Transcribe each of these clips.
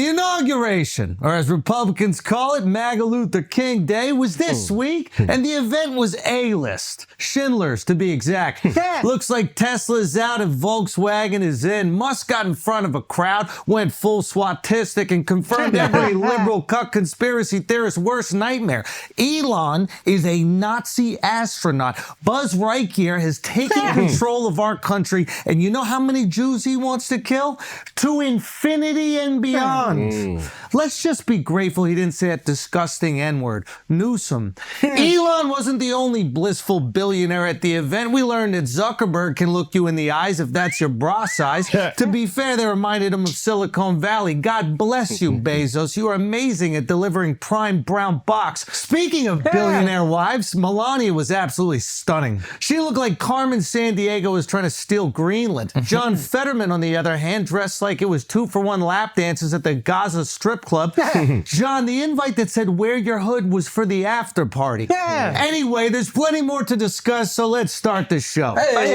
inauguration, or as Republicans call it, MAGA Luther King Day, was this week, and the event was A-list. Schindler's, to be exact. Looks like Tesla's out and Volkswagen is in. Musk got in front of a crowd, went full swatistic, and confirmed every liberal cuck conspiracy theorist's worst nightmare. Elon is a Nazi astronaut. Buzz Lightyear has taken control of our country, and you know how many Jews he wants to kill? To infinity and beyond. Let's just be grateful he didn't say that disgusting N-word. Newsom. Elon wasn't the only blissful billionaire at the event. We learned that Zuckerberg can look you in the eyes if that's your bra size. To be fair, they reminded him of Silicon Valley. God bless you, Bezos. You are amazing at delivering prime brown box. Speaking of billionaire wives, Melania was absolutely stunning. She looked like Carmen Sandiego was trying to steal Greenland. John Fetterman, on the other hand, dressed like it was 2-for-1 lap dances at the Gaza strip club. John, the invite that said wear your hood was for the after party. Anyway, there's plenty more to discuss, so let's start the show. All right.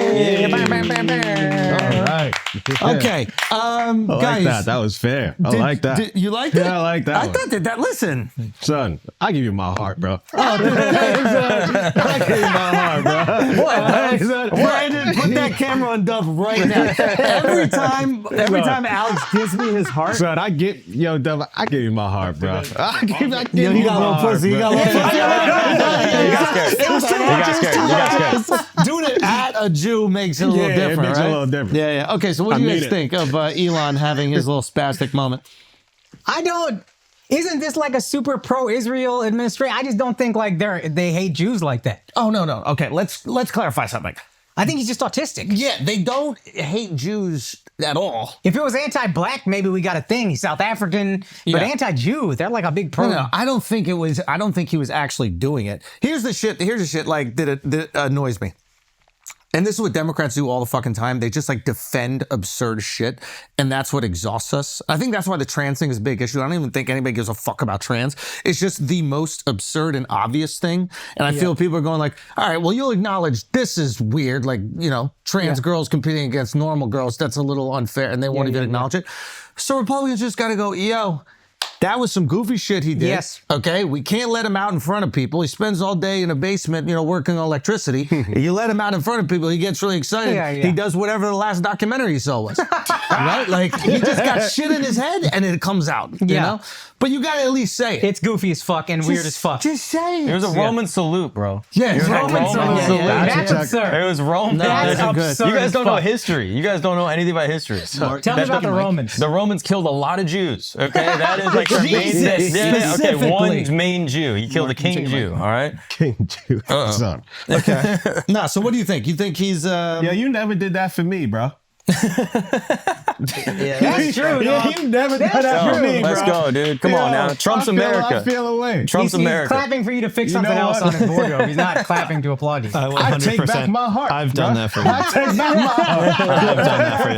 Okay, I like guys. that was fair. I like that. You liked it? Yeah, I like that. I thought that, listen. Son, I give you my heart, bro. Oh, dude, I give you my heart, bro. Brandon, put that camera on Duff right now. Every time Alex gives me his heart. Son, I give you my heart, bro. I give you my You got a little heart, pussy. You bro. got a little pussy. You got scared. Doing it at a Jew makes it a little different, it makes right? it a little different. Yeah. Okay, so what do you guys think of Elon having his little spastic moment? Isn't this like a super pro-Israel administration? I just don't think like they hate Jews like that. Oh, no. Okay, let's clarify something. I think he's just autistic. Yeah, they don't hate Jews at all. If it was anti-black, maybe we got a thing. He's South African, but anti-Jew, they're like a big pro. No, I don't think he was actually doing it. Here's the shit like that annoys me. And this is what Democrats do all the fucking time. They just like defend absurd shit. And that's what exhausts us. I think that's why the trans thing is a big issue. I don't even think anybody gives a fuck about trans. It's just the most absurd and obvious thing. And I feel people are going like, all right, well, you'll acknowledge this is weird. Like, you know, trans girls competing against normal girls. That's a little unfair. And they won't even acknowledge it. So Republicans just got to go, yo, that was some goofy shit he did. Yes. Okay. We can't let him out in front of people. He spends all day in a basement, you know, working on electricity. You let him out in front of people, he gets really excited. He does whatever the last documentary he saw was. Right? Like he just got shit in his head and it comes out. You know? But you gotta at least say it. It's goofy as fuck and weird as fuck. Just say it. It was a Roman salute, bro. Yeah, It was a Roman salute. That's absurd. It was Roman. That's absurd. You guys don't know history. You guys don't know anything about history. Tell me about the Romans. The Romans killed a lot of Jews. Okay, that is like their main. Okay, one main Jew. He killed a king Jew. All right, King Jew. Son. Okay. Nah. So what do you think? You think he's? Yeah, you never did that for me, bro. That's true. You never did that for me, bro. let's go, dude. Come on now. Trump's America. I feel away. Trump's He's America. clapping for you to fix something else on his boardrobe. He's not clapping to applaud you. I take back my heart. I've done that for you. I take back my heart. I've done that for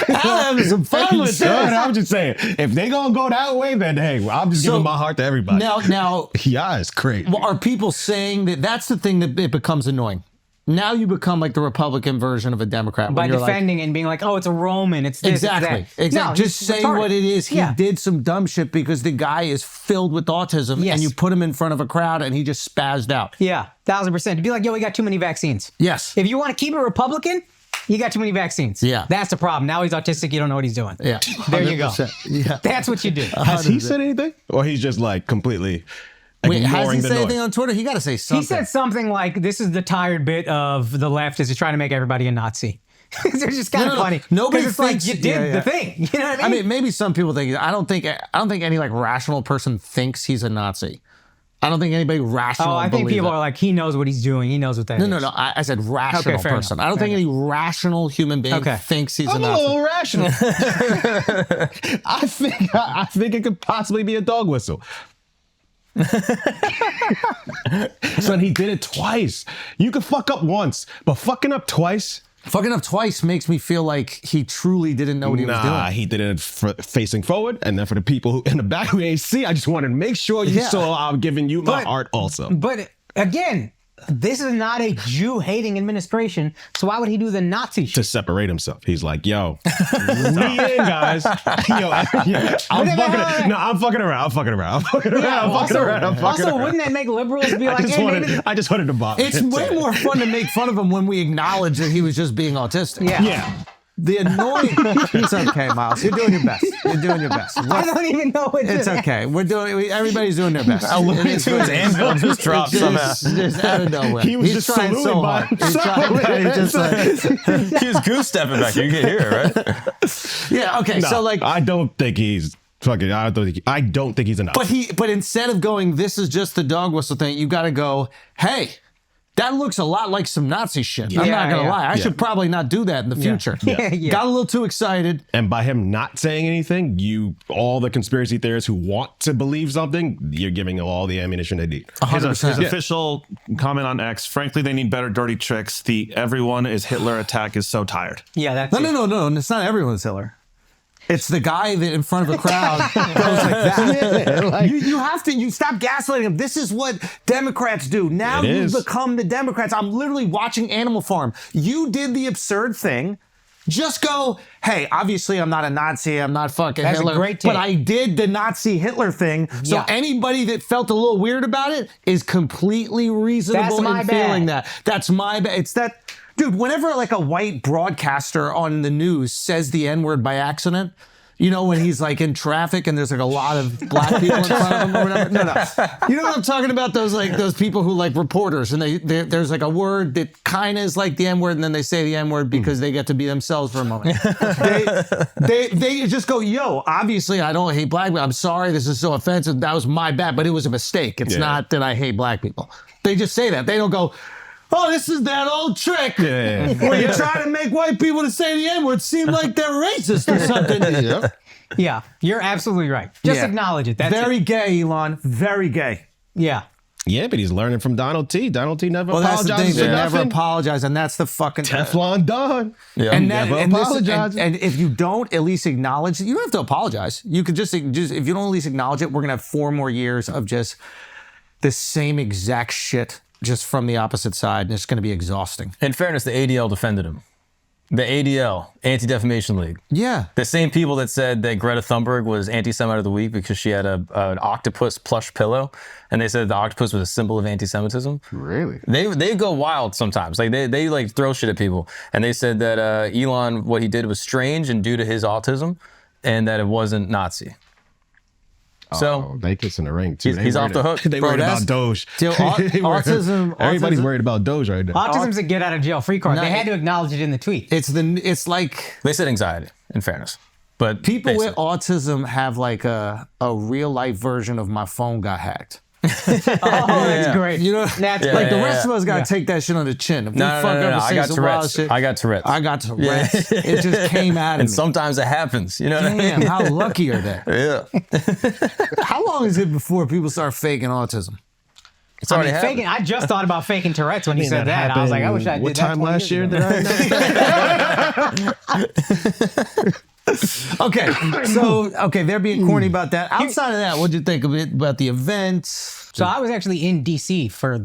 you. I'm having some fun with this. I'm just saying, if they gonna go that way, then hey, I'm just giving my heart to everybody. Now, yeah, it's crazy. well, are people saying that? That's the thing that it becomes annoying. Now you become like the Republican version of a Democrat. By when you're defending it and being like, oh, it's a Roman. It's this, Exactly. it's that. Exactly. No, just say what it is. He did some dumb shit because the guy is filled with autism and you put him in front of a crowd and he just spazzed out. Yeah, 1000%. To be like, yo, we got too many vaccines. Yes. If you want to keep it Republican, you got too many vaccines. Yeah. That's the problem. Now he's autistic. You don't know what he's doing. Yeah. There you go. Yeah. That's what you do. Has he said anything? Or he's just like completely Wait, has he ignoring the said noise? anything on Twitter? He got to say something. He said something like, this is the tired bit of the left is trying to make everybody a Nazi. It's just kind of funny. Nobody it's thinks like you did the thing. You know what I mean? I mean, maybe some people think. I don't think any like rational person thinks he's a Nazi. I don't think anybody rational. I think people are like, he knows what he's doing. He knows what that is. No. I said rational fair person. enough. I don't think any rational human being thinks he's a I'm a Nazi. little rational. I think it could possibly be a dog whistle. Son, he did it twice. You could fuck up once, but fucking up twice. Fucking up twice makes me feel like he truly didn't know what he was doing. Nah, he did it facing forward, and then for the people who in the back who ain't see, I just wanted to make sure you saw I'm giving you my heart also. But again, this is not a Jew-hating administration, so why would he do the Nazi shit? To separate himself. He's like, yo, we in, guys. Yo, I'm fucking around. Also, wouldn't that make liberals be like, hey, maybe... I just wanted to bother. It's way more fun to make fun of him when we acknowledge that he was just being autistic. Yeah. The annoying. It's okay, Miles. You're doing your best. You're doing your best. I don't even know what It's okay. Everybody's doing their best. Looney Tunes anvil just dropped somehow. Just out of nowhere. He was He's just trying so hard. He's trying. He was goose stepping back here. You can hear it, right? Yeah. Okay. No, So like, I don't think he's fucking. I don't think he's enough. but instead of going, this is just the dog whistle thing. You got to go, hey. That looks a lot like some Nazi shit. I'm not going to lie. I should probably not do that in the future. Yeah. Got a little too excited. And by him not saying anything, all the conspiracy theorists who want to believe something, you're giving them all the ammunition they need. His official comment on X, frankly, they need better dirty tricks. The everyone is Hitler attack is so tired. Yeah, that's No. It's not everyone's Hitler. It's the guy that in front of a crowd goes like that. You stop gaslighting him. This is what Democrats do. Now you've become the Democrats. I'm literally watching Animal Farm. You did the absurd thing. Just go, hey, obviously I'm not a Nazi. I'm not fucking Hitler. A great take. But I did the Nazi Hitler thing. So anybody that felt a little weird about it is completely reasonable in feeling that. That's my bad. It's that... Dude, whenever like a white broadcaster on the news says the N-word by accident, you know, when he's like in traffic and there's like a lot of black people in front of him or whatever. No. You know what I'm talking about? Those people who like reporters and there's like a word that kind of is like the N-word and then they say the N-word because they get to be themselves for a moment. they just go, yo, obviously I don't hate black people. I'm sorry, this is so offensive. That was my bad, but it was a mistake. It's not that I hate black people. They just say that. They don't go, oh, this is that old trick where you try to make white people to say the N-word seem like they're racist or something. Yeah, you're absolutely right. Just acknowledge it. That's very gay, Elon. Very gay. Yeah. Yeah, but he's learning from Donald T. Donald T. never apologizes. That's the thing. They never nothing. apologize, and that's the fucking Teflon Don. Yeah. And never apologize. And if you don't at least acknowledge it, you don't have to apologize. You could just if you don't at least acknowledge it, we're gonna have 4 more years of just the same exact shit. Just from the opposite side, and it's going to be exhausting. In fairness, the ADL defended him. The ADL, Anti-Defamation League. Yeah. The same people that said that Greta Thunberg was Anti-Semite of the Week because she had an octopus plush pillow, and they said the octopus was a symbol of anti-Semitism. Really? They go wild sometimes. Like they like throw shit at people, and they said that Elon, what he did was strange and due to his autism, and that it wasn't Nazi. So they kiss in the ring too. He's off the hook. They worried about Doge. Autism. Everybody's worried about Doge right now. Autism's a get out of jail free card. They had to acknowledge it in the tweet. It's like they said anxiety. In fairness, but people with autism have like a real life version of my phone got hacked. That's great. You know, that's like the rest of us got to take that shit on the chin. If we fuck up and say some wild shit, I got Tourette's. I got Tourette's. It just came out of me. And sometimes it happens. You know what I mean? Damn, how lucky are they? Yeah. How long is it before people start faking autism? It's already happened. Faking. I just thought about faking Tourette's when you said that. I was like, I wish I did What that. time last year did I know? Okay, so they're being corny about that. Outside of that, what'd you think of it about the event? So I was actually in DC for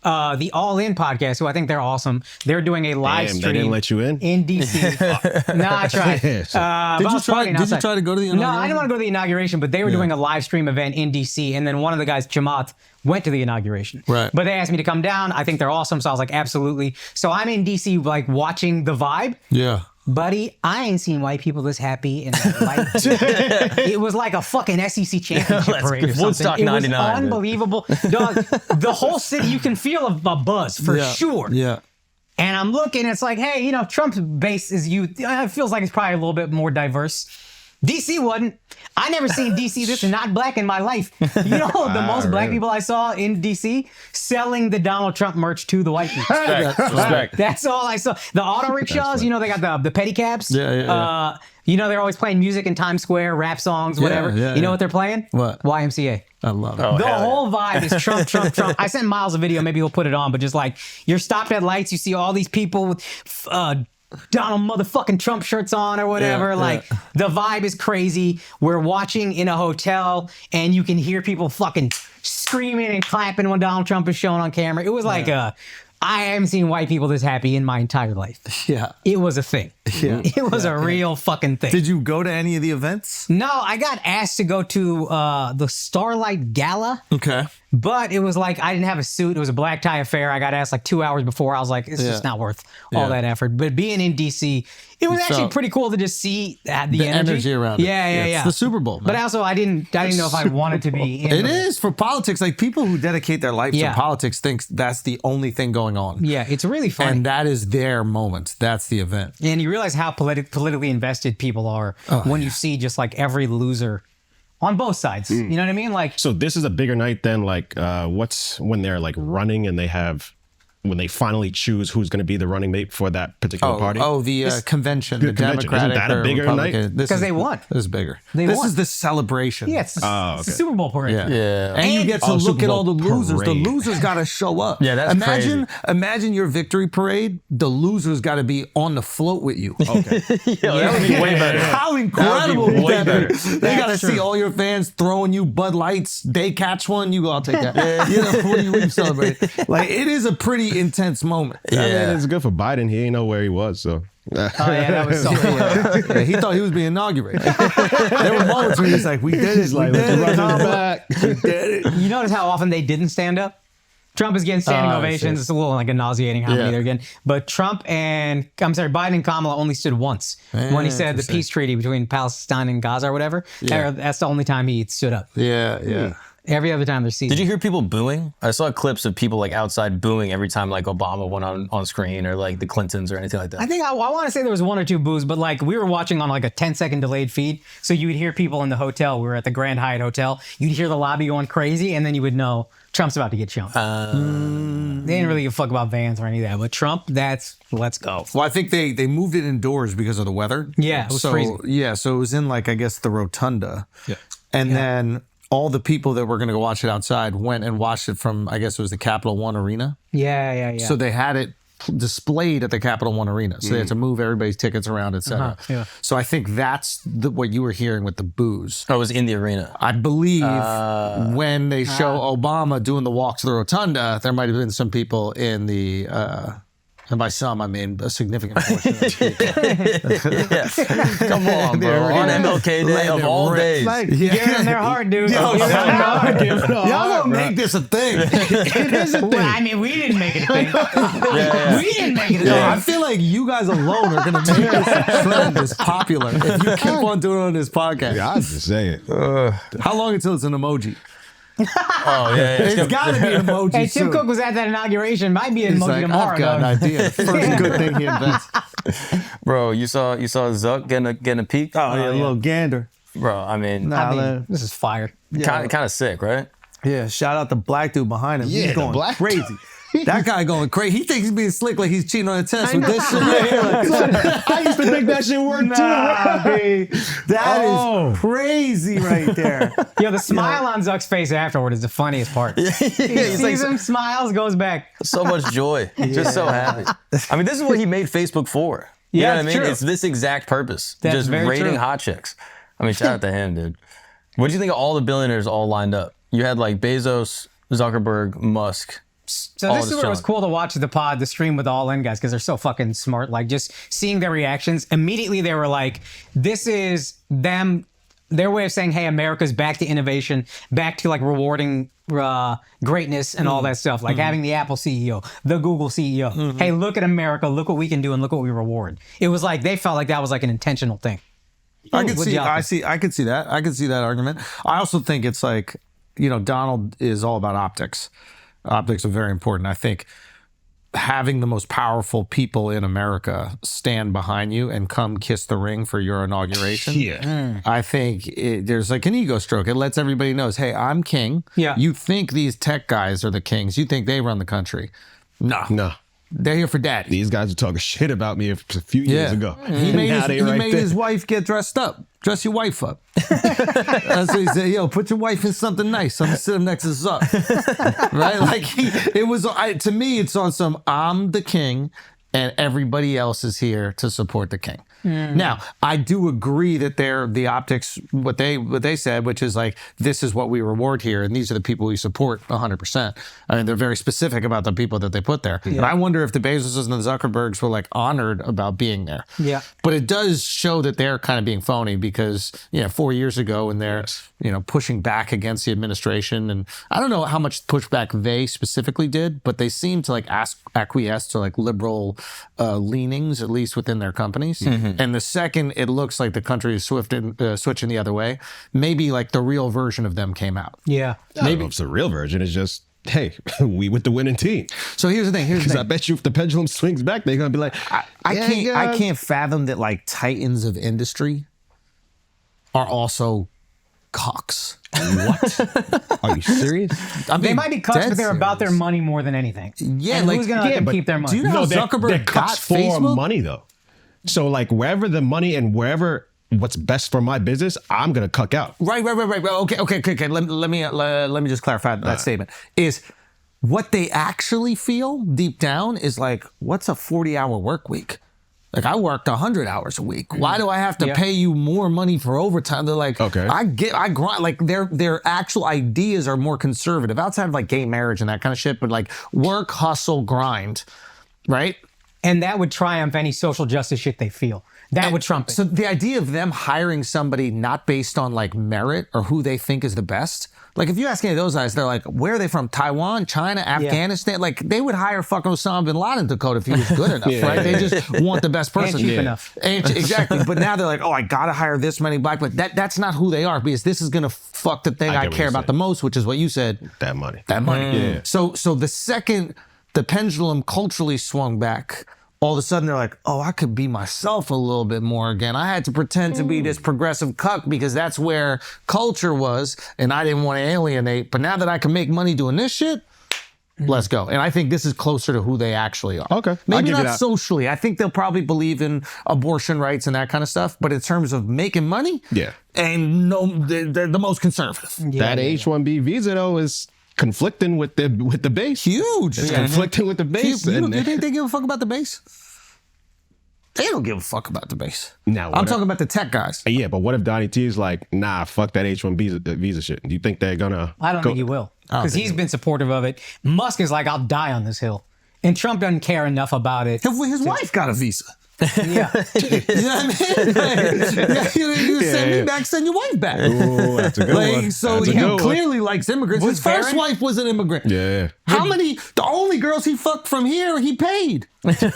the All In podcast, who I think they're awesome. They're doing a live stream. They didn't let you in? In DC. Nah, I tried. Did you try to go to the inauguration? No, I didn't want to go to the inauguration, but they were doing a live stream event in DC, and then one of the guys, Chamath, went to the inauguration. Right. But they asked me to come down. I think they're awesome, so I was like, absolutely. So I'm in DC, like, watching the vibe. Yeah. Buddy, I ain't seen white people this happy in my life. It was like a fucking SEC championship parade or something. Woodstock it was 99, unbelievable. Dog, the whole city, you can feel a buzz for sure. Yeah. And I'm looking, it's like, hey, you know, Trump's base is it feels like it's probably a little bit more diverse. DC wasn't. I never seen DC this not black in my life. You know, the most black people I saw in DC selling the Donald Trump merch to the white people. Respect. That's all I saw. The auto rickshaws, you know, they got the pedicabs. Yeah. You know, they're always playing music in Times Square, rap songs, whatever. You know what they're playing? What? YMCA. I love it. The whole vibe is Trump, Trump, Trump. I sent Miles a video. Maybe he'll put it on. But just like, you're stopped at lights. You see all these people with Donald motherfucking Trump shirts on or whatever. Yeah, like the vibe is crazy. We're watching in a hotel and you can hear people fucking screaming and clapping when Donald Trump is shown on camera. It was like I haven't seen white people this happy in my entire life. Yeah. It was a thing. Yeah. It was a real fucking thing. Did you go to any of the events? No, I got asked to go to the Starlight Gala. Okay. But it was like, I didn't have a suit. It was a black tie affair. I got asked like 2 hours before. I was like, it's just not worth all that effort. But being in DC, it was actually pretty cool to just see the energy around it. Yeah. It's the Super Bowl, man. But also, I didn't know if I wanted to be in It is for politics. Like people who dedicate their life Yeah. to politics think that's the only thing going on. Yeah, it's really fun. And that is their moment. That's the event. And you realize how politically invested people are when you see just like every loser on both sides. You know what I mean? Like, So this is a bigger night than like what's when they're like running and they have when they finally choose who's going to be the running mate for that particular party. The convention, the convention. Democratic Isn't that a or bigger Republican. night? 'Cause they won. This is bigger. They this won. is the celebration. yeah, it's the Super Bowl parade. Yeah. And you get to look Super at all the Bowl losers. parade. The losers got to show up. Yeah, that's crazy. Imagine your victory parade. The losers got to be on the float with you. Okay. That would be way better. How incredible That would be would way that better. be? They got to see all your fans throwing you Bud Lights. They catch one, you go, I'll take that. You know, what do you celebrate? Like, it is a pretty intense moment. I mean, it's good for Biden. He ain't know where he was, so. Oh yeah, that was so cool. Yeah, he thought he was being inaugurated. There were moments where he's like, we did it. We did it. back. We did it. You notice how often they didn't stand up? Trump is getting standing I ovations. see. It's a little like nauseating how many they're getting. But Biden and Kamala only stood once when he said the peace treaty between Palestine and Gaza or whatever. Yeah. That's the only time he stood up. Yeah. Every other time they're seated. Did you hear people booing? I saw clips of people like outside booing every time like Obama went on screen or like the Clintons or anything like that. I think I want to say there was one or two boos, but like we were watching on like a 10-second delayed feed. So you would hear people in the hotel. We were at the Grand Hyatt Hotel. You'd hear the lobby going crazy and then you would know Trump's about to get shown. They didn't really give a fuck about Vance or any of that. But Trump, let's go. Well, I think they moved it indoors because of the weather. Yeah, it was crazy. Yeah, so it was in like, I guess, the rotunda. Yeah. And then all the people that were going to go watch it outside went and watched it from, I guess it was the Capital One Arena. Yeah. So they had it displayed at the Capital One Arena. So they had to move everybody's tickets around, et cetera. yeah. So I think that's what you were hearing with the boos. Oh, it was in the arena. I believe when they show Obama doing the walk to the rotunda, there might have been some people in the... and by some, I mean a significant portion of the people. Come on, bro. On MLK Day of all days. Give them their heart, dude. Y'all Y'all don't make this a thing. It is a thing. Well, I mean, we didn't make it a thing. We didn't make it a thing. I feel like you guys alone are going to make this a trend that's popular if you keep on doing it on this podcast. Yeah, I was just saying. How long until it's an emoji? Oh, yeah. It's got to be an emoji Hey, soon. Tim Cook was at that inauguration. Might be an He's emoji like, tomorrow. I've got an dog. idea. First good thing he invents. Bro, you saw Zuck getting a peek? Oh, yeah, a little gander. Bro, I mean, This is fire. kind of sick, right? Yeah, shout out the black dude behind him. Yeah, He's the going black crazy. That guy going crazy. He thinks he's being slick like he's cheating on a test with this shit right here. I used to think that shit worked That is crazy right there. Yo, the smile on Zuck's face afterward is the funniest part. He sees him, smiles, goes back. So much joy. Just so happy. I mean, this is what he made Facebook for. You Yeah, know what I it's mean? true. It's this exact purpose. That's just very rating true. hot chicks. I mean, shout out to him, dude. What do you think of all the billionaires all lined up? You had like Bezos, Zuckerberg, Musk. So all this is this where it was junk. cool to watch the stream with the All In guys because they're so fucking smart. Like just seeing their reactions, immediately they were like, this is them, their way of saying, hey, America's back to innovation, back to like rewarding greatness and all that stuff. Like having the Apple CEO, the Google CEO. Hey, look at America, look what we can do and look what we reward. It was like, they felt like that was like an intentional thing. I could What see. y'all I think? see. I could see that. I could see that argument. I also think it's like, Donald is all about optics. Optics are very important. I think having the most powerful people in America stand behind you and come kiss the ring for your inauguration. Yeah. I think there's like an ego stroke. It lets everybody knows, hey, I'm king. Yeah. You think these tech guys are the kings. You think they run the country. No. They're here for daddy. These guys were talking shit about me a few years ago. He made, Now they right there. his wife get dressed up. Dress your wife up. That's what he said. Yo, put your wife in something nice. I'm gonna sit him next to Zuck. Right? Like to me, it's on some I'm the king. and everybody else is here to support the king. Now, I do agree that the optics, what they said, which is like, this is what we reward here, and these are the people we support 100%. I mean, they're very specific about the people that they put there. And I wonder if the Bezoses and the Zuckerbergs were like honored about being there. Yeah. But it does show that they're kind of being phony because, 4 years ago when they're, pushing back against the administration, and I don't know how much pushback they specifically did, but they seem to like acquiesce to like liberal leanings, at least within their companies. And the second it looks like the country is switching the other way, maybe like the real version of them came out. Yeah. Maybe it's the real version. It's just, hey, we with the winning team. So here's the thing. Because I bet you if the pendulum swings back, they're gonna be like, I can't fathom that like titans of industry are also cocks. What? Are you serious? I mean, They might be cuts, dead but they're about their serious. money more than anything. Yeah, And like- who's gonna let yeah, them but keep their money? do you know how Zuckerberg they're got cuts for Facebook? money though. So like wherever the money and wherever what's best for my business, I'm gonna cuck out. Right. Okay. Let me just clarify that statement. Is what they actually feel deep down is like, what's a 40-hour work week? Like, I worked 100 hours a week. Why do I have to pay you more money for overtime? They're like, Okay. I grind. Like, their actual ideas are more conservative outside of like gay marriage and that kind of shit. But like work, hustle, grind, right? And that would triumph any social justice shit they feel. That would trump it. So the idea of them hiring somebody not based on like merit or who they think is the best. Like, if you ask any of those guys, they're like, where are they from? Taiwan, China, Afghanistan? Like, they would hire fucking Osama bin Laden to code if he was good enough, right? They just want the best person. And cheap enough. Exactly. But now they're like, oh, I got to hire this many black, but that's not who they are, because this is going to fuck the thing I I get what care you're about saying. the most, which is what you said. That money. That money. Yeah. So the second the pendulum culturally swung back, all of a sudden they're like, oh, I could be myself a little bit more again. I had to pretend to be this progressive cuck because that's where culture was, and I didn't want to alienate. But now that I can make money doing this shit, let's go. And I think this is closer to who they actually are. Okay. I'll Maybe give you not that. socially. I think they'll probably believe in abortion rights and that kind of stuff. But in terms of making money, and no, they're the most conservative. That H-1B visa though is conflicting with the base. Huge. It's conflicting with the base. You think they give a fuck about the base? They don't give a fuck about the base. Now, I'm talking about the tech guys. Yeah, but what if Donnie T is like, nah, fuck that H-1B visa shit? Do you think they're gonna? I don't think he will, because he's been supportive of it. Musk is like, I'll die on this hill. And Trump doesn't care enough about it. His wife got a visa. Yeah. You know what I mean? Like, you send me back, send your wife back. Oh, that's a good one. So That's a he good one. clearly likes immigrants. His first Barron? wife was an immigrant. Yeah. How many? The only girls he fucked from here, he paid. And he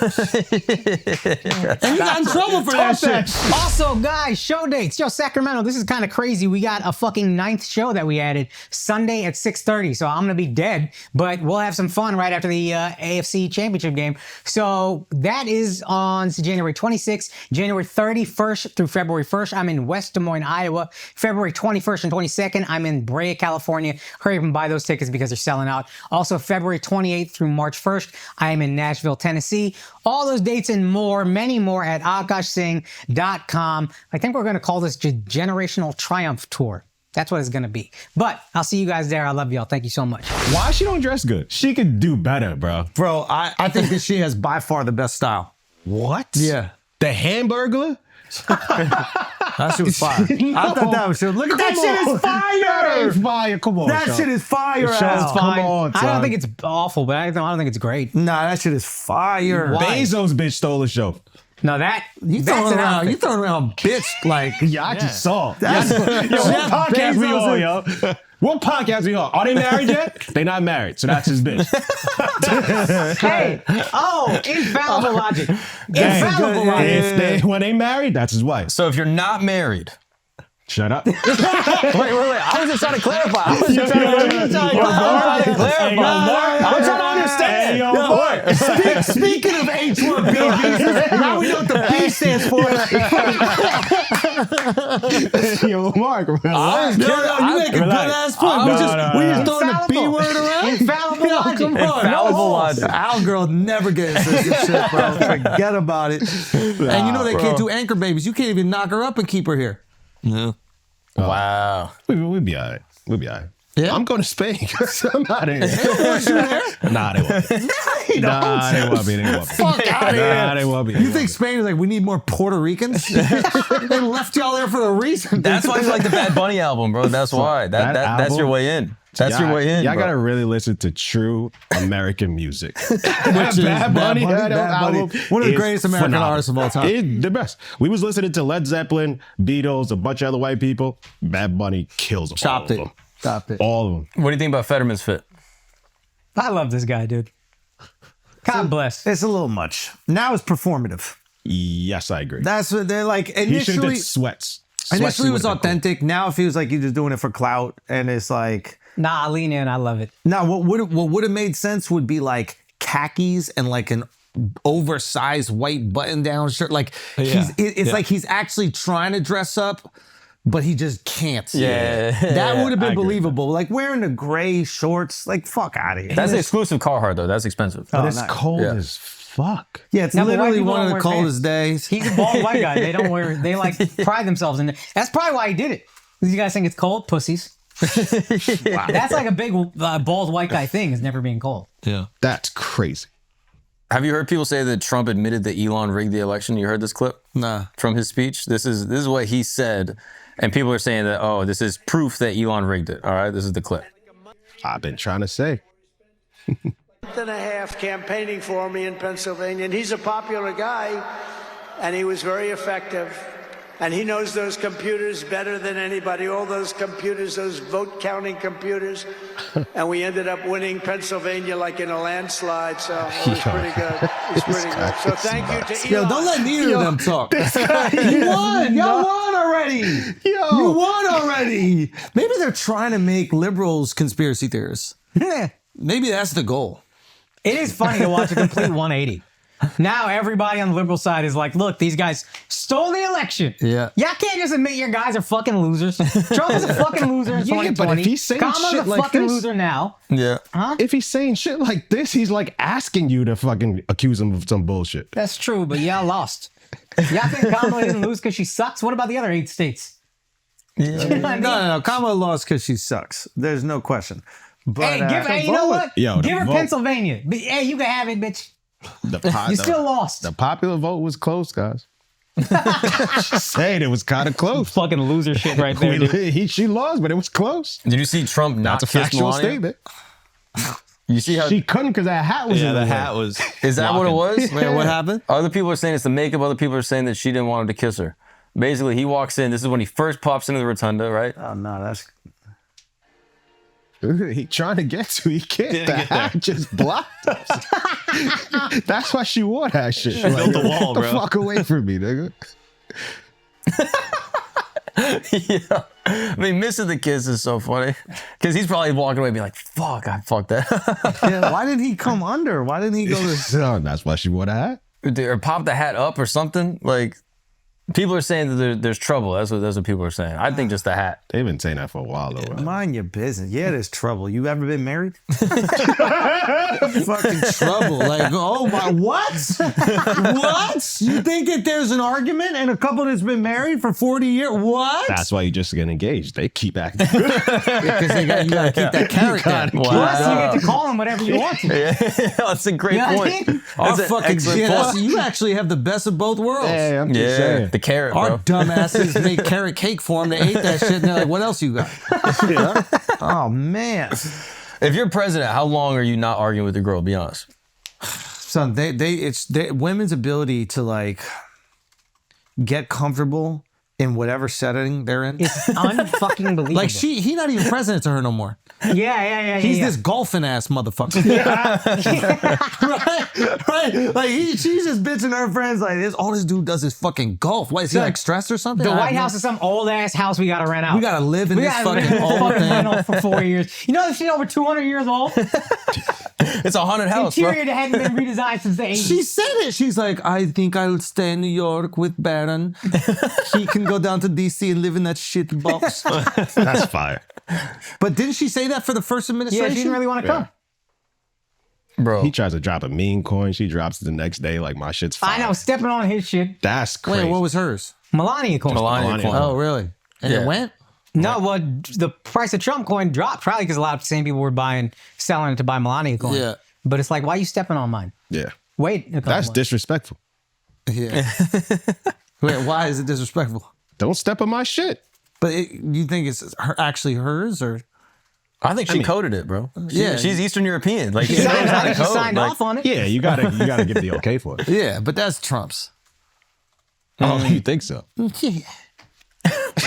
got in trouble for that shit. Also, guys, show dates. Yo, Sacramento, this is kind of crazy. We got a fucking 9th show that we added Sunday at 6:30. So I'm going to be dead, but we'll have some fun right after the AFC Championship game. So that is on January 26th, January 31st through February 1st. I'm in West Des Moines, Iowa. February 21st and 22nd, I'm in Brea, California. Hurry up and buy those tickets because they're selling out. Also, February 28th through March 1st, I am in Nashville, Tennessee. All those dates and more, many more at akashsing.com. I think we're going to call this Generational Triumph Tour. That's what it's going to be. But I'll see you guys there. I love y'all. Thank you so much. Why she don't dress good? She could do better, bro. Bro, I think that she has by far the best style. What? Yeah. The Hamburglar? That shit was fire. I thought that was shit. Look at that shit is fire. Fire. Come on. That shit is fire. Schulz, Al. come on, I don't son. think it's awful, but I don't think it's great. Nah, that shit is fire. Why? Bezos bitch stole the show. No, You throwing around bitch like Yeah, I just saw. That's Yo, what Jeff podcast we Bezos on, yo? What podcast we on? Are they married yet? They not married, so that's his bitch. Hey, infallible logic. Infallible logic. When they married, that's his wife. So if you're not married, Shut up. wait. I was just trying to clarify. I'm trying to understand. Hey, yo, Speaking of H1B visas, now we know what the P stands for. Yo, Mark, relax. You make a good ass point. We just throwing the B word around. Infallible logic. Come on. Infallible logic. Our girl never gets this shit, bro. Forget about it. And you know they can't do anchor babies. You can't even knock her up and keep her here. Wow. We'll be all right. We'll be all right. Yeah? I'm going to Spain. I'm out of here. Nah, they won't. Spain. Nah, they won't be. They won't be. Fuck out of here. Nah, they won't be. You think Spain is like, we need more Puerto Ricans? They left y'all there for a reason. That's why you like the Bad Bunny album, bro. That's why. That's your album? way in. That's your way in. Y'all bro. gotta really listen to true American music. Which is Bad Bunny. Bad Bunny. One of the greatest American artists of all time. It's the best. We was listening to Led Zeppelin, Beatles, a bunch of other white people. Bad Bunny kills Chopped all it. of them. Chopped it. All of them. What do you think about Fetterman's fit? I love this guy, dude. God bless. It's a little much. Now it's performative. Yes, I agree. That's what they're like. He should have Initially, did sweats. initially it was Sweatsuit would've been authentic. Now it feels like he's just doing it for clout. And it's like, Nah, I lean in. I love it. now what would have made sense would be like khakis and like an oversized white button down shirt. Like it's like he's actually trying to dress up, but he just can't. Yeah. That would have I been agree. believable. Like wearing the gray shorts, like fuck out of here. That's exclusive Carhartt though. That's expensive. But it's nice. cold Yeah. as fuck. Yeah, it's No, but white literally people one of don't the wear coldest pants. days. He's a bald white guy. They don't wear. They like pride themselves in it. That's probably why he did it. You guys think it's cold, pussies? That's like a big bald white guy thing. Is never being cold. Yeah. That's crazy. Have you heard people say that Trump admitted that Elon rigged the election? You heard this clip? Nah. From his speech? This is what he said. And people are saying that, oh, this is proof that Elon rigged it. All right, this is the clip. I've been trying to say. And a half campaigning for me in Pennsylvania, and he's a popular guy, and he was very effective, and he knows those computers better than anybody, all those computers, those vote counting computers, and we ended up winning Pennsylvania like in a landslide, so it was pretty good. It was pretty good. So thank you to Elon. Yo, don't let neither of them talk. You won. Y'all won already. You won already. Maybe they're trying to make liberals conspiracy theorists. Maybe that's the goal. It is funny to watch a complete 180. Now everybody on the liberal side is like, look, these guys stole the election. Yeah. Y'all can't just admit your guys are fucking losers. Trump is a fucking loser in Yeah, 2020. but if he's saying Kamala's shit a like fucking this- loser now. Yeah. If he's saying shit like this, he's like asking you to fucking accuse him of some bullshit. That's true, but y'all lost. Y'all think Kamala didn't lose because she sucks? What about the other 8 states? You know what I mean? No. Kamala lost because she sucks. There's no question. But Hey, you know what? Yo, the Give her vote. Pennsylvania. Hey, you can have it, bitch. You still lost. The popular vote was close, guys. Just saying it was kind of close. Fucking loser shit right there, dude. She lost, but it was close. Did you see Trump not That's a kiss factual Melania? statement. You see how She couldn't because that hat was in the way. was. is that what it was? Wait, what happened? Other people are saying it's the makeup. Other people are saying that she didn't want him to kiss her. Basically, he walks in. This is when he first pops into the rotunda, right? Oh, no, that's... He trying to get to, he can't. The hat just blocked us. That's why she wore that shit. She built the wall, Get the bro. fuck away from me, nigga. Yeah. I mean, missing the kiss is so funny because he's probably walking away being like, fuck, I fucked that. Yeah, why didn't he come under? Why didn't he go to... So that's why she wore the hat. Or pop the hat up or something. Like, people are saying that there's trouble. That's what people are saying. I think just the hat. They've been saying that for a while, though. Right? Mind your business. Yeah, there's trouble. You ever been married? Fucking trouble. Like, oh my, what? What? You think that there's an argument and a couple that's been married for 40 years? What? That's why you just get engaged. They keep acting good. Because you gotta keep that character. Plus, you get to call him whatever you want to. That's a great You know what I point. mean? Our That's an fucking excellent shit. point. You actually have the best of both worlds. Hey, I'm just saying. The carrot, Our bro. dumbasses made carrot cake for them. They ate that shit and they're like, what else you got? Oh, man. If you're president, how long are you not arguing with the girl? Be honest. Son, it's women's ability to like get comfortable in whatever setting they're in. It's unfucking believable. Like he not even president to her no more. Yeah. He's this golfing ass motherfucker. right? Like she's just bitching her friends like this. All this dude does is fucking golf. What is he like stressed or something? The I White have no- House is some old ass house we gotta rent out. We gotta live in We this gotta live fucking in this old fucking thing. rental for 4 years. You know this shit over 200 years old? It's a haunted house, bro. Interior that hadn't been redesigned since the 80s. She said it. She's like, I think I'll stay in New York with Barron. He can go down to DC and live in that shit box. That's fire. But didn't she say that for the first Yeah, administration? she didn't really want to come. Bro. He tries to drop a meme coin. She drops it the next day. Like, my shit's fire. I know, stepping on his shit. That's crazy. Wait, what was hers? Melania coin. Melania coin. Oh, really? And Yeah. it went? No, well, the price of Trump coin dropped probably because a lot of the same people were selling it to buy Melania coin. Yeah. But it's like, why are you stepping on mine? Yeah. Wait a couple That's months. disrespectful. Yeah. Wait, why is it disrespectful? Don't step on my shit. But you think it's actually hers or? I think she coded it, bro. Yeah. She's Eastern European. Like, she She knows signed, how to she code. signed Like, off on it. Yeah, you gotta give the okay for it. Yeah, but that's Trump's. Oh, you think so? Yeah.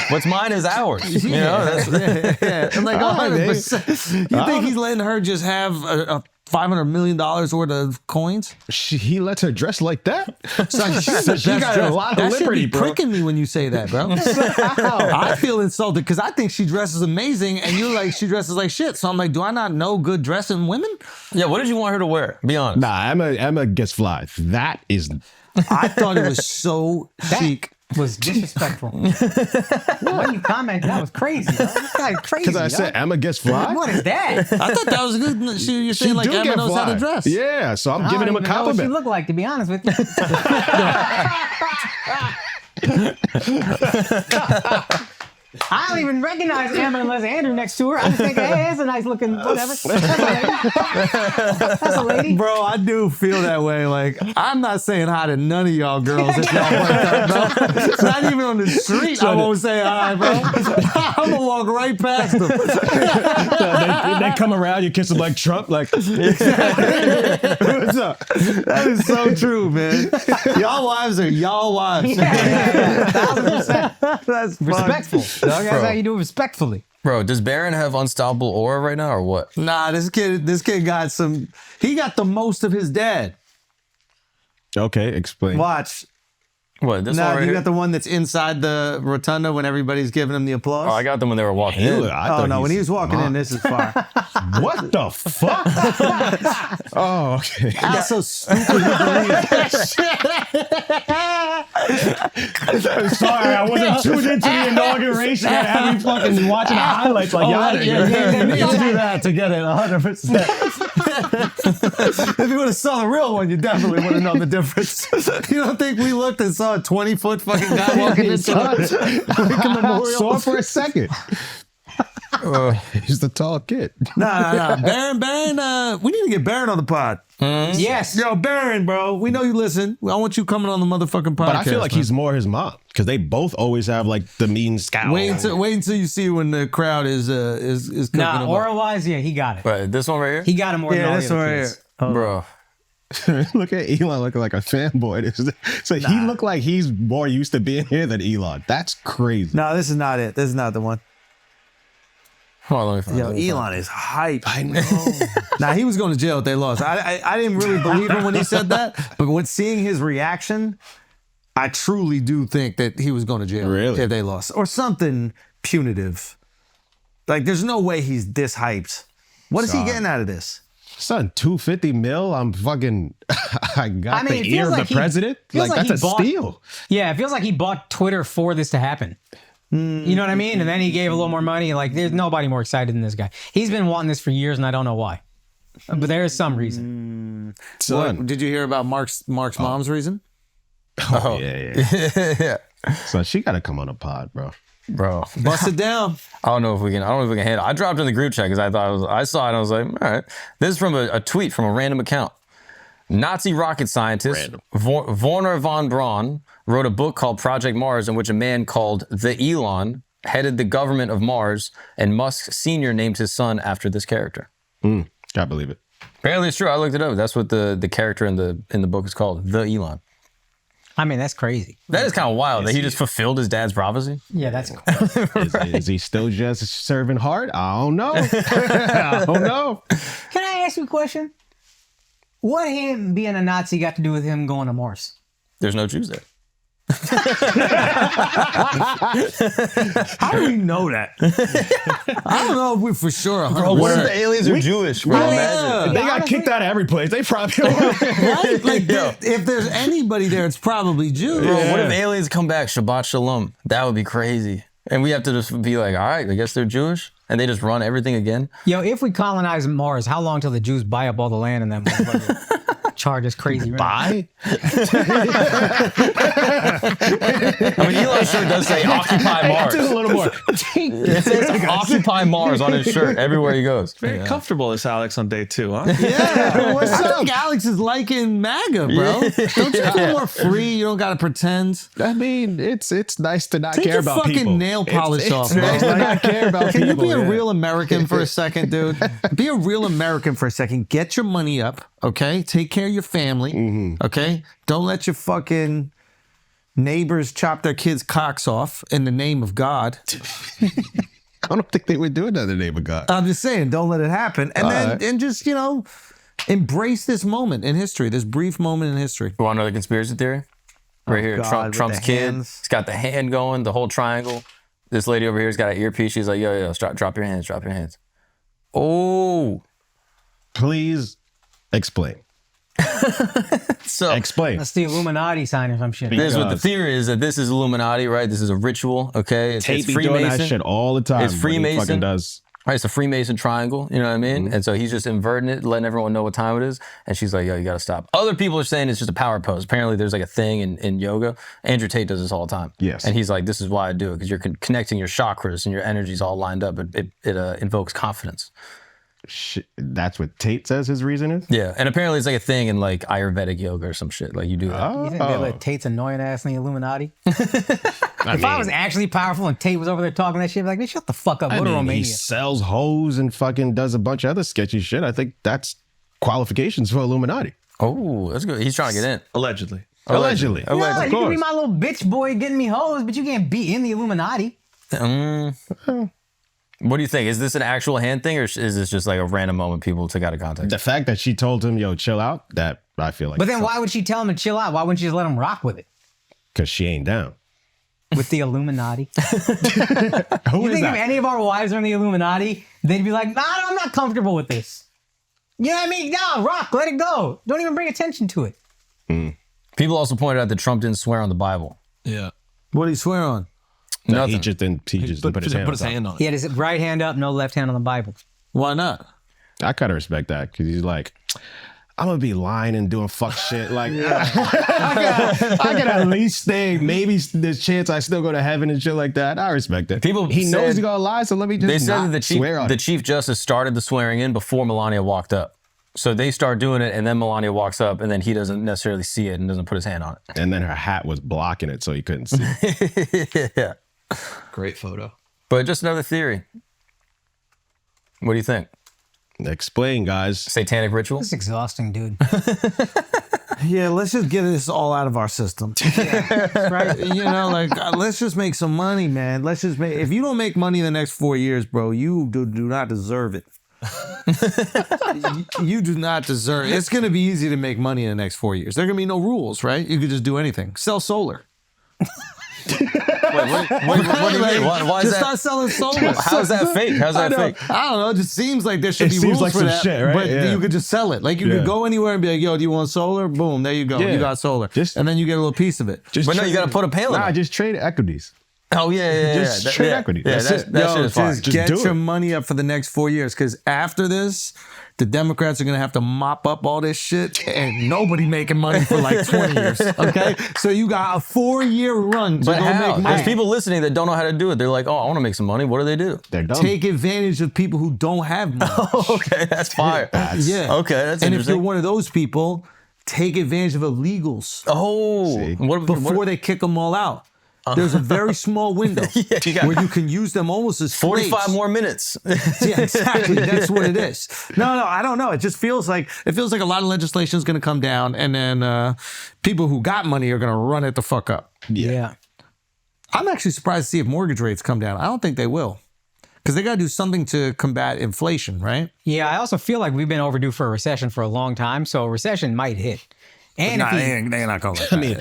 what's mine is ours. You know, that's, Yeah. I'm like, All right, 100%. You think he's letting her just have a $500 million worth of coins? He lets her dress like that? Son, she's the She best got a dressed. lot of That should liberty, be bro. pricking me when you say that, bro. I feel insulted because I think she dresses amazing, and you're like, she dresses like shit. So I'm like, do I not know good dressing women? yeah, what did you want her to wear? Be honest. Nah, Emma gets fly. That is I thought it was so chic. Was disrespectful. When you comment, that was crazy. Bro. This guy's crazy. because I said Emma gets fly. What is that? I thought that was good. You're saying like do Emma get knows how to fly. dress. Yeah, so I'm I giving don't him a even know what she compliment. looked like, to be honest with you. I don't even recognize Emma unless Andrew next to her. I just think, hey, that's a nice looking whatever. That's a lady. That's a lady. Bro, I do feel that way. Like, I'm not saying hi to none of y'all girls if y'all work out, bro. It's not even on the street. I won't say hi, bro. I'm gonna walk right past them. they come around, you kiss them like Trump, like what's up? That is so true, man. Y'all wives are y'all wives. 1,000%. That's fun. Respectful. Dog, that's how you do it respectfully. Bro, does Barron have unstoppable aura right now or what? Nah, this kid got some. He got the most of his dad. Okay, explain. Watch. What, this Nah, one right you here? got the one that's inside the rotunda when everybody's giving him the applause. Oh, I got them when they were walking in. Oh no, when he was walking in, this is fire. What the fuck? Oh, okay. That's so stupid. He believed I'm sorry, I wasn't tuned into the inauguration. I had me fucking watching the highlights like y'all did. You need to do that to get it 100%. If you would have saw the real one, you definitely would have known the difference. You don't think we looked and saw a 20-foot fucking guy walking into Lincoln Memorial? Saw it for a second. He's the tall kid. Nah. Barron, we need to get Barron on the pod. Yes. Yo, Barron, bro, we know you listen. I want you coming on the motherfucking podcast. But I feel like man. he's more his mom because they both always have like the mean scowl. Wait until you see when the crowd is cooking Nah, him up. aura wise, yeah, he got it. Right, this one right here? He got him more than all this the one other right kids. here. Bro. Look at Elon looking like a fanboy. So he looked like he's more used to being here than Elon. That's crazy. No, this is not it. This is not the one. Hold on, let me find it. Yo, Let me find Elon is hype. I know. Nah, he was going to jail if they lost. I didn't really believe him when he said that, but when seeing his reaction, I truly do think that he was going to jail Really? if they lost. Or something punitive. Like, there's no way he's this hyped. What is he getting out of this? Son, 250 mil. I'm fucking. I got I mean, it the feels ear of like the he- president. feels Like like that's he a bought- steal. Yeah, it feels like he bought Twitter for this to happen. You know what I mean? And then he gave a little more money. Like, there's nobody more excited than this guy. He's been wanting this for years, and I don't know why. But there is some reason. Son. Did you hear about Mark's mom's reason? Oh, yeah. So she got to come on a pod, bro. Bro, Bust it down. I don't know if we can handle it. I dropped in the group chat because I saw it and I was like, all right. This is from a tweet from a random account. Nazi rocket scientist Werner von Braun wrote a book called Project Mars in which a man called the Elon headed the government of Mars, and Musk Sr. named his son after this character. Can't believe it. Apparently it's true. I looked it up. That's what the character in the book is called, the Elon. I mean, that's crazy. That is kind of wild that he just fulfilled his dad's prophecy. Yeah, that's cool. Is he still just serving hard? I don't know. I don't know. Can I ask you a question? What him being a Nazi got to do with him going to Mars? There's no Jews there. How do we know that? I don't know if we for sure. Bro, what if the aliens are Jewish, bro? Imagine. They got kicked out of every place. They probably. Right? Like, if there's anybody there, it's probably Jews. Bro, what if aliens come back, Shabbat Shalom? That would be crazy. And we have to just be like, all right, I guess they're Jewish. And they just run everything again. Yo, if we colonize Mars, how long till the Jews buy up all the land in that motherfucker? charge us crazy. Right? Buy? I mean, Elon sure does say occupy Mars. Just a little more. It says occupy Mars on his shirt everywhere he goes. Very comfortable as Alex on day 2, huh? Yeah, what's up? I think Alex is liking MAGA, bro. Don't you feel more free? You don't gotta pretend. I mean, it's nice to not Take care your about fucking people. nail polish It's off, nice bro. to not care about Can people. you be a yeah. real American for a second, dude? Be a real American for a second. Get your money up, okay? Take care of your family, okay? Don't let your fucking neighbors chop their kids' cocks off in the name of God. I don't think they would do it in the name of God. I'm just saying, don't let it happen. And then, right. and just, you know, embrace this moment in history, this brief moment in history. You want another conspiracy theory? Right here, God, with Trump's the kid. hands. He's got the hand going, the whole triangle. This lady over here's got an earpiece. She's like, yo, drop your hands, drop your hands. Oh. Please explain. So Explain. That's the Illuminati sign or some shit. this is what the Because- theory is, that this is Illuminati, right? This is a ritual, okay? It's Tate be doing that shit all the time. It's when he Freemason. fucking does. Right, it's a Freemason triangle, you know what I mean? And so he's just inverting it, letting everyone know what time it is. And she's like, yo, you gotta stop. Other people are saying it's just a power pose. Apparently there's like a thing in yoga. Andrew Tate does this all the time. Yes. And he's like, this is why I do it, because you're connecting your chakras and your energy's all lined up. It invokes confidence. Shit, that's what Tate says his reason is? Yeah, and apparently it's like a thing in like Ayurvedic yoga or some shit. Like you do that. You think they let Tate's annoying ass in the Illuminati? I If I was actually powerful and Tate was over there talking that shit, I'd be like, man, shut the fuck up. Go to he Romania. sells hoes and fucking does a bunch of other sketchy shit. I think that's qualifications for Illuminati. Oh, that's good. He's trying to get in. Allegedly. Allegedly. No, Of you can be course. my little bitch boy getting me hoes, but you can't be in the Illuminati. What do you think? Is this an actual hand thing, or is this just like a random moment people took out of context? The fact that she told him, yo, chill out, that I feel like. But then why would she tell him to chill out? Why wouldn't she just let him rock with it? Because she ain't down. With the Illuminati? Who You is think that? if any of our wives are in the Illuminati, they'd be like, nah, I'm not comfortable with this. You know what I mean? No, rock, let it go. Don't even bring attention to it. People also pointed out that Trump didn't swear on the Bible. Yeah. What do you swear on? Nothing. He just didn't put his hand on top. on He had his right hand up, no left hand on the Bible. Why not? I kind of respect that because he's like, I'm gonna be lying and doing fuck shit. Like, I can at least think maybe there's chance I still go to heaven and shit like that. I respect it. said- He knows he's gonna lie, so let me just They said not that swear on the it. Chief Justice started the swearing in before Melania walked up. So they start doing it, and then Melania walks up, and then he doesn't necessarily see it and doesn't put his hand on it. And then her hat was blocking it, so he couldn't see it. Yeah. Great photo. But just another theory. What do you think? Explain, guys. Satanic ritual? It's exhausting, dude. Yeah, let's just get this all out of our system. Right? You know, like, let's just make some money, man. Let's just make, if you don't make money in the next 4 years, bro, you do not deserve it. You do not deserve it. It's going to be easy to make money in the next 4 years. There are going to be no rules, right? You could just do anything. Sell solar. What do you mean? Why is Just that? start selling solar. How's that fake? How's that fake? I don't know. It just seems like there should It be seems rules like for some that. shit, right? But Yeah. you could just sell it. Like you Yeah. could go anywhere and be like, "Yo, do you want solar?" Boom, there you go. Yeah. You got solar. And then you get a little piece of it. Just But no, you trade- got to put a panel in Nah, it. just trade equities. Oh, yeah. Just That- trade yeah. equity. Yeah, That's that, it. that Yo, shit is fire. just Just get do your it. money up for the next 4 years, because after this, the Democrats are gonna have to mop up all this shit, and nobody making money for like 20 years. Okay, so you got a 4-year run to But go how? make There's money. people listening that don't know how to do it. They're like, oh, I want to make some money. What do they do? They're dumb. Take advantage of people who don't have money. Okay, that's fire. Yeah. Okay, that's And if you're interesting. one of those people, take advantage of illegals Oh, See? before they kick them all out. There's a very small window Yeah, you got- where you can use them almost as 45 slaves. more minutes. Yeah, exactly. That's what it is. No, I don't know. It just feels like a lot of legislation is going to come down, and then people who got money are going to run it the fuck up. Yeah. I'm actually surprised to see if mortgage rates come down. I don't think they will, because they got to do something to combat inflation, right? Yeah, I also feel like we've been overdue for a recession for a long time, so a recession might hit. And Nah, if he, they're not going to let I mean,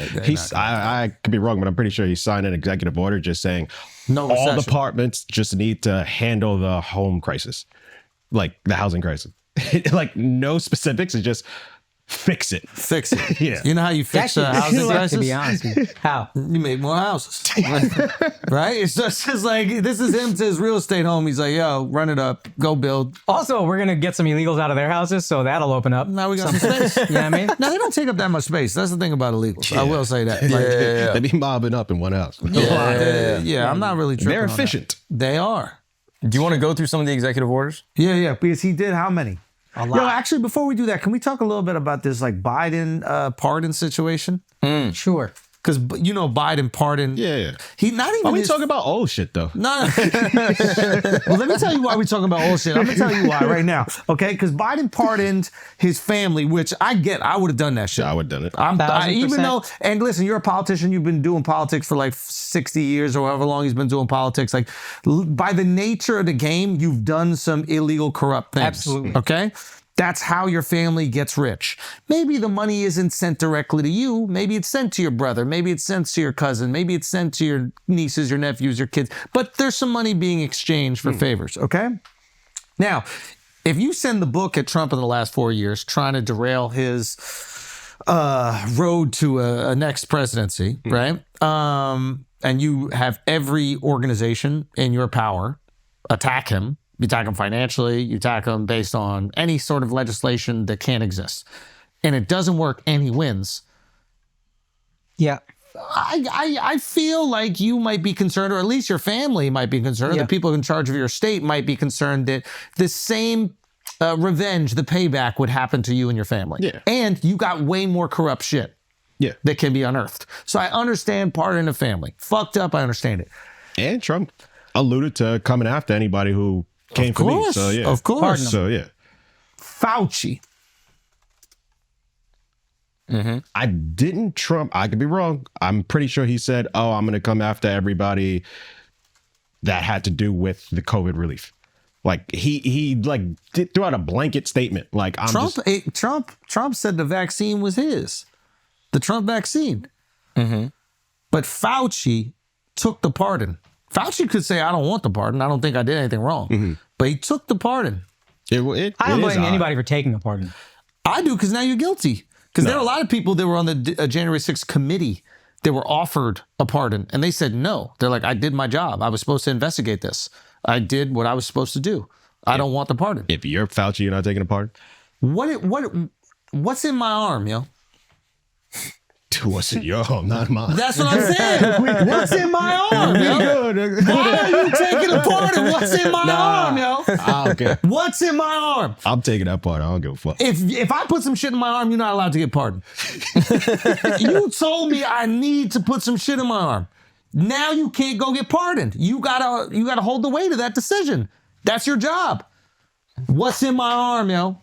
I could be wrong, but I'm pretty sure he signed an executive order just saying No all recession. departments just need to handle the home crisis, like the housing crisis. Like no specifics. It's just fix it. Fix it. Yeah. You know how you fix a That housing shit, crisis? to be honest with you. How? You make more houses, right? It's just like, this is him to his real estate home. He's like, yo, run it up, go build. Also, we're gonna get some illegals out of their houses, so that'll open up. Now we got some space. You know what I mean? Now they don't take up that much space. That's the thing about illegals. I will say that. Like, They be mobbing up in one house. yeah, I'm not really tripping They're on that. efficient. They are. Do you want to go through some of the executive orders? Yeah, because he did how many? A lot. Yo, actually, before we do that, can we talk a little bit about this like Biden pardon situation? Sure. Because you know Biden pardoned. Yeah. He not even. Are we his- talking about old shit though? No. Well, let me tell you why we're talking about old shit. I'm gonna tell you why right now. Okay, because Biden pardoned his family, which I get. I would have done that shit. I would have done it. Even 1000%. though, and listen, you're a politician. You've been doing politics for like 60 years or however long he's been doing politics. Like, by the nature of the game, you've done some illegal, corrupt things. Absolutely. Okay. That's how your family gets rich. Maybe the money isn't sent directly to you. Maybe it's sent to your brother. Maybe it's sent to your cousin. Maybe it's sent to your nieces, your nephews, your kids. But there's some money being exchanged for favors, okay? Now, if you send the book at Trump in the last 4 years trying to derail his road to a next presidency, right? And you have every organization in your power attack him. You attack him financially, you attack him based on any sort of legislation that can't exist. And it doesn't work and he wins. Yeah. I feel like you might be concerned, or at least your family might be concerned, Yeah. the people in charge of your state might be concerned that the same revenge, the payback would happen to you and your family. Yeah. And you got way more corrupt shit Yeah. that can be unearthed. So I understand pardoning the family. Fucked up, I understand it. And Trump alluded to coming after anybody who came for me. So yeah. Of course. So yeah. Fauci. I didn't Trump. I could be wrong. I'm pretty sure he said, "Oh, I'm going to come after everybody that had to do with the COVID relief." Like he like threw out a blanket statement. Like I'm Trump said the vaccine was his, the Trump vaccine. But Fauci took the pardon. Fauci could say, "I don't want the pardon. I don't think I did anything wrong." But he took the pardon. I don't blame anybody for taking a pardon. I do, because now you're guilty. Because there are a lot of people that were on the January 6th committee that were offered a pardon, and they said no. They're like, I did my job. I was supposed to investigate this. I did what I was supposed to do. I don't want the pardon. If you're Fauci, you're not taking a pardon. What's in my arm, yo? What's it? Yo, not mine. That's what I'm saying. What's in my arm, yo? Why are you taking a pardon? What's in my arm, yo? I don't care. What's in my arm? I'm taking that part. I don't give a fuck. If I put some shit in my arm, you're not allowed to get pardoned. You told me I need to put some shit in my arm. Now you can't go get pardoned. You gotta hold the weight of that decision. That's your job. What's in my arm, yo?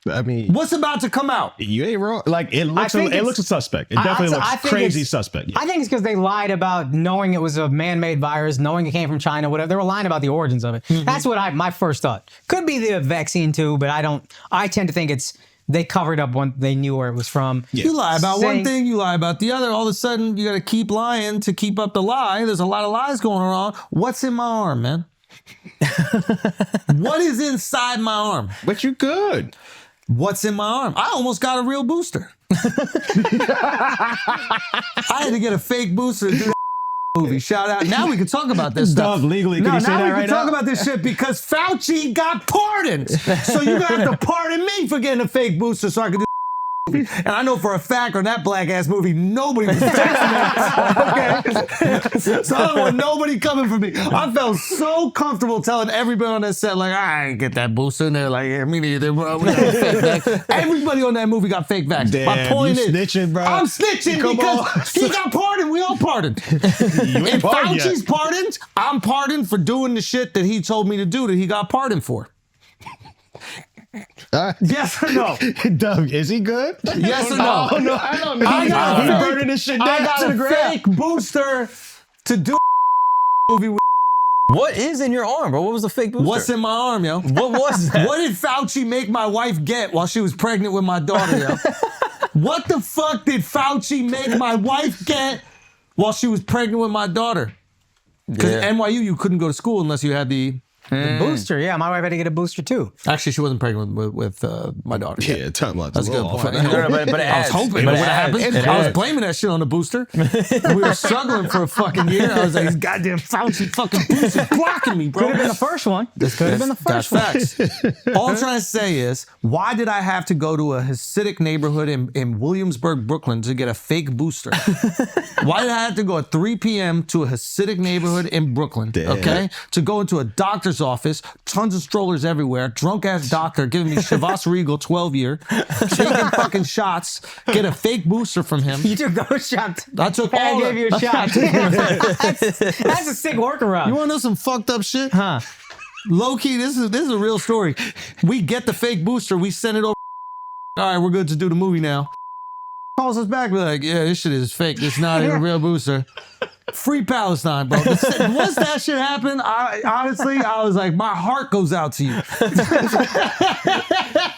I mean, What's about to come out? you ain't wrong. Like it looks a suspect. It definitely I looks think crazy it's- suspect. Yeah. I think it's because they lied about knowing it was a man-made virus, knowing it came from China, whatever. They were lying about the origins of it. That's what my first thought. Could be the vaccine too, but I tend to think it's they covered up when they knew where it was from. You lie about Saying- one thing, you lie about the other. All of a sudden, you got to keep lying to keep up the lie. There's a lot of lies going on. What's in my arm, man? What is inside my arm? But you good. What's in my arm? I almost got a real booster. I had to get a fake booster to do that movie. Shout out. Now we can talk about this stuff. Dove, legally, can you say now that we right can talk now? about this shit because Fauci got pardoned. So you're going to have to pardon me for getting a fake booster so I can do movie. And I know for a fact on that black ass movie, nobody was vaccinated. Okay? So I don't want nobody coming for me. I felt so comfortable telling everybody on that set, like, I ain't get that booster. And they're like, yeah, me neither, bro. We got fake vax. Everybody on that movie got fake vax. My Damn, point you is, snitching, bro. I'm snitching Come because he got pardoned. We all pardoned. If pardoned Fauci's yet. pardoned, I'm pardoned for doing the shit that he told me to do that he got pardoned for. Yes or no? Doug, is he good? Yes or no? Oh, no, I don't know. I got He a burning this shit I down got to the a ground. fake booster to do movie with. What is in your arm, bro? What was the fake booster? What's in my arm, yo? What was that? What did Fauci make my wife get while she was pregnant with my daughter, yo? What the fuck did Fauci make my wife get while she was pregnant with my daughter? Because Yeah. NYU, you couldn't go to school unless you had the The booster, yeah. My wife had to get a booster too. Actually, she wasn't pregnant with my daughter. Yeah, time out. That's a good point. But it I was adds. hoping But it would adds. happen. It I was adds. blaming that shit on the booster. We were struggling for a fucking year. I was like, these goddamn Fauci fucking boosters blocking me, bro. Could have been the first one. This could have been the first one. That's facts. All I'm trying to say is, why did I have to go to a Hasidic neighborhood in Williamsburg, Brooklyn to get a fake booster? Why did I have to go at 3 p.m. to a Hasidic neighborhood in Brooklyn, okay, to go into a doctor's office, tons of strollers everywhere, drunk-ass doctor giving me Shavas Regal 12-year, taking fucking shots, get a fake booster from him. You took those shots. I took I all gave you a shot. That's a sick workaround. You want to know some fucked up shit? Huh? Low key, this is a real story. We get the fake booster, we send it over. All right, we're good to do the movie now. Calls us back, we're like, yeah, this shit is fake. This is not even a real booster. Free Palestine, bro. Once that shit happened, honestly, I was like, my heart goes out to you.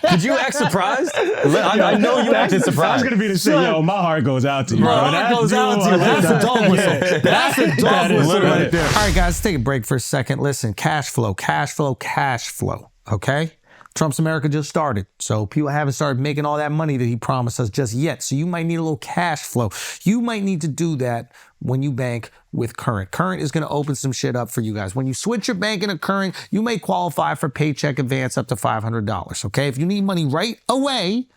Did you act surprised? I know you acted I was surprised. gonna be the same. Yo, my heart goes out to you. My bro. heart That goes dude out to you. was- That's a dog whistle. That's a dog That is whistle literally right there. All right, guys, let's take a break for a second. Listen, cash flow, okay? Trump's America just started, so people haven't started making all that money that he promised us just yet. So you might need a little cash flow. You might need to do that when you bank with Current. Current is going to open some shit up for you guys. When you switch your banking to Current, you may qualify for paycheck advance up to $500, okay? If you need money right away,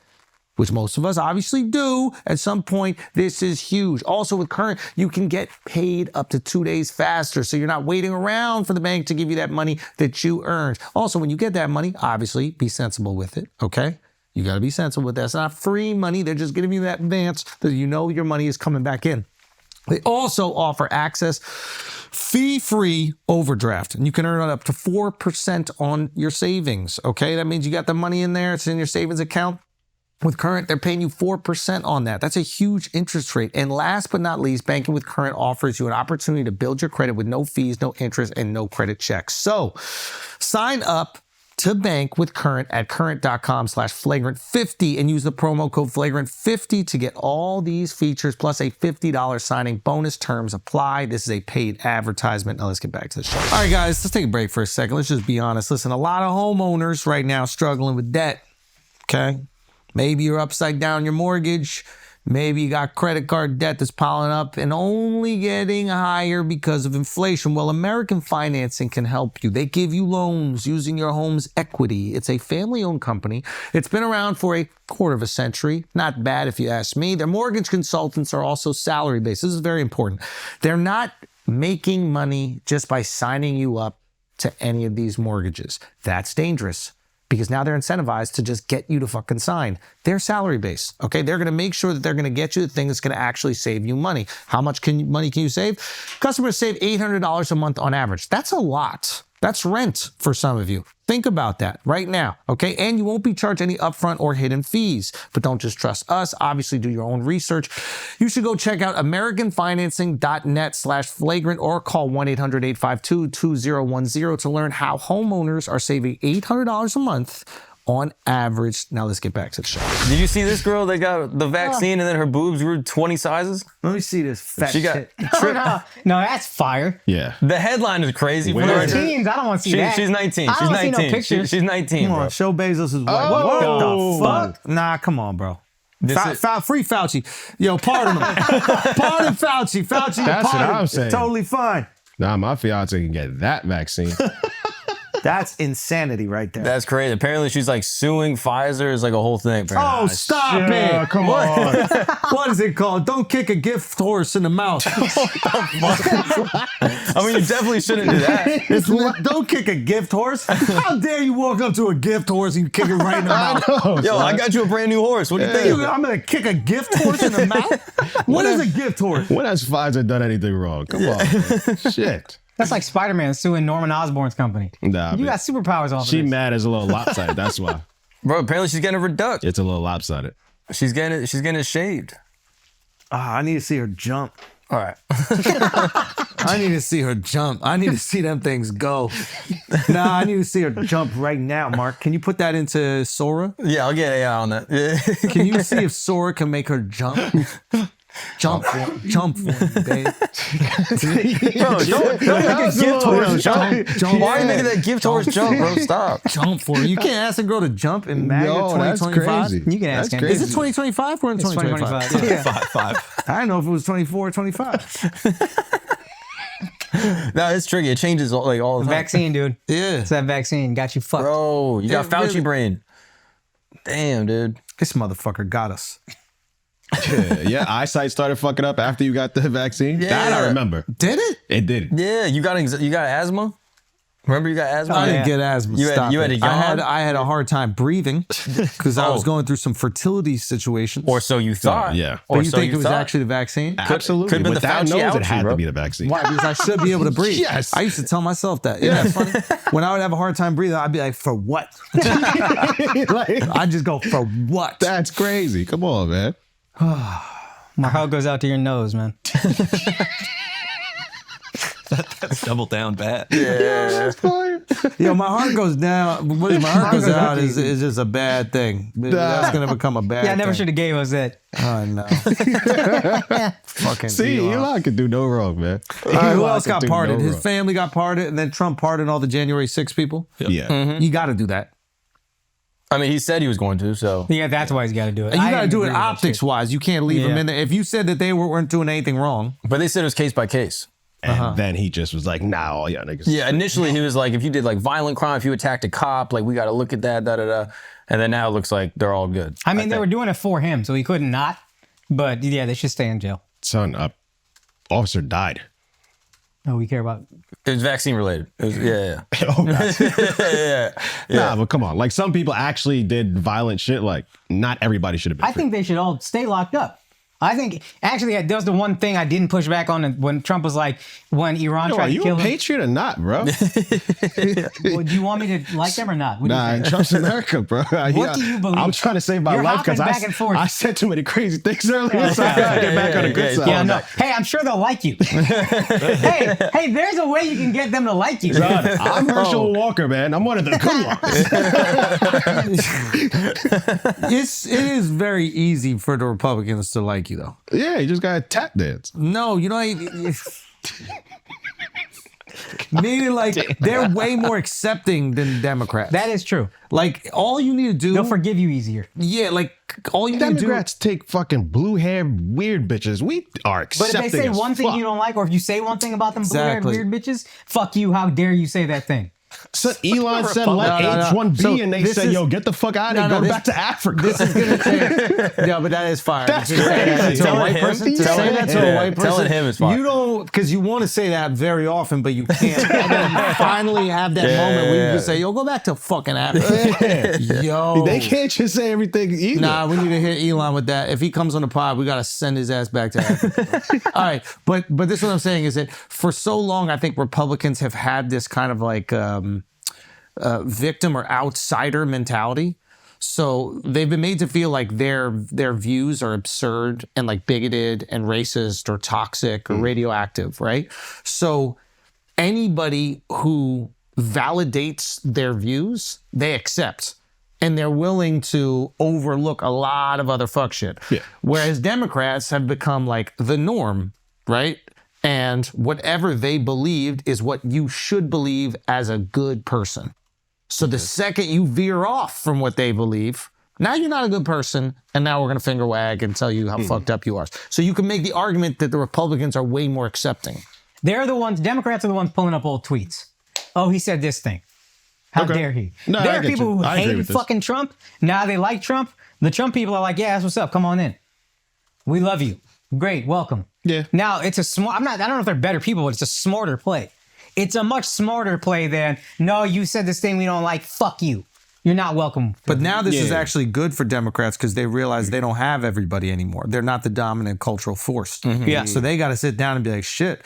which most of us obviously do at some point, this is huge. Also with Current, you can get paid up to 2 days faster, so you're not waiting around for the bank to give you that money that you earned. Also, when you get that money, obviously be sensible with it, okay? You gotta be sensible with that. It's not free money, they're just giving you that advance that you know your money is coming back in. They also offer access fee-free overdraft, and you can earn up to 4% on your savings, okay? That means you got the money in there, it's in your savings account. With Current, they're paying you 4% on that. That's a huge interest rate. And last but not least, banking with Current offers you an opportunity to build your credit with no fees, no interest, and no credit checks. So sign up to bank with Current at current.com/flagrant50 and use the promo code flagrant50 to get all these features plus a $50 signing bonus. Terms apply. This is a paid advertisement. Now let's get back to the show. All right, guys, let's take a break for a second. Let's just be honest. Listen, a lot of homeowners right now struggling with debt, okay? Maybe you're upside down your mortgage. Maybe you got credit card debt that's piling up and only getting higher because of inflation. Well, American Financing can help you. They give you loans using your home's equity. It's a family-owned company. It's been around for a quarter of a century. Not bad if you ask me. Their mortgage consultants are also salary-based. This is very important. They're not making money just by signing you up to any of these mortgages. That's dangerous, because now they're incentivized to just get you to fucking sign. They're salary based, okay? They're gonna make sure that they're gonna get you the thing that's gonna actually save you money. How much money can you save? Customers save $800 a month on average. That's a lot. That's rent for some of you. Think about that right now, okay? And you won't be charged any upfront or hidden fees. But don't just trust us. Obviously, do your own research. You should go check out americanfinancing.net/flagrant or call 1-800-852-2010 to learn how homeowners are saving $800 a month on average. Now let's get back to the show. Did you see this girl that got the vaccine and then her boobs grew 20 sizes? Let me see this fat She got shit. No, that's fire. Yeah. the headline is crazy. Where? For For the- teens, I don't want to see that. She's 19. I She's don't wanna see 19. no pictures. She's 19, Come bro. on, show Bezos is white. Oh. What the Fuck. fuck? Nah, come on, bro. This is- Free Fauci. Yo, pardon him. Pardon Fauci. Fauci, That's what pardon. I'm saying. Totally fine. Nah, my fiance can get that vaccine. That's insanity right there. That's crazy. Apparently, she's like suing Pfizer. Is like a whole thing. Oh, stop Yeah, it. come on. What is it called? Don't kick a gift horse in the mouth. I mean, you definitely shouldn't do that. Don't kick a gift horse. How dare you walk up to a gift horse and kick it right in the mouth? Yo, I got you a brand new horse. What do you think? I'm going to kick a gift horse in the mouth? What is a gift horse? When has Pfizer done anything wrong? Come on. Man. Shit. That's like Spider-Man suing Norman Osborn's company. Nah, You man. got superpowers off She of this. mad as a little lopsided. That's why. Bro, apparently she's getting a reduct. It's a little lopsided. She's getting it shaved. I need to see her jump. All right. I need to see her jump. I need to see them things go. Nah, I need to see her jump right now, Mark. Can you put that into Sora? Yeah, I'll get AI on that. Yeah. Can you see if Sora can make her jump? Jump for it, babe. Bro, don't make a gift horse jump. Why are you making that gift horse jump, bro? Stop. Jump for it. You can't ask a girl to jump in MAGA No, that's 2025. crazy. You can ask That's him. Is crazy. it 2025 or in It's 2025? 2025. Five. I didn't know if it was 24 or 25. No, it's tricky. It changes all the time. Vaccine, dude. Yeah. It's that vaccine. Got you fucked. Bro, you got It Fauci really- brain. Damn, dude. This motherfucker got us. Yeah, eyesight started fucking up after you got the vaccine. That I remember. Did it? It did. Yeah, you got asthma? Remember you got asthma? I didn't yeah. get asthma. You had- Stop you had it. a yawn? I had a hard time breathing because I was Oh. going through some fertility situations. Or so you thought. yeah. but Or you so think it was thought. actually the vaccine? Absolutely. could've been With the that Fauci nose, ouchie, it had bro. to be the vaccine. Why? Because I should be able to breathe. Yes. I used to tell myself that. Yeah, it's funny. When I would have a hard time breathing, I'd be like, for what? Like, I'd just go, for what? that's crazy. Come on, man. My heart goes out to your nose, man. That's double down bad. That's fine. Yo, my heart goes down. When my heart goes out is just a bad thing. That's going to become a bad Yeah, I never thing. should have gave us that. Oh, no. Fucking See, Elon. Elon could do no wrong, man. All right, who Elon else could got do pardoned? no His wrong. family got pardoned, and then Trump pardoned all the January 6 people. Yeah. You got to do that. I mean, he said he was going to, so. Yeah, that's why he's got to do it. And you I got to didn't do it agree with that optics shit. wise. You can't leave them Yeah. in there. If you said that they weren't doing anything wrong, But they said it was case by case. And then he just was like, nah, all y'all niggas. Yeah, initially he was like, if you did like violent crime, if you attacked a cop, like we got to look at that, da da da. And then now it looks like they're all good. I mean, they think. were doing it for him, so he couldn't not. But yeah, they should stay in jail. Son, officer died. Oh, we care about. It was vaccine related. It was, yeah. Oh, God. Yeah. Nah, but come on. Like, some people actually did violent shit. Like, not everybody should have been I free. think they should all stay locked up. I think actually that was the one thing I didn't push back on when Trump was like, when Iran Yo, tried are to you kill a him. patriot or not, bro? Well, do you want me to like them or not? What do you Nah, think? in Trump's America, bro. What do you believe? I'm trying to save my You're life because hopping back and forth. I said too many crazy things earlier, so I gotta get back on the good side. Yeah, no. Hey, I'm sure they'll like you. hey, there's a way you can get them to like you. Son, I'm Herschel Walker, man. I'm one of the good ones. it is very easy for the Republicans to like you, though. Yeah, you just got to tap dance. No, you know, meaning like they're way more accepting than Democrats. That is true. Like all you need to do, They'll forgive you easier. yeah, like all you need to do. Democrats take fucking blue hair weird bitches. We are But accepting if they say as one thing fuck. you don't like, or if you say one thing about them Exactly. weird bitches, fuck you. How dare you say that thing? So Elon said let No. H1B So and they this said, is- yo, get the fuck out of here. Go back to Africa. This is gonna take. Yeah, but that is fire. That's To say that crazy. to a Telling white him- person. To telling say that to him- a white person. telling him is fire. You don't, because you want to say that very often, but you can't. And then you finally have that moment where you can say, "Yo, go back to fucking Africa." Yo, They can't just say everything either. Nah, we need to hit Elon with that. If he comes on the pod, we gotta send his ass back to Africa. All right, but this is what I'm saying is that for so long, I think Republicans have had this kind of like victim or outsider mentality. So they've been made to feel like their views are absurd and like bigoted and racist or toxic or radioactive, right? So anybody who validates their views, they accept. And they're willing to overlook a lot of other fuck shit. Yeah. Whereas Democrats have become like the norm, right? And whatever they believed is what you should believe as a good person. So the second you veer off from what they believe, now you're not a good person, and now we're going to finger wag and tell you how fucked up you are. So you can make the argument that the Republicans are way more accepting. They're the ones, Democrats are the ones pulling up old tweets. Oh, he said this thing. How Okay. dare he? No, I there are get people you. who I agree hated with this. fucking Trump. Now they like Trump. The Trump people are like, yeah, that's what's up. Come on in. We love you. Great. Welcome. Yeah. Now it's a smart, I don't know if they're better people, but it's a smarter play. It's a much smarter play than, no, you said this thing we don't like. Fuck you. You're not welcome. But now this is Yeah. actually good for Democrats because they realize they don't have everybody anymore. They're not the dominant cultural force. Yeah. So they got to sit down and be like, shit,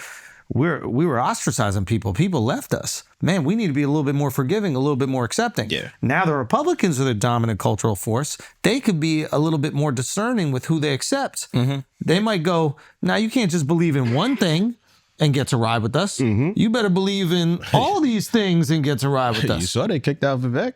we were ostracizing people. People left us. Man, we need to be a little bit more forgiving, a little bit more accepting. Yeah. Now the Republicans are the dominant cultural force. They could be a little bit more discerning with who they accept. They might go, now you can't just believe in one thing and get to ride with us. You better believe in all these things and get to ride with You us. saw they kicked out Vivek.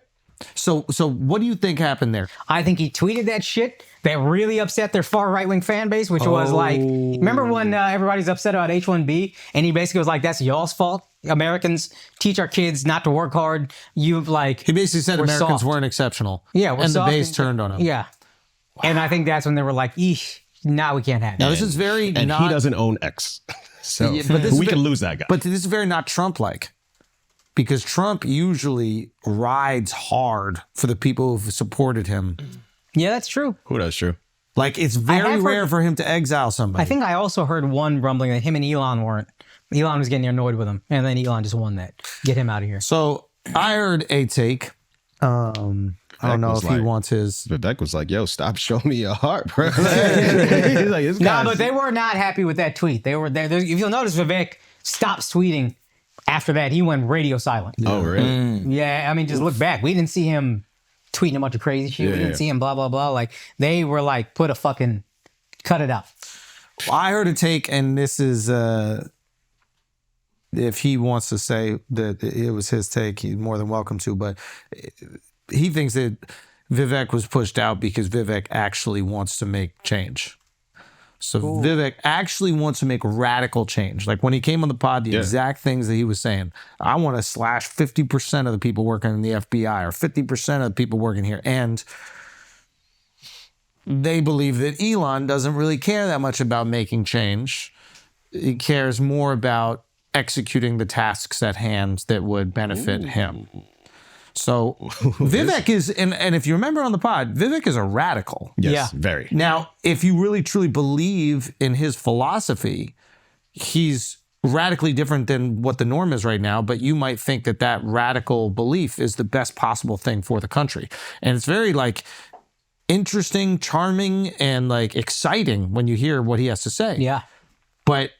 So what do you think happened there? I think he tweeted that shit that really upset their far right-wing fan base, which was like, remember when everybody's upset about H-1B? And he basically was like, that's y'all's fault. Americans teach our kids not to work hard. You like... He basically said we're Americans soft. weren't exceptional. Yeah, we're and the soft base and- turned on him. Yeah. And I think that's when they were like, eesh, now we can't have Now, that. this is very And not... he doesn't own X. So Yeah, but this is we ve- can lose that guy. But this is very not Trump-like. Because Trump usually rides hard for the people who've supported him. Yeah, that's true. Who knows? True. Like, it's very have rare heard- for him to exile somebody. I think I also heard one rumbling that him and Elon weren't. Elon was getting annoyed with him. And then Elon just won that. Get him out of here. So, I heard a take. I don't know was if he like- wants his... Vivek was like, yo, stop showing me your heart, bro. He's like, this No, guy's- but they were not happy with that tweet. They were there. If you'll notice, Vivek stopped tweeting after that. He went radio silent. Oh, really? Yeah, I mean, just look back. We didn't see him tweeting a bunch of crazy shit. Yeah, We didn't yeah. see him blah, blah, blah. Like, they were like, cut it out. I heard a take, and this is... if he wants to say that it was his take, he's more than welcome to. But he thinks that Vivek was pushed out because Vivek actually wants to make change. So Vivek actually wants to make radical change. Like when he came on the pod, the exact things that he was saying. I want to slash 50% of the people working in the FBI or 50% of the people working here. And they believe that Elon doesn't really care that much about making change. He cares more about executing the tasks at hand that would benefit him. So Vivek is, and if you remember on the pod, Vivek is a radical. Yes, Yeah. very. Now, if you really truly believe in his philosophy, he's radically different than what the norm is right now, but you might think that that radical belief is the best possible thing for the country. And it's very like interesting, charming, and like exciting when you hear what he has to say. Yeah. But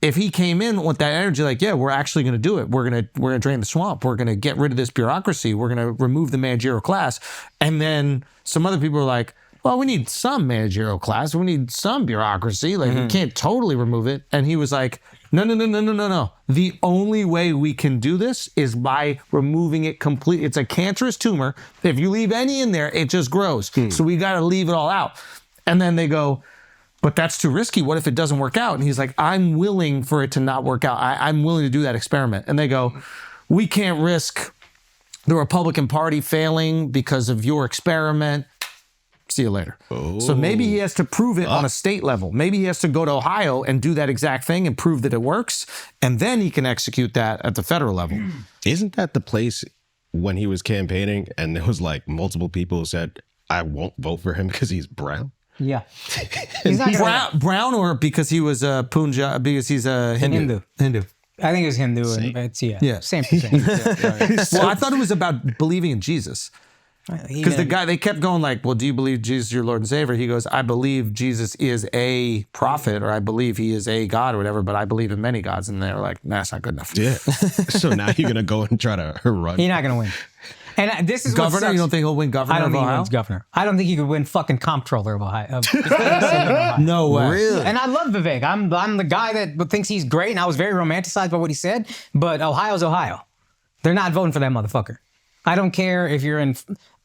if he came in with that energy, like, yeah, we're actually going to do it. We're going to drain the swamp. We're going to get rid of this bureaucracy. We're going to remove the managerial class. And then some other people are like, well, we need some managerial class. We need some bureaucracy. Like, you can't totally remove it. And he was like, no. The only way we can do this is by removing it completely. It's a cancerous tumor. If you leave any in there, it just grows. So we got to leave it all out. And then they go, but that's too risky. What if it doesn't work out? And he's like, I'm willing for it to not work out. I'm willing to do that experiment. And they go, we can't risk the Republican Party failing because of your experiment. See you later. So maybe he has to prove it on a state level. Maybe he has to go to Ohio and do that exact thing and prove that it works. And then he can execute that at the federal level. Isn't that the place when he was campaigning and there was like multiple people who said, I won't vote for him because he's brown? Yeah. He's not gonna, Brown or because he was a Punjab, because he's a Hindu. I think it was Hindu. And it's, Yeah. Same thing. Well, I thought it was about believing in Jesus. Because the guy, they kept going like, well, do you believe Jesus is your Lord and Savior? He goes, I believe Jesus is a prophet, or I believe he is a God or whatever, but I believe in many gods. And they're like, nah, that's not good enough. Yeah. So now you're going to go and try to run. He's not going to win. And this is what Governor, sucks. you don't think he'll win governor I don't of think he Ohio? wins governor. I don't think he could win fucking comptroller of Ohio. No way. Really? And I love Vivek. I'm the guy that thinks he's great, and I was very romanticized by what he said. But Ohio's Ohio. They're not voting for that motherfucker. I don't care if you're in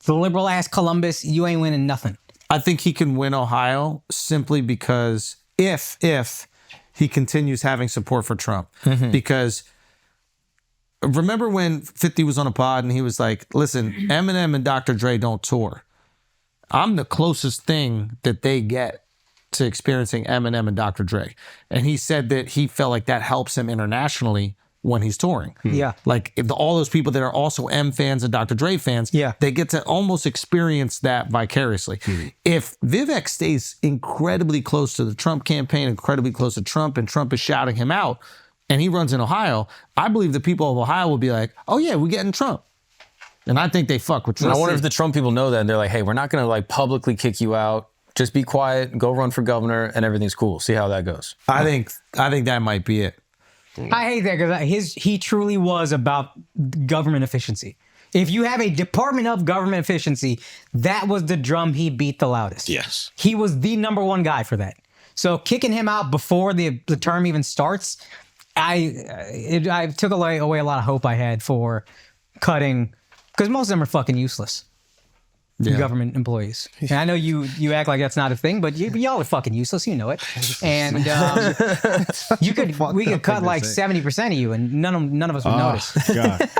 the liberal ass Columbus. You ain't winning nothing. I think he can win Ohio simply because if he continues having support for Trump. Because remember when 50 was on a pod and he was like, listen, Eminem and Dr. Dre don't tour. I'm the closest thing that they get to experiencing Eminem and Dr. Dre. And he said that he felt like that helps him internationally when he's touring. Yeah. Like all those people that are also M fans and Dr. Dre fans, Yeah. they get to almost experience that vicariously. If Vivek stays incredibly close to the Trump campaign, incredibly close to Trump, and Trump is shouting him out, and he runs in Ohio, I believe the people of Ohio will be like, oh yeah, we're getting Trump. And I think they fuck with Trump. I wonder if the Trump people know that and they're like, hey, we're not going to like publicly kick you out. Just be quiet, go run for governor, and everything's cool. See how that goes. I think that might be it. I hate that because he truly was about government efficiency. If you have a Department of Government Efficiency, that was the drum he beat the loudest. Yes. He was the number one guy for that. So kicking him out before the term even starts, I took away a lot of hope I had for cutting Because most of them are fucking useless. Government employees. And I know you act like that's not a thing, but y'all are fucking useless. You know it. And we could cut like 70% of you, and none of us would notice. God.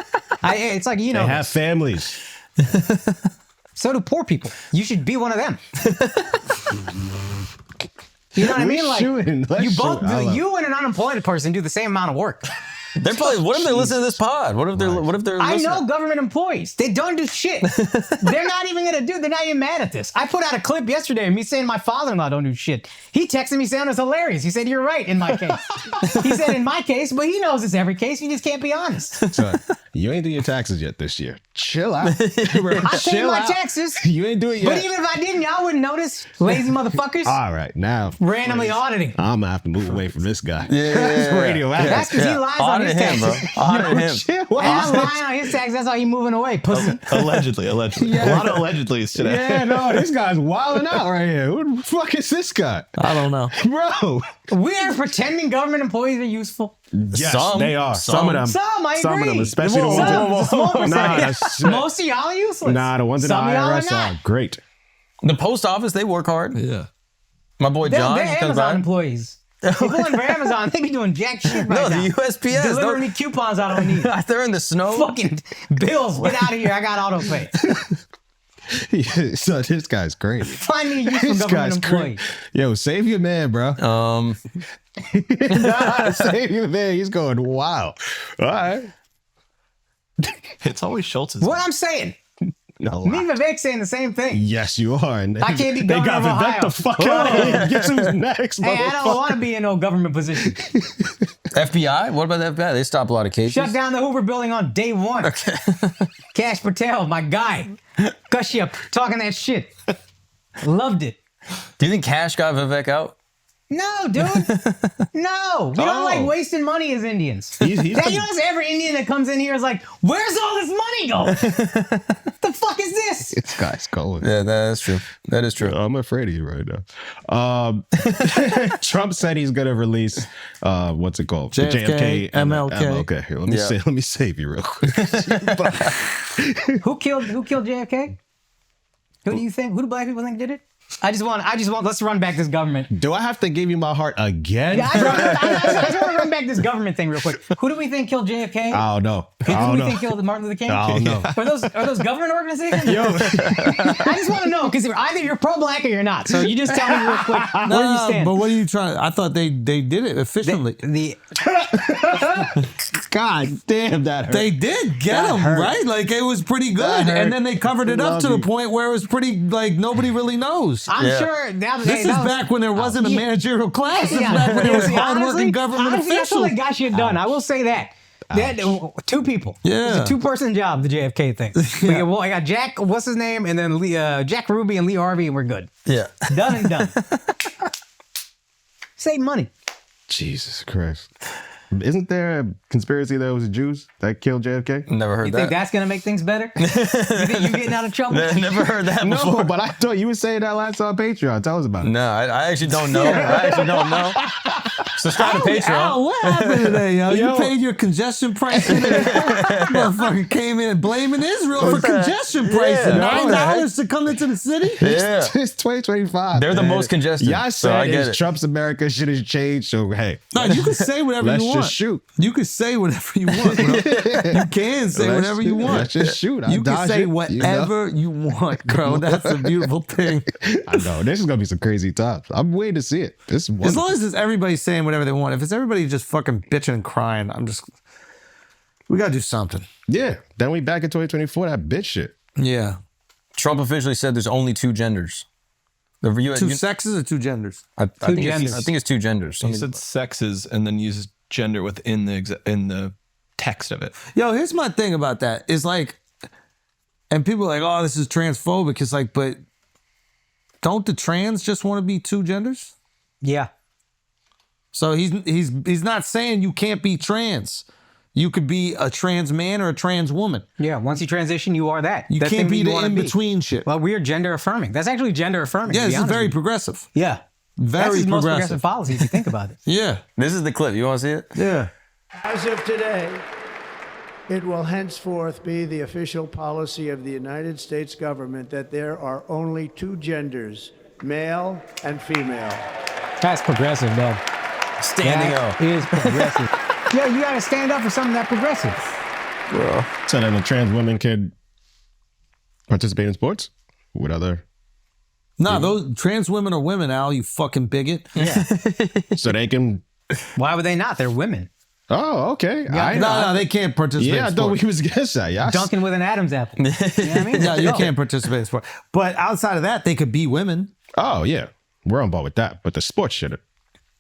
It's like, you know, They have families. so do poor people. You should be one of them. You know what I mean? Like you both, you and an unemployed person do the same amount of work. They're probably. What if they're listening to this pod? What if they're? I listening? know government employees. They don't do shit. They're not even gonna do. They're not even mad at this. I put out a clip yesterday of me saying my father-in-law don't do shit. He texted me saying it was hilarious. He said, "You're right." In my case, he said in my case, but he knows it's every case. You just can't be honest. So, you ain't do your taxes yet this year. Chill out. I paid my taxes. You ain't do it yet. But even if I didn't, y'all wouldn't notice. Lazy motherfuckers. All right, now Randomly auditing. I'm gonna have to move away from this guy. Yeah. That's radioactive. That's because he lies on his Audit him, bro. taxes. Audit him. Shit, And I'm lying on his taxes. That's how he moving away, pussy. Allegedly. A lot of allegedlys today. Yeah, no, this guy's wilding out right here. Who the fuck is this guy? I don't know. Bro. We are pretending government employees are useful. Yes, Some. they are. Some of them. Some, I Some of them, agree. especially the ones Some, it's a small percentage. Nah, Most of y'all are useless. nah, the ones in the Some of y'all IRS not. are great. The post office, they work hard. Yeah. My boy They're John comes Amazon by. employees. People in for Amazon, they be doing jack shit right No, now. the USPS. Delivering me coupons I don't need. They're in the snow. Fucking bills, get out of here. I got auto pay. So this guy's crazy. Find me a useful This government guy's employee. crazy. Yo, save your man, bro. Save your man. He's going wild. All right. It's always Schultz's. What I'm saying. No, Me and Vivek saying the same thing. yes, you are. And I can't be they governor got of Vivek Ohio. the fuck out of here. Guess who's next, Hey, I don't motherfucker? want to be in no government position. FBI? What about the FBI? They stop a lot of cases. Shut down the Hoover building on day one. Okay. Cash Patel, my guy. Kashyap, talking that shit. Loved it. Do you think Cash got Vivek out? No, dude. No. We don't like wasting money as Indians. He's You notice every Indian that comes in here is like, where's all this money going? The fuck is this? This guy's going. Yeah, that's true. That is true. I'm afraid of you right now. Trump said he's gonna release what's it called? The JFK MLK. MLK. Here, let me save you real quick. Who killed JFK? Who do you think? Who do black people think did it? I just want, let's run back this government. Do I have to give you my heart again? Yeah, I just want to run back this government thing real quick. Who do we think killed JFK? I don't know. Who do we think killed Martin Luther King? I don't know. Are those government organizations? Yo, I just want to know because either you're pro-black or you're not. So you just tell me real quick where you stand. But what are you trying? I thought they did it efficiently. God damn, that hurt. They did get him, right? Like, it was pretty good. And then they covered it up to the point where it was pretty, like, nobody really knows. I'm sure that This is back when there wasn't a managerial class. This is back when there was hardworking government honestly, that's officials. what got shit done. I will say that. Two people. Yeah. It's a 2-person job, the JFK thing. I got Jack, what's his name? And then Jack Ruby and Lee Harvey, and we're good. Yeah. Done and done. Save money. Jesus Christ. Isn't there a conspiracy that it was the Jews that killed JFK? Never heard You that. think that's going to make things better? You think you getting out of trouble? Never heard that before. No, but I thought you were saying that last on Patreon. Tell us about it. No, I actually don't know. I actually don't know. Subscribe to Patreon. Al, what happened today, yo? You paid your congestion pricing. Motherfucker came in and blaming Israel for congestion pricing. $9 to come into the city? Yeah. It's 2025. They're the man. most congested. Y'all so I said get it's it. Trump's America, shit has changed. So, hey. No, you can say whatever Let's you want. just shoot. You can say whatever you want, bro. You can say whatever you want. Let's just shoot. You can say whatever you want, bro. That's a beautiful thing. I know. This is going to be some crazy times. I'm waiting to see it. This is As long as it's everybody saying whatever they want. If it's everybody just fucking bitching and crying, we got to do something. Yeah. Then we back in 2024, that bitch shit. Yeah. Trump officially said there's only 2 genders. Two sexes or 2 genders? I think genders. I think it's 2 genders. He said sexes and then uses gender within the text of it. Yo, here's my thing about that. Is like, and people are like, oh, this is transphobic. It's like, but don't the trans just want to be 2 genders? Yeah. So he's not saying you can't be trans. You could be a trans man or a trans woman. Yeah, once you transition, you are that. You That can't thing be that you the wanna in-between shit. Well, we are gender affirming. That's actually gender affirming. Yeah, to be this is honest very with you. progressive. Yeah. That's Very his most progressive. progressive policy if you think about it. Yeah. This is the clip. You want to see it? Yeah. As of today, It will henceforth be the official policy of the United States government that there are only two genders, male and female. That's progressive, though. Standing That up. is progressive. Yeah, you got to stand up for something that progressive. So then a trans woman could participate in sports with other. No, those trans women are women, Al, you fucking bigot. Yeah. So they can. Why would they not? They're women. Oh, okay. No, they can't participate Yeah, I in thought sport. we was against that. Yeah. Dunking with an Adam's apple. You know what I mean? No, you Go. can't participate in sport. But outside of that, they could be women. Oh, yeah. We're on board with that. But the sports shit,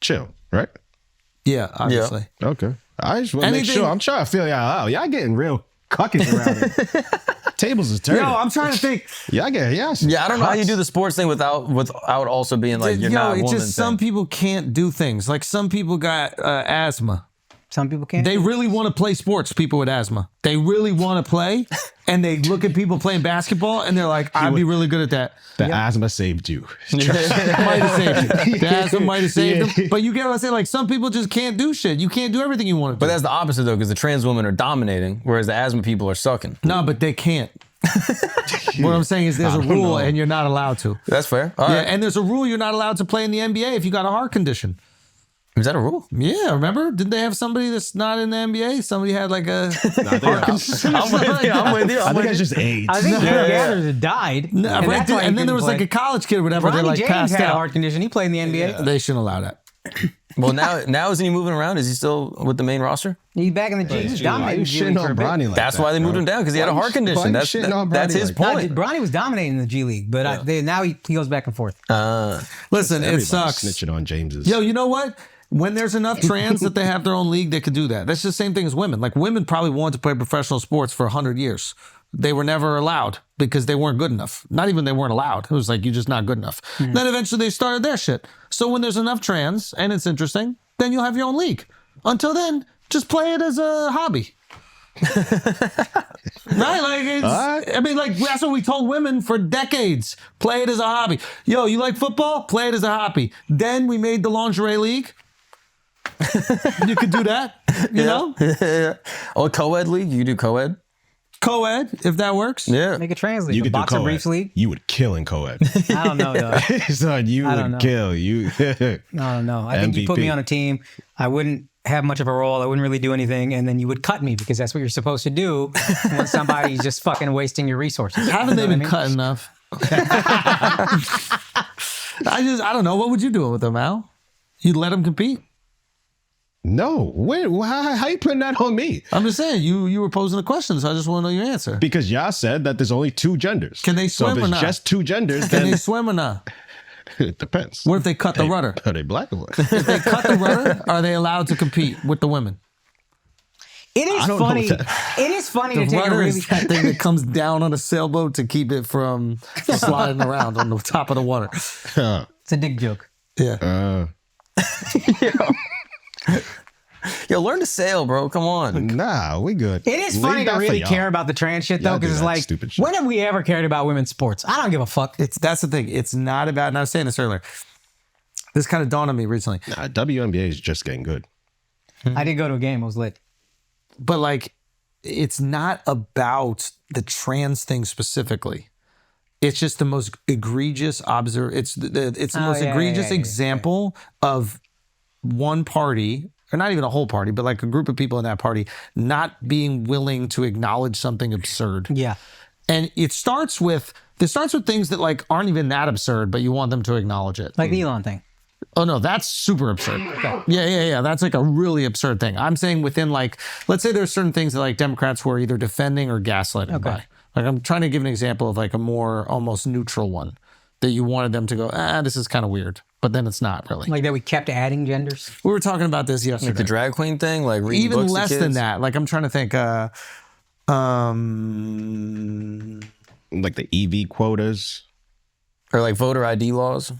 chill, right? Yeah, obviously. Okay. I just want to make Anything- sure. I'm trying to feel y'all out. Y'all getting real cuckies around here. Tables is turning. Yo, I'm trying to think. Y'all get, Yeah, I don't know how you do the sports thing without also being like you're not a it's woman just some thing. people can't do things. Like some people got asthma. Some people can't. They really want to play sports, people with asthma. They really want to play, and they look at people playing basketball, and they're like, I'd be really good at that. The asthma saved you. Might have saved you. The asthma might have saved them. But you get what I'm saying? Like, some people just can't do shit. You can't do everything you want to do. But that's the opposite though, because the trans women are dominating, whereas the asthma people are sucking. No, but they can't. What I'm saying is there's a don't rule, know. and you're not allowed to. That's fair. All Yeah, right. and there's a rule you're not allowed to play in the NBA if you got a heart condition. Is that a rule? Yeah, remember? Didn't they have somebody that's not in the NBA? Somebody had like a heart condition. I'm with you. I'm with you. I think it's just AIDS. I think Jim Gathers had died. No, and that's why he and then there couldn't was like play. a college kid or whatever. They Ronnie like James passed had a out. heart condition. He played in the NBA. They shouldn't allow that. Well, now isn't he moving around? Is he still with the main roster? He's back in the G. He was Why dominating you the G League shitting for a on bit. Bronny like That's that, why they moved bro? him down, because he had a heart condition. Why you shitting on That's Bronny his like that? point. Bronny was dominating the G League, but now he goes back and forth. Listen, it Everybody sucks. snitching on James's. Yo, you know what? When there's enough trans that they have their own league, they could do that. That's the same thing as women. Like, women probably wanted to play professional sports for 100 years. They were never allowed because they weren't good enough. Not even they weren't allowed. It was like, you're just not good enough. Then eventually they started their shit. So when there's enough trans and it's interesting, then you'll have your own league. Until then, just play it as a hobby. Right? Like, it's, I mean, like, that's what we told women for decades. Play it as a hobby. Yo, you like football? Play it as a hobby. Then we made the lingerie league. You could do that, you know? Oh, co-ed league? You do co-ed? Co-ed, if that works. Yeah. Make a trans league. You a could do boxer co-ed. briefs league. You would kill in co-ed. I don't know, though. Son, you I don't would know. kill. You. I don't know. I think you put me MVP. on a team. I wouldn't have much of a role. I wouldn't really do anything. And then you would cut me because that's what you're supposed to do when somebody's just fucking wasting your resources. Haven't they You know been what cut enough? I don't know. What would you do with them, Al? You'd let them compete? No. Wait. How you putting that on me? I'm just saying, you were posing a question, so I just want to know your answer. Because y'all said that there's only two genders. Can they swim so if or it's not? just two genders, Can then they swim or not? it depends. What if they cut the rudder? Are they black or what? If they cut the rudder, are they allowed to compete with the women? It is don't know funny. that. It is funny The to take a rudder really. is that thing that comes down on a sailboat to keep it from sliding around on the top of the water. It's a dick joke. Yeah. Yo, learn to sail, bro. Come on. Nah, we good. It is Leave funny to that for really y'all. care about the trans shit though, Y'all do because it's that like, stupid shit. when have we ever cared about women's sports? I don't give a fuck. That's the thing. It's not about, and I was saying this earlier. This kind of dawned on me recently. Nah, WNBA is just getting good. I did go to a game. I was lit. But like, it's not about the trans thing specifically. It's just the most egregious it's the most egregious example of one party, or not even a whole party, but like a group of people in that party not being willing to acknowledge something absurd. Yeah. And it starts with things that like aren't even that absurd, but you want them to acknowledge it. Like the Elon thing. Oh no, that's super absurd. Yeah. That's like a really absurd thing. I'm saying within like, let's say there's certain things that like Democrats were either defending or gaslighting by. Like I'm trying to give an example of like a more almost neutral one that you wanted them to go, this is kind of weird, but then it's not really. Like that we kept adding genders. We were talking about this yesterday. Like the drag queen thing, like reading Even books to less than kids? that. Like I'm trying to think. Like the EV quotas. Or like voter ID laws.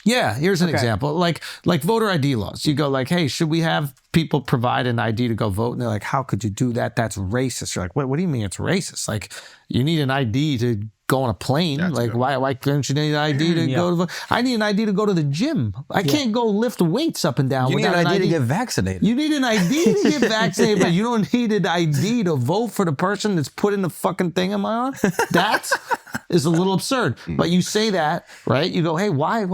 Yeah, here's an example. Like voter ID laws. You go like, hey, should we have people provide an ID to go vote? And they're like, how could you do that? That's racist. You're like, what do you mean it's racist? Like, you need an ID to go on a plane. That's like, good. why couldn't you need an ID to go to the... I need an ID to go to the gym. I can't go lift weights up and down You need without an ID to get vaccinated. You need an ID to get vaccinated, but you don't need an ID to vote for the person that's putting the fucking thing in my arm. That is a little absurd. But you say that, right? You go, hey, why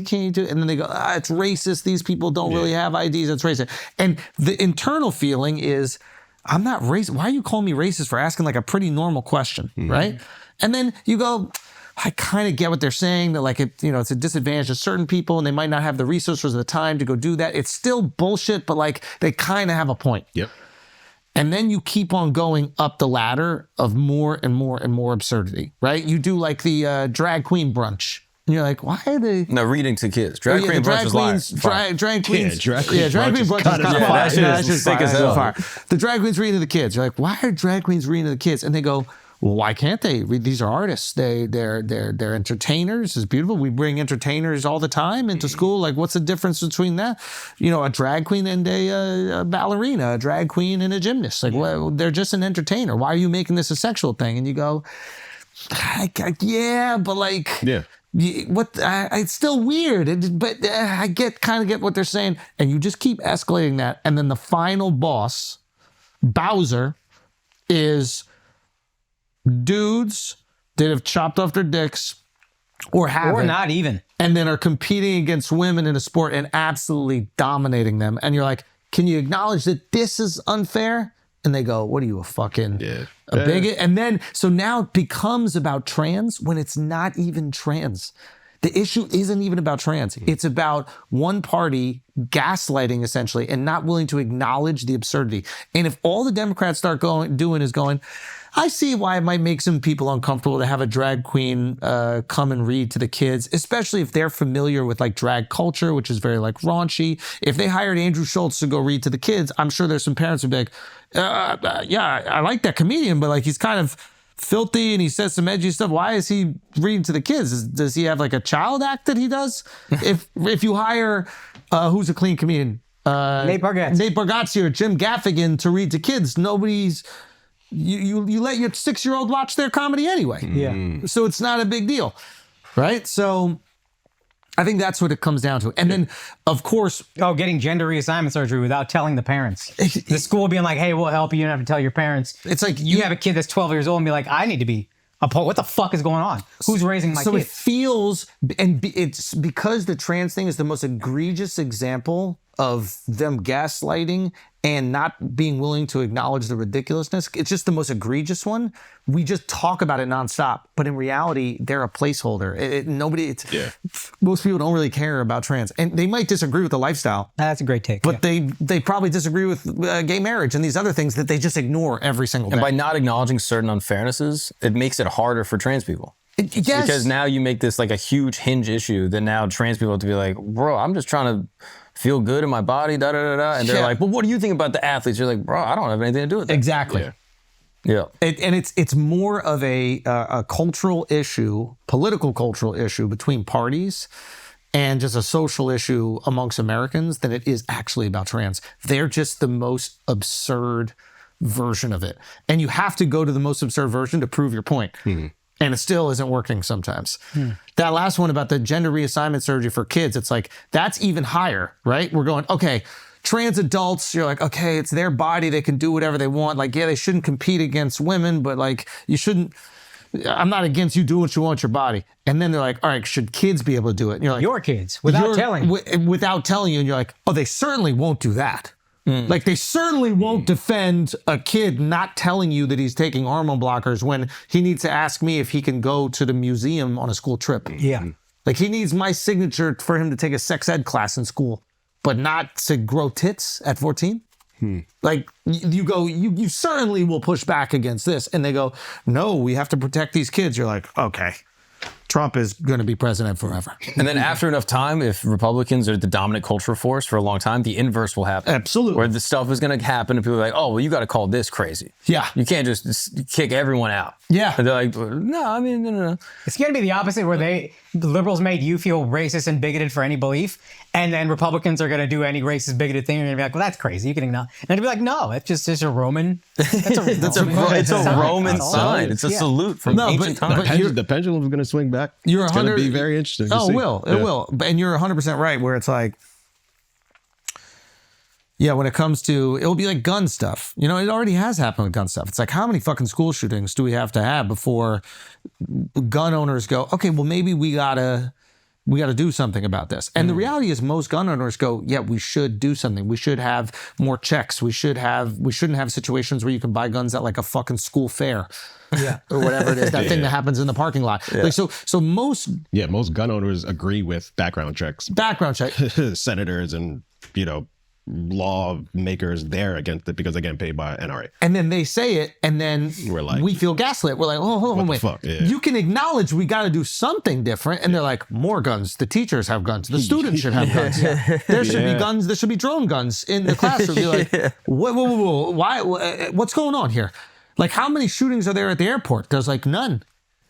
can't you do it? And then they go, it's racist. These people don't really have IDs. It's racist. And the internal feeling is, I'm not racist. Why are you calling me racist for asking like a pretty normal question, right? And then you go, I kind of get what they're saying, that like it's a disadvantage to certain people and they might not have the resources or the time to go do that. It's still bullshit, but like they kind of have a point. Yep. And then you keep on going up the ladder of more and more and more absurdity, right? You do like the drag queen brunch. And you're like, why are they... No, reading to kids. Drag queen brunch is live. Drag queens. drag queen drag queen brunch is kind of Yeah, fire. that shit is sick as hell. The drag queens reading to the kids. You're like, why are drag queens reading to the kids? And they go, well, why can't they? These are artists. They're entertainers. It's beautiful. We bring entertainers all the time into school. Like, what's the difference between that? A drag queen and a ballerina, a drag queen and a gymnast. Like, well, they're just an entertainer. Why are you making this a sexual thing? And you go, yeah, but like... Yeah. It's still weird, but I kind of get what they're saying, and you just keep escalating that, and then the final boss, Bowser, is dudes that have chopped off their dicks or haven't, Or not even. and then are competing against women in a sport and absolutely dominating them, and you're like, can you acknowledge that this is unfair? And they go, what are you, a fucking a bigot? And then, so now it becomes about trans when it's not even trans. The issue isn't even about trans. It's about one party gaslighting essentially and not willing to acknowledge the absurdity. And if all the Democrats start going, I see why it might make some people uncomfortable to have a drag queen come and read to the kids, especially if they're familiar with like drag culture, which is very like raunchy. If they hired Andrew Schulz to go read to the kids, I'm sure there's some parents who'd be like, yeah, I like that comedian, but like he's kind of filthy and he says some edgy stuff. Why is he reading to the kids? Does he have like a child act that he does? if you hire, who's a clean comedian? Nate Bargatze or Jim Gaffigan to read to kids, nobody's... You let your 6-year-old watch their comedy anyway. Yeah. So it's not a big deal, right? So I think that's what it comes down to. And then, of course... Oh, getting gender reassignment surgery without telling the parents. The school being like, hey, we'll help you. You don't have to tell your parents. It's like... You have a kid that's 12 years old and be like, I need to be a poet. What the fuck is going on? Who's raising my so kid? it feels... And it's because the trans thing is the most egregious example of them gaslighting and not being willing to acknowledge the ridiculousness. It's just the most egregious one. We just talk about it nonstop, but in reality, they're a placeholder. Most people don't really care about trans, and they might disagree with the lifestyle. That's a great take. But they probably disagree with gay marriage and these other things that they just ignore every single day. And by not acknowledging certain unfairnesses, it makes it harder for trans people. Yes. Because now you make this like a huge hinge issue that now trans people have to be like, bro, I'm just trying to feel good in my body, da da da da. And they're like, but what do you think about the athletes? You're like, bro, I don't have anything to do with that. Exactly. Yeah. And it's more of a cultural issue, political cultural issue between parties and just a social issue amongst Americans than it is actually about trans. They're just the most absurd version of it. And you have to go to the most absurd version to prove your point. Mm-hmm. And it still isn't working sometimes. That last one about the gender reassignment surgery for kids, it's like, that's even higher, right? We're going, okay, trans adults, you're like, okay, it's their body. They can do whatever they want. Like, yeah, they shouldn't compete against women, but like, you shouldn't, I'm not against you doing what you want with your body. And then they're like, all right, should kids be able to do it? And you're like, your kids, without telling. Without telling you. And you're like, oh, they certainly won't do that. Like, they certainly won't defend a kid not telling you that he's taking hormone blockers when he needs to ask me if he can go to the museum on a school trip. Yeah. Like, he needs my signature for him to take a sex ed class in school, but not to grow tits at 14. Like, you certainly will push back against this. And they go, no, we have to protect these kids. You're like, okay. Trump is going to be president forever. And then after enough time, if Republicans are the dominant cultural force for a long time, the inverse will happen. Absolutely. Where the stuff is going to happen and people are like, oh, well, you got to call this crazy. Yeah. You can't just kick everyone out. Yeah. And they're like, no. It's going to be the opposite where the liberals made you feel racist and bigoted for any belief. And then Republicans are going to do any racist, bigoted thing. And you're going to be like, well, that's crazy. You can ignore. And they'd be like, no, it's just a Roman It's a Roman all sign. it is. It's a Yeah. salute from ancient times. The pendulum is going to swing back. You're It's going to 100 be very interesting. to Oh, see. it will. It will. And you're 100% right where it's like, yeah, when it comes to, it'll be like gun stuff. You know, it already has happened with gun stuff. It's like, how many fucking school shootings do we have to have before gun owners go, okay, well, maybe we gotta do something about this. And the reality is most gun owners go, yeah, we should do something. We should have more checks. We shouldn't have situations where you can buy guns at like a fucking school fair. Yeah. Or whatever it is, that thing that happens in the parking lot. Yeah. Like, so most gun owners agree with background checks. Background check. Senators and, lawmakers, they're against it because they're getting paid by NRA. And then they say it, and then we feel gaslit. We're like, oh, hold on, wait. Fuck? Yeah. You can acknowledge we got to do something different. And they're like, more guns. The teachers have guns. The students should have guns. There should be guns. There should be drone guns in the classroom. You're like, whoa, why? What's going on here? Like, how many shootings are there at the airport? There's like none.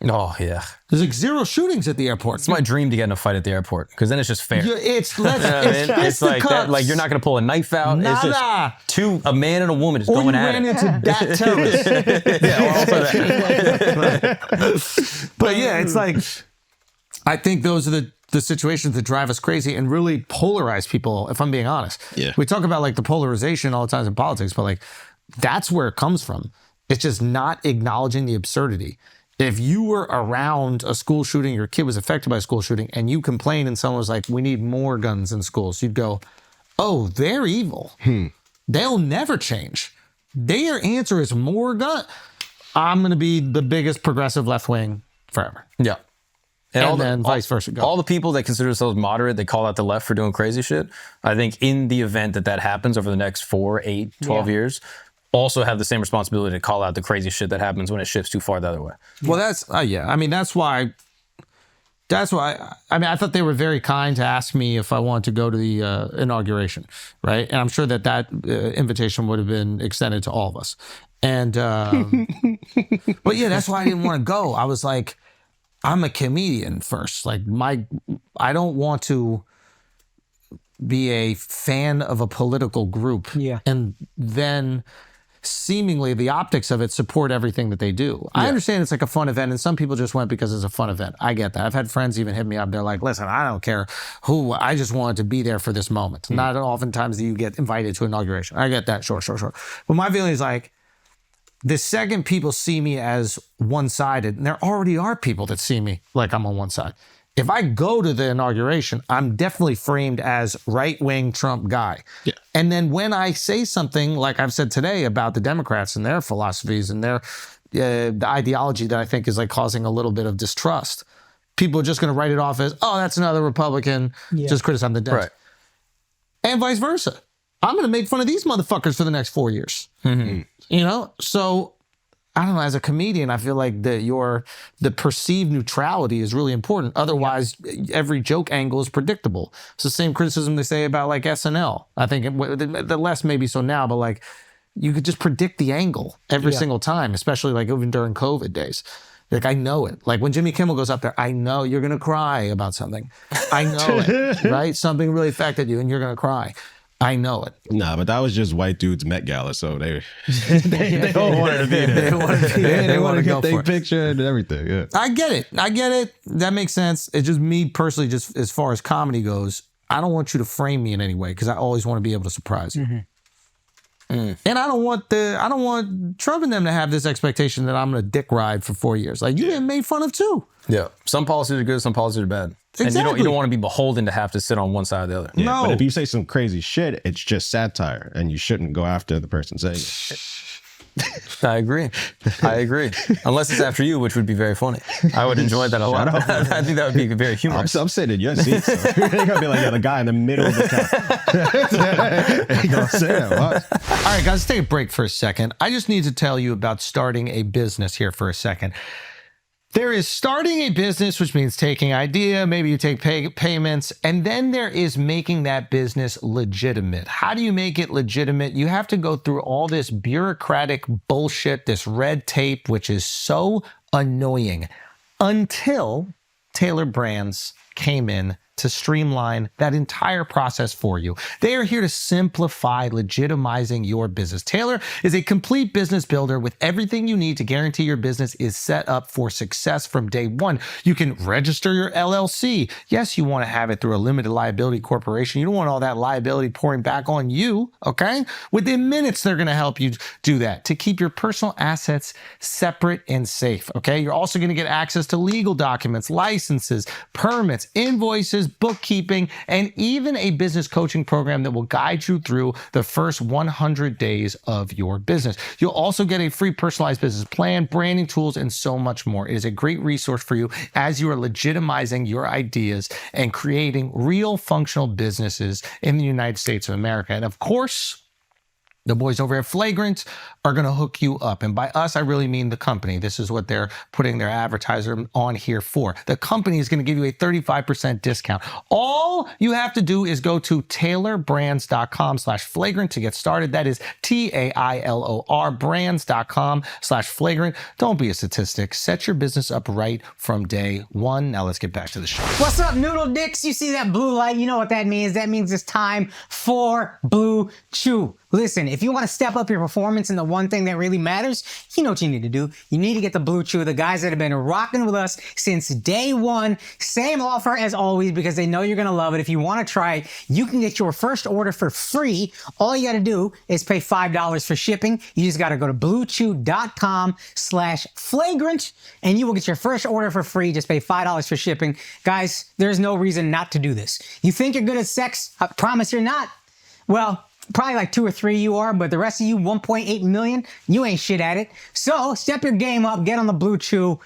Oh, yeah. There's like 0 shootings at the airport. It's my dream to get in a fight at the airport because then it's just fair. It's like that. Like you're not going to pull a knife out. Nada. It's just a man and a woman just or going you at ran it. into that terrorist. Yeah, also that. But yeah, it's like, I think those are the situations that drive us crazy and really polarize people, if I'm being honest. Yeah. We talk about like the polarization all the time in politics, but like that's where it comes from. It's just not acknowledging the absurdity. If you were around a school shooting, your kid was affected by a school shooting, and you complained and someone was like, we need more guns in schools, you'd go, oh, they're evil. They'll never change. Their answer is more gun. I'm going to be the biggest progressive left wing forever. Yeah. And then vice versa. All the people that consider themselves moderate, they call out the left for doing crazy shit. I think in the event that happens over the next 4, 8, 12 years, also have the same responsibility to call out the crazy shit that happens when it shifts too far the other way. Well, that's, yeah. I mean, that's why, I mean, I thought they were very kind to ask me if I wanted to go to the inauguration, right? And I'm sure that invitation would have been extended to all of us. And, but yeah, that's why I didn't want to go. I was like, I'm a comedian first. Like I don't want to be a fan of a political group. Yeah. And then seemingly the optics of it support everything that they do. I understand it's like a fun event and some people just went because it's a fun event. I get that. I've had friends even hit me up. They're like, listen, I don't care who, I just wanted to be there for this moment. Not oftentimes do you get invited to inauguration. I get that. Sure. But my feeling is like, the second people see me as one-sided, and there already are people that see me like I'm on one side. If I go to the inauguration, I'm definitely framed as right-wing Trump guy. Yeah. And then when I say something like I've said today about the Democrats and their philosophies and their the ideology that I think is like causing a little bit of distrust, people are just going to write it off as, oh, that's another Republican just criticizing the Dems. Right. And vice versa. I'm going to make fun of these motherfuckers for the next 4 years. Mm-hmm. You know? So I don't know, as a comedian, I feel like the perceived neutrality is really important. Otherwise, every joke angle is predictable. It's the same criticism they say about like SNL. I think the less maybe so now, but like you could just predict the angle every single time, especially like even during COVID days. Like I know it. Like when Jimmy Kimmel goes up there, I know you're gonna cry about something. I know it, right? Something really affected you, and you're gonna cry. I know it. Nah, but that was just white dudes Met Gala, so they all wanted to be there. They want to get their picture and everything. Yeah, I get it. That makes sense. It's just me personally, just as far as comedy goes, I don't want you to frame me in any way because I always want to be able to surprise you. And I don't want Trump and them to have this expectation that I'm going to dick ride for 4 years. Like you get made fun of too. Yeah, some policies are good, some policies are bad. Exactly. And you don't want to be beholden to have to sit on one side or the other. Yeah, no. But if you say some crazy shit, it's just satire, and you shouldn't go after the person saying it. I agree. Unless it's after you, which would be very funny. I would enjoy that a lot. I think that would be very humorous. I'm sitting in your seat, so you're going to be like, the guy in the middle of the town. You're going to say that. What? All right, guys, let's take a break for a second. I just need to tell you about starting a business here for a second. There is starting a business, which means taking idea, maybe you take payments, and then there is making that business legitimate. How do you make it legitimate? You have to go through all this bureaucratic bullshit, this red tape, which is so annoying until Taylor Brands came in to streamline that entire process for you. They are here to simplify legitimizing your business. Taylor is a complete business builder with everything you need to guarantee your business is set up for success from day one. You can register your LLC. Yes, you want to have it through a limited liability corporation. You don't want all that liability pouring back on you, okay? Within minutes, they're going to help you do that to keep your personal assets separate and safe, okay? You're also going to get access to legal documents, licenses, permits, invoices, bookkeeping, and even a business coaching program that will guide you through the first 100 days of your business. You'll also get a free personalized business plan, branding tools, and so much more. It is a great resource for you as you are legitimizing your ideas and creating real functional businesses in the United States of America. And of course, the boys over at Flagrant are going to hook you up. And by us, I really mean the company. This is what they're putting their advertiser on here for. The company is going to give you a 35% discount. All you have to do is go to taylorbrands.com/flagrant to get started. That is TAILOR brands.com/flagrant. Don't be a statistic. Set your business up right from day one. Now let's get back to the show. What's up, noodle dicks? You see that blue light? You know what that means. That means it's time for Blue Chew. Listen, if you want to step up your performance in the one thing that really matters, you know what you need to do. You need to get the Blue Chew, the guys that have been rocking with us since day one. Same offer as always because they know you're going to love it. If you want to try it, you can get your first order for free. All you got to do is pay $5 for shipping. You just got to go to bluechew.com/flagrant and you will get your first order for free. Just pay $5 for shipping. Guys, there's no reason not to do this. You think you're good at sex? I promise you're not. Well, probably like 2 or 3 you are, but the rest of you, 1.8 million, you ain't shit at it. So step your game up, get on the Blue Chew.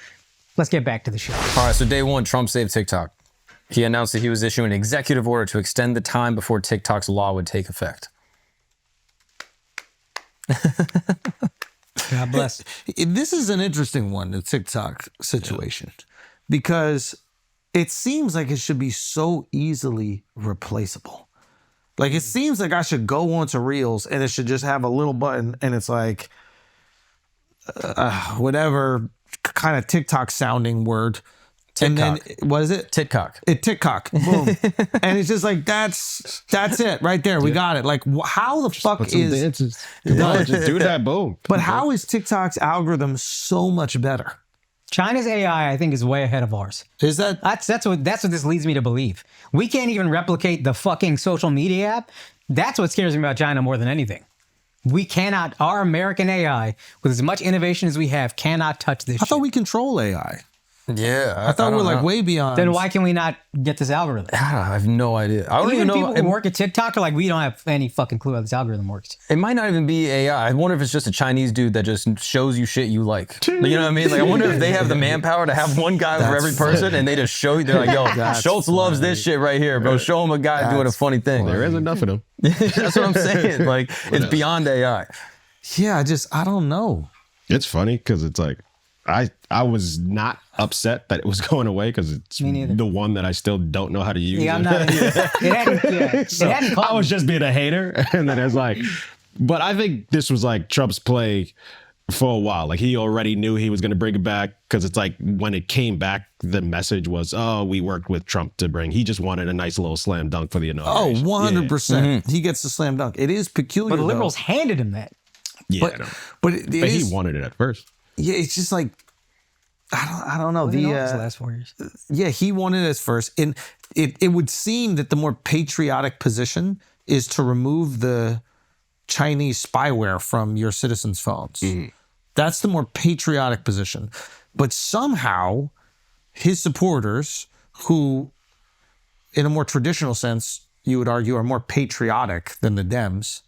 Let's get back to the show. All right, so day one, Trump saved TikTok. He announced that he was issuing an executive order to extend the time before TikTok's law would take effect. God bless. This is an interesting one, the TikTok situation, because it seems like it should be so easily replaceable. Like, it seems like I should go onto Reels and it should just have a little button and it's like, whatever kind of TikTok sounding word. And then, what is it? TikTok. TikTok. Boom. And it's just like, that's it right there. We got it. Like, how the fuck is... Just do that, boom. But how is TikTok's algorithm so much better? China's AI, I think, is way ahead of ours. Is that? That's what this leads me to believe. We can't even replicate the fucking social media app. That's what scares me about China more than anything. We cannot, our American AI, with as much innovation as we have, cannot touch this I shit. thought we control AI. Yeah. I thought we were like way beyond. Then why can we not get this algorithm? I have no idea. I don't even know. People who work at TikTok are like, we don't have any fucking clue how this algorithm works. It might not even be AI. I wonder if it's just a Chinese dude that just shows you shit you like. You know what I mean? Like, I wonder if they have the manpower to have one guy for every person and they just show you. They're like, yo, Schulz loves this shit right here, bro. Show him a guy doing a funny thing. There is enough of them. That's what I'm saying. Like, it's beyond AI. Yeah, I don't know. It's funny because it's like, I was not upset that it was going away because it's the one that I still don't know how to use. Yeah, I'm not. I was just being a hater, and then it's like, but I think this was like Trump's play for a while. Like, he already knew he was going to bring it back because it's like when it came back, the message was, "Oh, we worked with Trump to bring." He just wanted a nice little slam dunk for the inauguration. 100%. He gets the slam dunk. It is peculiar. But the liberals handed him that. Yeah, but he wanted it at first. Yeah, it's just like, I don't know. The last 4 years. Yeah, he wanted it as first. And it would seem that the more patriotic position is to remove the Chinese spyware from your citizens' phones. Mm-hmm. That's the more patriotic position. But somehow his supporters, who in a more traditional sense, you would argue, are more patriotic than the Dems,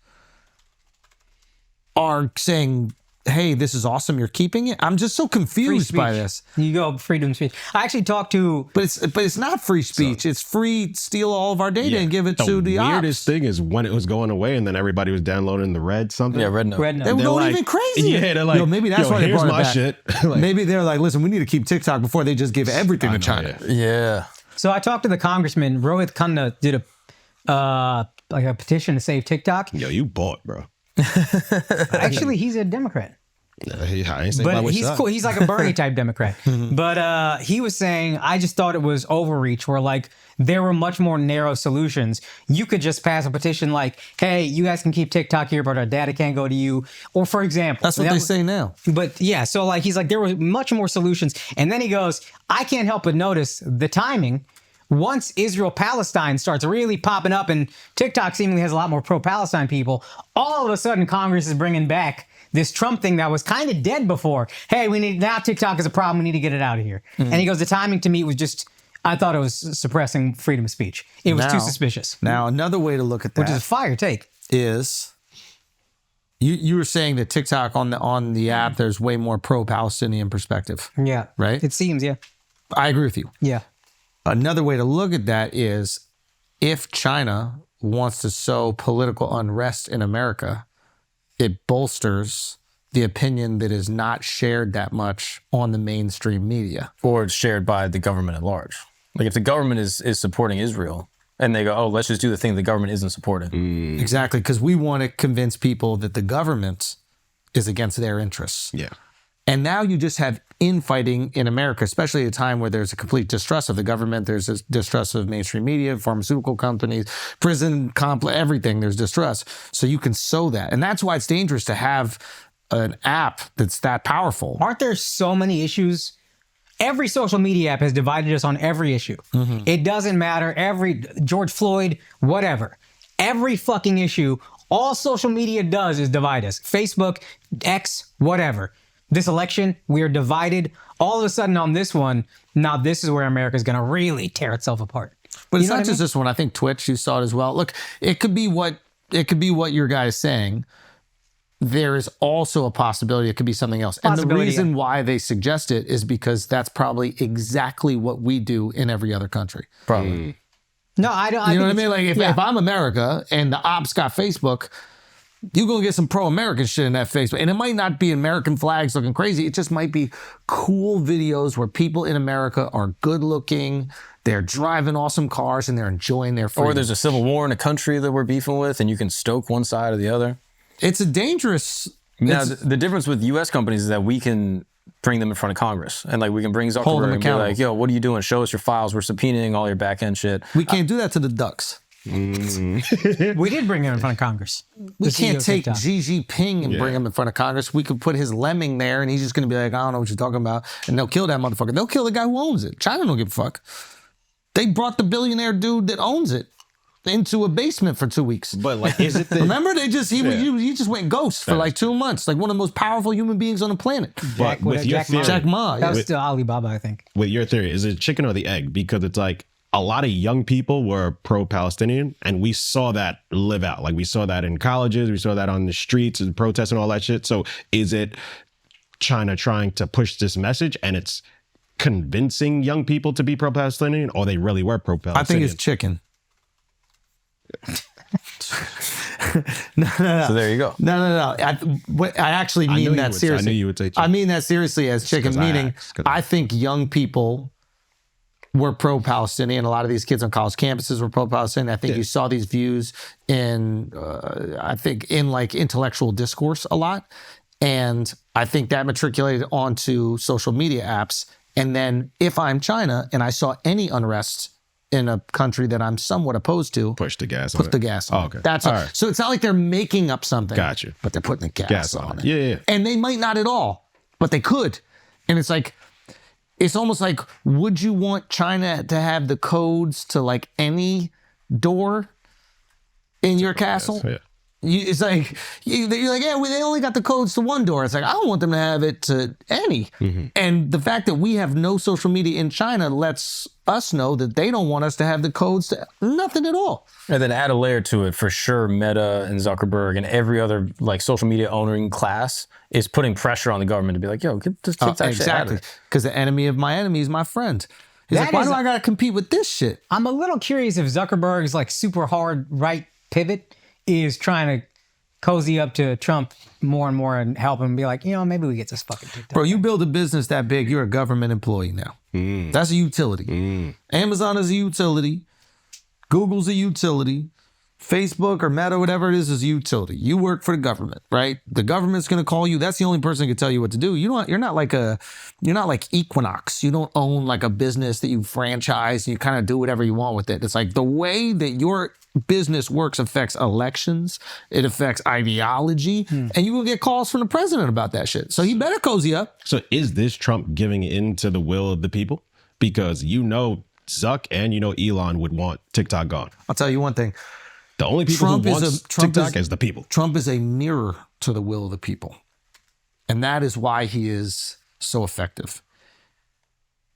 are saying, hey, this is awesome, you're keeping it. I'm just so confused by this. You go freedom of speech. I actually talked to... But it's not free speech. It's free, steal all of our data and give it to the weirdest thing is when it was going away and then everybody was downloading the red something. Yeah, red note. They were going even crazy. Yeah, they're like, maybe that's why they brought it back. Shit. Like, maybe they're like, listen, we need to keep TikTok before they just give everything to China. Yeah. So I talked to the congressman. Rohit Khanna did a petition to save TikTok. Yo, you bought, bro. Actually, he's a Democrat. I ain't saying But about he's which cool. side. He's like a Bernie type Democrat. But he was saying, I just thought it was overreach, where like there were much more narrow solutions. You could just pass a petition like, hey, you guys can keep TikTok here, but our data can't go to you. Or for example, That's what they say now. But yeah, so like he's like, there were much more solutions. And then he goes, I can't help but notice the timing. Once Israel-Palestine starts really popping up and TikTok seemingly has a lot more pro-Palestine people, all of a sudden Congress is bringing back this Trump thing that was kind of dead before. Hey, now TikTok is a problem. We need to get it out of here. And he goes, the timing to me was just, I thought it was suppressing freedom of speech. It was too suspicious. Now, another way to look at that Which is a fire take. is you were saying that TikTok on the app, there's way more pro-Palestinian perspective. Yeah. Right? It seems, yeah. I agree with you. Yeah. Another way to look at that is if China wants to sow political unrest in America, it bolsters the opinion that is not shared that much on the mainstream media. Or it's shared by the government at large. Like if the government is supporting Israel and they go, oh, let's just do the thing the government isn't supporting. Exactly, because we want to convince people that the government is against their interests. Yeah. And now you just have infighting in America, especially at a time where there's a complete distrust of the government, there's a distrust of mainstream media, pharmaceutical companies, prison complex, everything, there's distrust. So you can sow that. And that's why it's dangerous to have an app that's that powerful. Aren't there so many issues? Every social media app has divided us on every issue. It doesn't matter. Every George Floyd, whatever. Every fucking issue, all social media does is divide us. Facebook, X, whatever. This election, we are divided. All of a sudden on this one, now this is where America's going to really tear itself apart. But it's You know not what I just this one. I think Twitch, you saw it as well. Look, it could be what your guy is saying. There is also a possibility it could be something else. And the reason why they suggest it is because that's probably exactly what we do in every other country. Probably. No, I don't. You know what I mean? Like if I'm America and the ops got Facebook, you're going to get some pro-American shit in that Facebook. And it might not be American flags looking crazy. It just might be cool videos where people in America are good looking, they're driving awesome cars, and they're enjoying their freedom. Or there's a civil war in a country that we're beefing with and you can stoke one side or the other. It's a dangerous... Now, the difference with U.S. companies is that we can bring them in front of Congress. And like we can bring Hold them Zuckerberg and be accountable. like, yo, what are you doing? Show us your files. We're subpoenaing all your back end shit. We can't do that to the ducks. We did bring him in front of Congress. We The CEO can't of take TikTok. Xi Jinping and bring him in front of Congress. We could put his lemming there and he's just going to be like, I don't know what you're talking about. And they'll kill that motherfucker. They'll kill the guy who owns it. China don't give a fuck. They brought the billionaire dude that owns it into a basement for 2 weeks. But like, is it the... Remember, he just went ghost for like 2 months, like one of the most powerful human beings on the planet. But with your theory, Jack Ma. That Yeah. was still Alibaba, I think. with your theory, is it chicken or the egg? Because it's like a lot of young people were pro-Palestinian, and we saw that live out. Like we saw that in colleges, we saw that on the streets and protests and all that shit. So is it China trying to push this message, and it's convincing young people to be pro-Palestinian, or they really were pro-Palestinian? I think it's chicken. No. So there you go. No. I actually knew mean you that would say- seriously. I knew you would say chicken. I mean that seriously as chicken, 'cause I meaning asked, 'cause I think young people were pro-Palestinian. A lot of these kids on college campuses were pro-Palestinian. I think you saw these views in, like intellectual discourse a lot. And I think that matriculated onto social media apps. And then if I'm China and I saw any unrest in a country that I'm somewhat opposed to, push the gas. put the gas on. Oh, okay. That's all all. right. So it's not like they're making up something. Gotcha. But they're putting the gas, Gas on on it. it. Yeah. And they might not at all, but they could. And it's like, it's almost like, would you want China to have the codes to like any door in your castle? Yeah. It's like, you're like, yeah, they only got the codes to one door. It's like, I don't want them to have it to any. Mm-hmm. And the fact that we have no social media in China lets us know that they don't want us to have the codes to nothing at all. And then add a layer to it, for sure, Meta and Zuckerberg and every other like social media owning class is putting pressure on the government to be like, yo, get this TikTok shit out of Exactly. it. Because the enemy of my enemy is my friend. He's like, why do I got to compete with this shit? I'm a little curious if Zuckerberg's like super hard right pivot is trying to cozy up to Trump more and more and help him be like, maybe we get this fucking TikTok. Bro, you build a business that big, you're a government employee now. That's a utility. Amazon is a utility. Google's a utility. Facebook or Meta, whatever it is a utility. You work for the government, right? The government's going to call you. That's the only person who can tell you what to do. You're not like Equinox. You don't own like a business that you franchise and you kind of do whatever you want with it. It's like the way that your business works affects elections. It affects ideology, and you will get calls from the president about that shit. So he better cozy up. So is this Trump giving in to the will of the people? Because Zuck and Elon would want TikTok gone. I'll tell you one thing. The only people who want TikTok is the people. Trump is a mirror to the will of the people. And that is why he is so effective.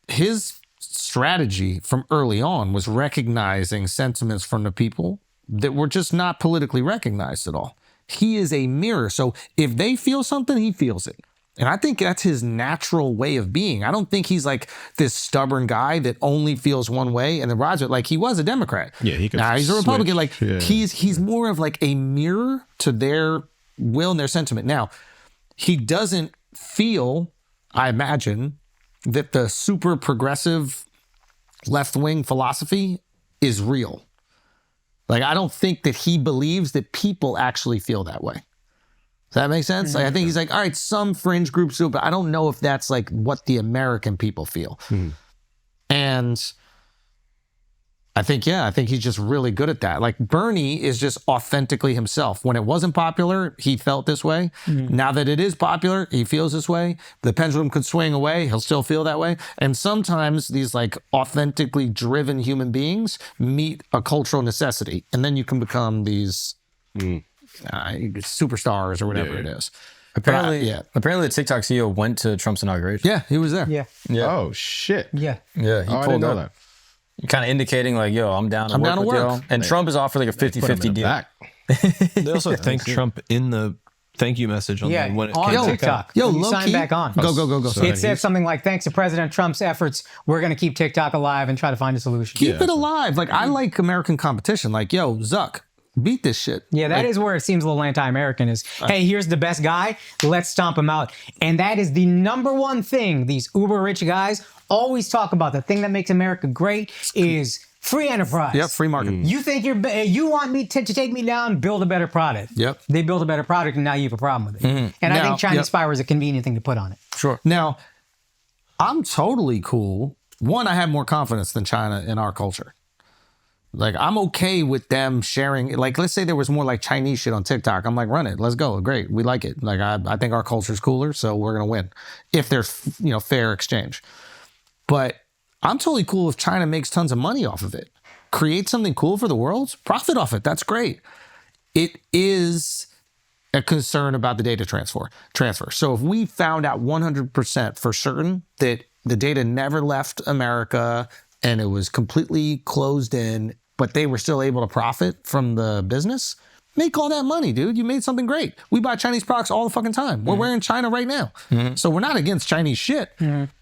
His strategy from early on was recognizing sentiments from the people that were just not politically recognized at all. He is a mirror. So if they feel something, he feels it. And I think that's his natural way of being. I don't think he's like this stubborn guy that only feels one way and then rides it. Like he was a Democrat. Yeah, he could. Now he's a Republican. Switch. Like he's more of like a mirror to their will and their sentiment. Now, he doesn't feel, I imagine, that the super progressive left-wing philosophy is real. Like I don't think that he believes that people actually feel that way. Does that make sense? Like, I think he's like, all right, some fringe groups do, but I don't know if that's like what the American people feel. And I think he's just really good at that. Like Bernie is just authentically himself. When it wasn't popular, he felt this way. Now that it is popular, he feels this way. The pendulum could swing away, he'll still feel that way. And sometimes these like authentically driven human beings meet a cultural necessity. And then you can become these superstars or whatever it is. Apparently the TikTok CEO went to Trump's inauguration. Yeah, he was there. Yeah. Oh shit. Yeah. Yeah, he I didn't pulled know up. that. Kind of indicating like, yo, I'm down to work with y'all. And Trump is offered like a 50-50 deal. Back. They also thanked Trump in the thank you message on when it on came TikTok. Yo, you low sign key. back on. Go. It said something like, thanks to President Trump's efforts, we're going to keep TikTok alive and try to find a solution. Keep it alive. Like I like American competition. Like, yo, Zuck, beat this shit. Yeah, that is where it seems a little anti-American is, hey, here's the best guy, let's stomp him out. And that is the number one thing these uber rich guys always talk about. The thing that makes America great is free enterprise. Yep, free market. You think you want me to take me down, build a better product. Yep. They build a better product and now you have a problem with it. And I think Chinese spyware is a convenient thing to put on it. Sure. Now, I'm totally cool. One, I have more confidence than China in our culture. Like, I'm okay with them sharing. Like, let's say there was more like Chinese shit on TikTok. I'm like, run it. Let's go. Great. We like it. Like, I think our culture's cooler, so we're going to win if there's, fair exchange. But I'm totally cool if China makes tons of money off of it. Create something cool for the world, profit off it. That's great. It is a concern about the data transfer. So if we found out 100% for certain that the data never left America and it was completely closed in, but they were still able to profit from the business, make all that money, dude. You made something great. We buy Chinese products all the fucking time. We're wearing China right now. So we're not against Chinese shit.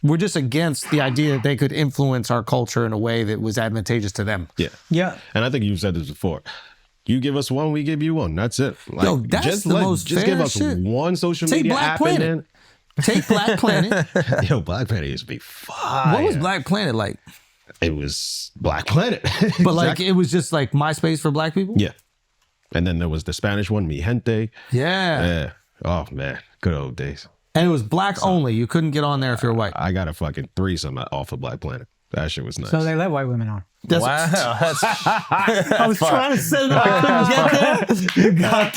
We're just against the idea that they could influence our culture in a way that was advantageous to them. Yeah. And I think you've said this before. You give us one, we give you one. That's it. Like, Yo, that's the most just fair give us shit. one social Take media Black app Planet. and Take Black Planet. then yo, Black Planet used to be fire. What was Black Planet like? It was Black Planet. But like, it was just like MySpace for black people? Yeah. And then there was the Spanish one, Mi Gente. Yeah. Yeah. Oh man, good old days. And it was black only. You couldn't get on there if you're white. I got a fucking threesome off of Black Planet. That shit was nice. So they let white women on. Wow, that's I was trying to set it up. I couldn't get there. You got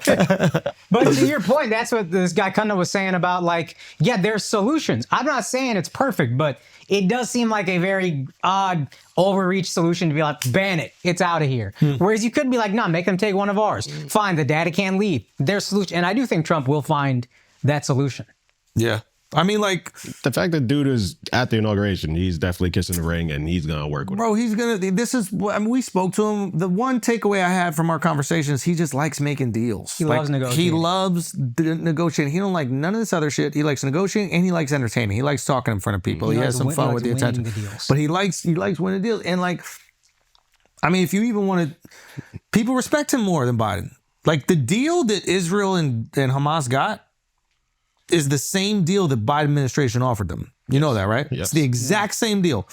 that. But to your point, that's what this guy kind of was saying about like, yeah, there's solutions. I'm not saying it's perfect, but it does seem like a very odd overreach solution to be like, ban it. It's out of here. Whereas you could be like, nah, make them take one of ours. Fine, the data can't leave. There's solution. And I do think Trump will find that solution. Yeah. I mean, like, the fact that dude is at the inauguration, he's definitely kissing the ring and he's gonna work with bro, he's gonna, we spoke to him. The one takeaway I had from our conversation is he just likes making deals. He loves negotiating. He loves negotiating. He don't like none of this other shit. He likes negotiating and he likes entertaining. He likes talking in front of people. He has some fun with the attention. But he likes winning deals. And like, I mean, if you even want to, people respect him more than Biden. Like the deal that Israel and Hamas got is the same deal that Biden administration offered them. You know that, right? Yes. It's the exact same deal.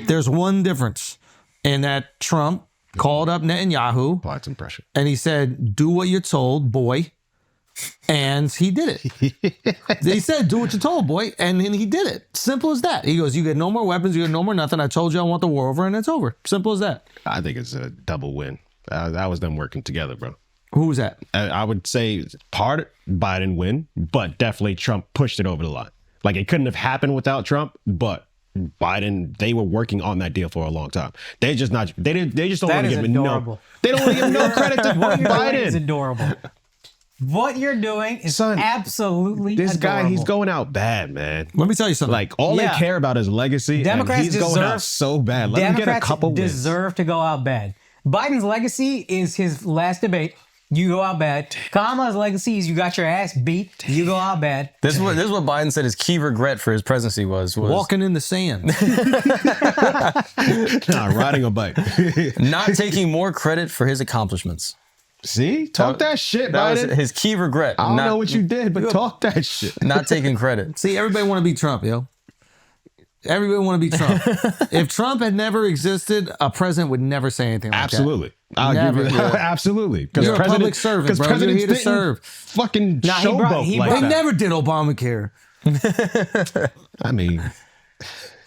There's one difference in that Trump called up Netanyahu, Applied some pressure. and he said, "Do what you're told, boy." And he did it. They said, "Do what you're told, boy," and then he did it. Simple as that. He goes, "You get no more weapons. You get no more nothing. I told you I want the war over, and it's over. Simple as that." I think it's a double win. That was them working together, bro. Who was that? I would say part Biden win, but definitely Trump pushed it over the line. Like it couldn't have happened without Trump, but Biden, they were working on that deal for a long time. They just don't want to give him no. They don't want to give no credit to Biden. It's adorable. What you're doing is absolutely this adorable. guy, he's going out bad, man. Let me tell you something. Like all they care about is legacy. Democrats and he's going out so bad. Let him get a couple wins. Deserve to go out bad. Biden's legacy is his last debate. You go out bad. Kamala's legacy is you got your ass beat. You go out bad. This is what Biden said his key regret for his presidency was walking in the sand. Riding a bike. Not taking more credit for his accomplishments. See? Talk that shit, That Biden. was his key regret. I don't know what you did, but talk that shit. Not taking credit. See, everybody want to be Trump, yo. Everybody want to be Trump. If Trump had never existed, a president would never say anything like Absolutely. that. I'll give you that. Absolutely. You're a public servant, bro. You're here to serve. Fucking showboat like They that. never did Obamacare. I mean...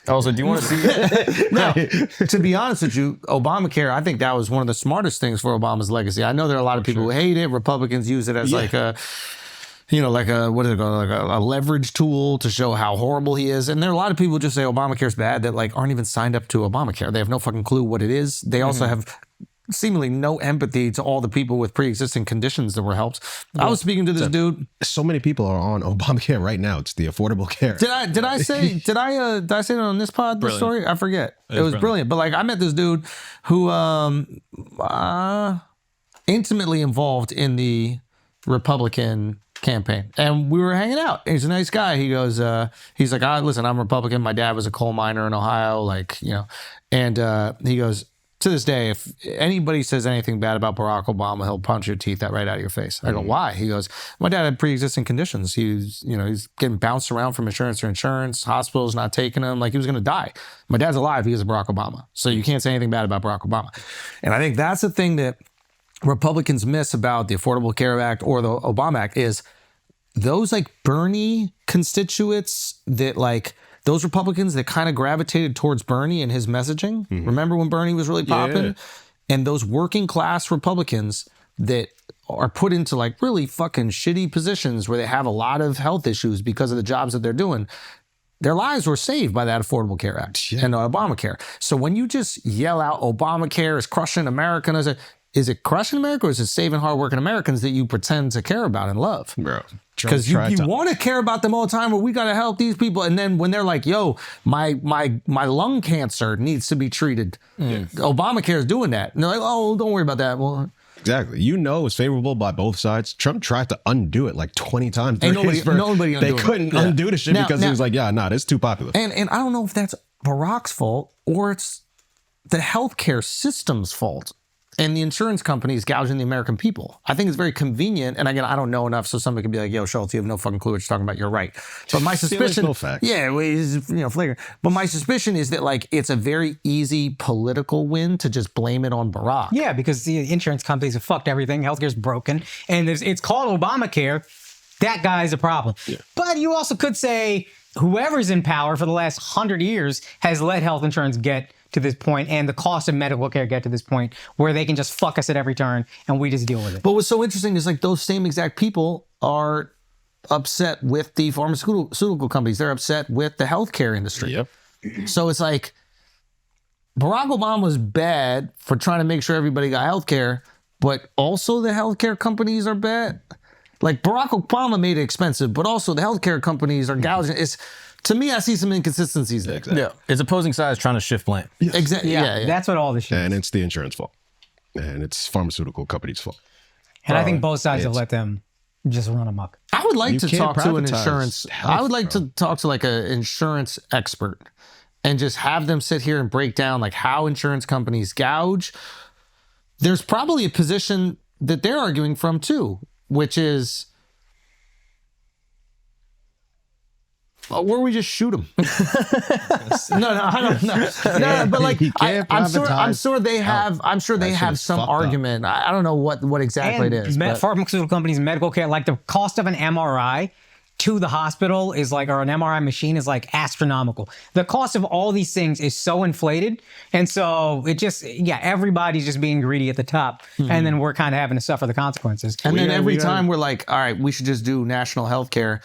Also, do you want to see? No, to be honest with you, Obamacare, I think that was one of the smartest things for Obama's legacy. I know there are a lot of people who hate it. Republicans use it as like a, what is it called? Like a leverage tool to show how horrible he is. And there are a lot of people who just say Obamacare's bad that like aren't even signed up to Obamacare. They have no fucking clue what it is. They also have seemingly no empathy to all the people with pre-existing conditions that were helped. I was speaking to this dude. So many people are on Obamacare right now. It's the Affordable Care. Did I say it on this pod, this story? I forget. It was brilliant. But like I met this dude who intimately involved in the Republican campaign, and we were hanging out. He's a nice guy. He goes, he's like, listen, I'm Republican. My dad was a coal miner in Ohio, and he goes, to this day, if anybody says anything bad about Barack Obama, he'll punch your teeth right out of your face. I go, why? He goes, my dad had pre-existing conditions. He's getting bounced around from insurance to insurance. Hospitals not taking him. Like he was going to die. My dad's alive because of Barack Obama. So you can't say anything bad about Barack Obama. And I think that's the thing that Republicans miss about the Affordable Care Act or the Obama Act is those like Bernie constituents that like, those Republicans that kind of gravitated towards Bernie and his messaging. Remember when Bernie was really popping? Yeah. And those working class Republicans that are put into like really fucking shitty positions where they have a lot of health issues because of the jobs that they're doing. Their lives were saved by that Affordable Care Act and Obamacare. So when you just yell out Obamacare is crushing America, is it crushing America or is it saving hardworking Americans that you pretend to care about and love? Bro. Because you want to care about them all the time, but we got to help these people. And then when they're like, yo, my lung cancer needs to be treated. Obamacare is doing that. And they're like, oh, don't worry about that. Well, exactly. It's favorable by both sides. Trump tried to undo it like 20 times. Ain't nobody they couldn't undo the shit because he was like, it's too popular. And I don't know if that's Barack's fault or it's the healthcare system's fault. And the insurance companies gouging the American people. I think it's very convenient. And again, I don't know enough, so somebody could be like, yo, Schulz, you have no fucking clue what you're talking about. You're right. But my suspicion, flagrant. But my suspicion is that like it's a very easy political win to just blame it on Barack. Yeah, because the insurance companies have fucked everything. Healthcare's broken. And it's called Obamacare. That guy's a problem. Yeah. But you also could say whoever's in power for the last 100 years has let health insurance get to this point and the cost of medical care get to this point where they can just fuck us at every turn and we just deal with it. But what's so interesting is like those same exact people are upset with the pharmaceutical companies. They're upset with the healthcare industry. Yep. So it's like Barack Obama was bad for trying to make sure everybody got healthcare, but also the healthcare companies are bad. Like Barack Obama made it expensive, but also the healthcare companies are gouging. To me, I see some inconsistencies there. Exactly. Yeah, it's opposing sides trying to shift blame. Yes. Exactly. Yeah, that's what all this shit is. And it's the insurance fault. And it's pharmaceutical companies' fault. And I think both sides have let them just run amok. I would like to talk to an insurance. I would like to talk to like an insurance expert and just have them sit here and break down like how insurance companies gouge. There's probably a position that they're arguing from too, which is Or we just shoot them. No, I don't know. No, but like, I'm sure they have. I'm sure they have some argument. I don't know what exactly it is. Pharmaceutical companies, medical care, like the cost of an MRI to the hospital is like, or an MRI machine is like astronomical. The cost of all these things is so inflated. And so it just, everybody's just being greedy at the top. And then we're kind of having to suffer the consequences. And then every time we're like, all right, we should just do national health care.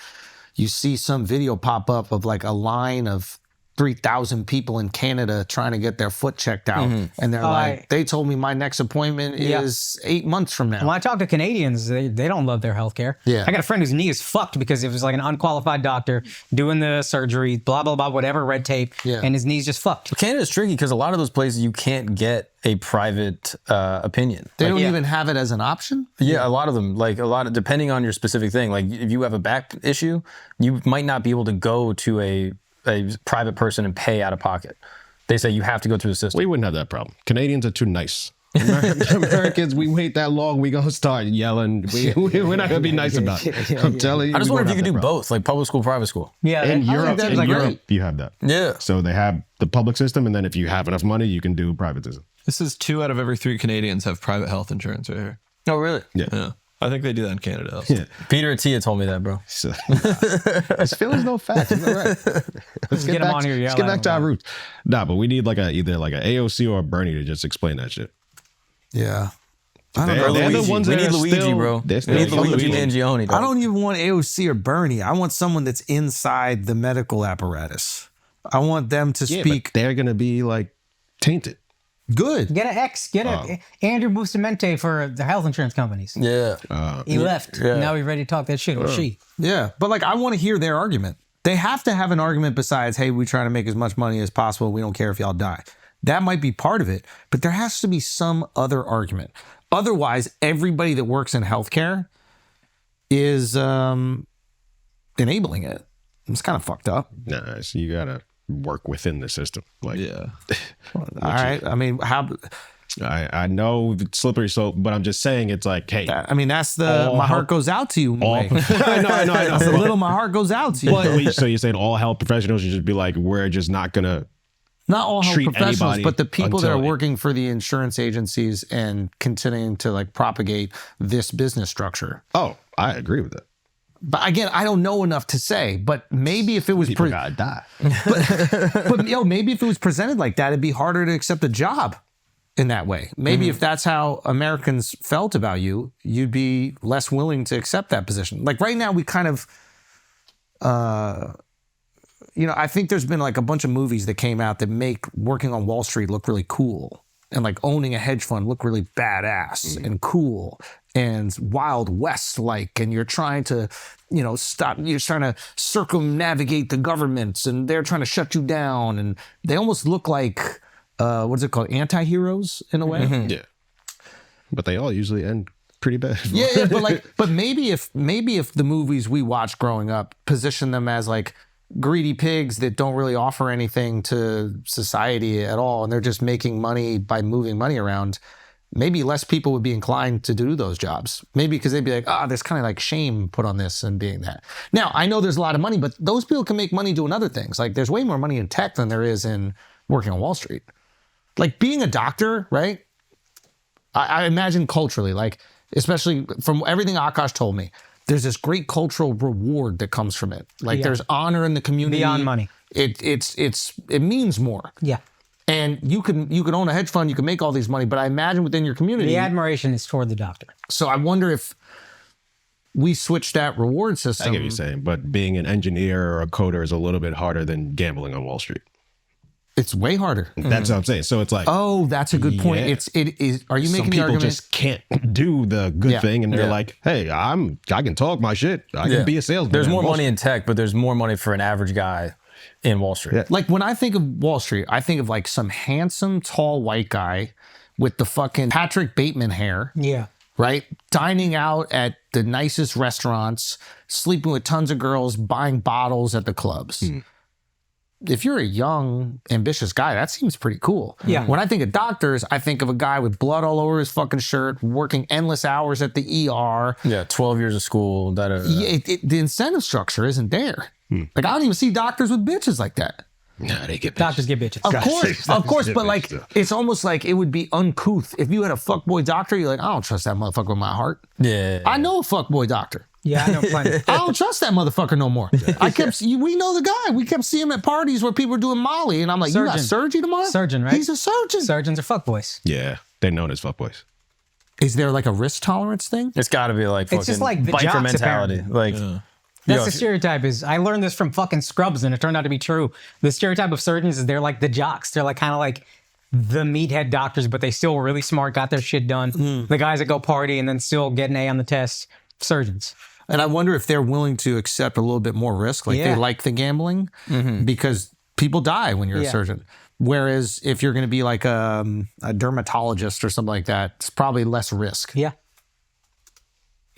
You see some video pop up of like a line of 3,000 people in Canada trying to get their foot checked out. And they're like, they told me my next appointment is 8 months from now. When I talk to Canadians, they don't love their healthcare. Yeah. I got a friend whose knee is fucked because it was like an unqualified doctor doing the surgery, blah, blah, blah, whatever, red tape, and his knee's just fucked. Canada's tricky because a lot of those places you can't get a private opinion. They don't even have it as an option? Yeah, a lot of them, depending on your specific thing. Like if you have a back issue, you might not be able to go to a private person and pay out of pocket. They say you have to go through the system. We wouldn't have that problem. Canadians are too nice. Americans, we wait that long, we gonna start yelling. We're not gonna be nice about it. I'm telling you. I just wonder if you could do both, like public school, private school. Yeah, in Europe, you have that. Yeah. So they have the public system, and then if you have enough money, you can do privatism. This is 2 out of every 3 Canadians have private health insurance right here. Oh, really? Yeah. I think they do that in Canada also. Yeah. Peter and Tia told me that, bro. So, this feeling's no facts. Isn't that right? Let's get back, on here. Let's get back to our roots. Nah, but we need like either like an AOC or a Bernie to just explain that shit. Yeah. I don't know. They're the ones we that need are Luigi, still, bro. They're still We need Luigi Mangione. I don't even want AOC or Bernie. I want someone that's inside the medical apparatus. I want them to speak. But they're gonna be like tainted. Good. Get an X. Get a Andrew Bustamante for the health insurance companies. Yeah. He left. Yeah. Now he's ready to talk that shit. Or she. Yeah. But like, I want to hear their argument. They have to have an argument besides, hey, we're trying to make as much money as possible. We don't care if y'all die. That might be part of it. But there has to be some other argument. Otherwise, everybody that works in healthcare is enabling it. It's kind of fucked up. Nah, so you gotta work within the system. Like, all right. I mean, how? I know it's slippery slope, but I'm just saying it's like, hey. I mean, that's my heart goes out to you. I know. That's a little my heart goes out to you. But so you're saying all health professionals should just be like, we're just not gonna. Not all health professionals, but the people that are until- working for the insurance agencies and continuing to like propagate this business structure. Oh, I agree with that. But again, I don't know enough to say. But maybe if it was People gotta die. but maybe if it was presented like that, it'd be harder to accept a job in that way. Maybe if that's how Americans felt about you, you'd be less willing to accept that position. Like right now, we kind of, I think there's been like a bunch of movies that came out that make working on Wall Street look really cool. And like owning a hedge fund look really badass and cool and Wild West like, and you're trying to, you're trying to circumnavigate the governments and they're trying to shut you down. And they almost look like, what is it called? Anti-heroes in a way. Yeah. But they all usually end pretty bad. Yeah, but maybe if the movies we watched growing up position them as like greedy pigs that don't really offer anything to society at all, and they're just making money by moving money around, maybe less people would be inclined to do those jobs. Maybe because they'd be like, there's kind of like shame put on this and being that. Now, I know there's a lot of money, but those people can make money doing other things. Like there's way more money in tech than there is in working on Wall Street. Like being a doctor, right? I imagine culturally, like, especially from everything Akaash told me, there's this great cultural reward that comes from it. Like there's honor in the community. Beyond money. It means more. Yeah. And you can own a hedge fund, you can make all these money, but I imagine within your community. The admiration is toward the doctor. So I wonder if we switch that reward system. I get what you're saying, but being an engineer or a coder is a little bit harder than gambling on Wall Street. It's way harder. That's what I'm saying. So it's like, oh, that's a good point. Yeah. It is. Are you some making the people argument? just can't do the good thing, and they're like, "Hey, I can talk my shit. I can be a salesman." There's more money in tech, but there's more money for an average guy in Wall Street. Yeah. Like when I think of Wall Street, I think of like some handsome, tall white guy with the fucking Patrick Bateman hair. Yeah. Right? Dining out at the nicest restaurants, sleeping with tons of girls, buying bottles at the clubs. If you're a young, ambitious guy, that seems pretty cool. Yeah. When I think of doctors, I think of a guy with blood all over his fucking shirt, working endless hours at the ER. Yeah, 12 years of school. The incentive structure isn't there. Like I don't even see doctors with bitches like that. Nah, they get Doctors get bitches. Of course, but like stuff. it's almost like it would be uncouth if you had a fuckboy doctor. You're like, I don't trust that motherfucker with my heart. Yeah. I know a fuckboy doctor. Yeah, I know plenty. I don't trust that motherfucker no more. We know the guy. We kept seeing him at parties where people were doing Molly, and I'm like, you got Surgeon. surgery tomorrow? Surgeon, right? He's a surgeon. Surgeons are fuckboys. Yeah, they're known as fuckboys. Is there like a risk tolerance thing? It's got to be like fucking It's just like the biker jocks, mentality. apparently. Like, That's Yo, the stereotype is, I learned this from fucking Scrubs and it turned out to be true. The stereotype of surgeons is they're like the jocks. They're like kind of like the meathead doctors, but they still really smart, got their shit done. The guys that go party and then still get an A on the test, surgeons. And I wonder if they're willing to accept a little bit more risk. Like they Yeah. like the gambling because people die when you're a Yeah. surgeon. Whereas if you're going to be like a dermatologist or something like that, it's probably less risk. Yeah.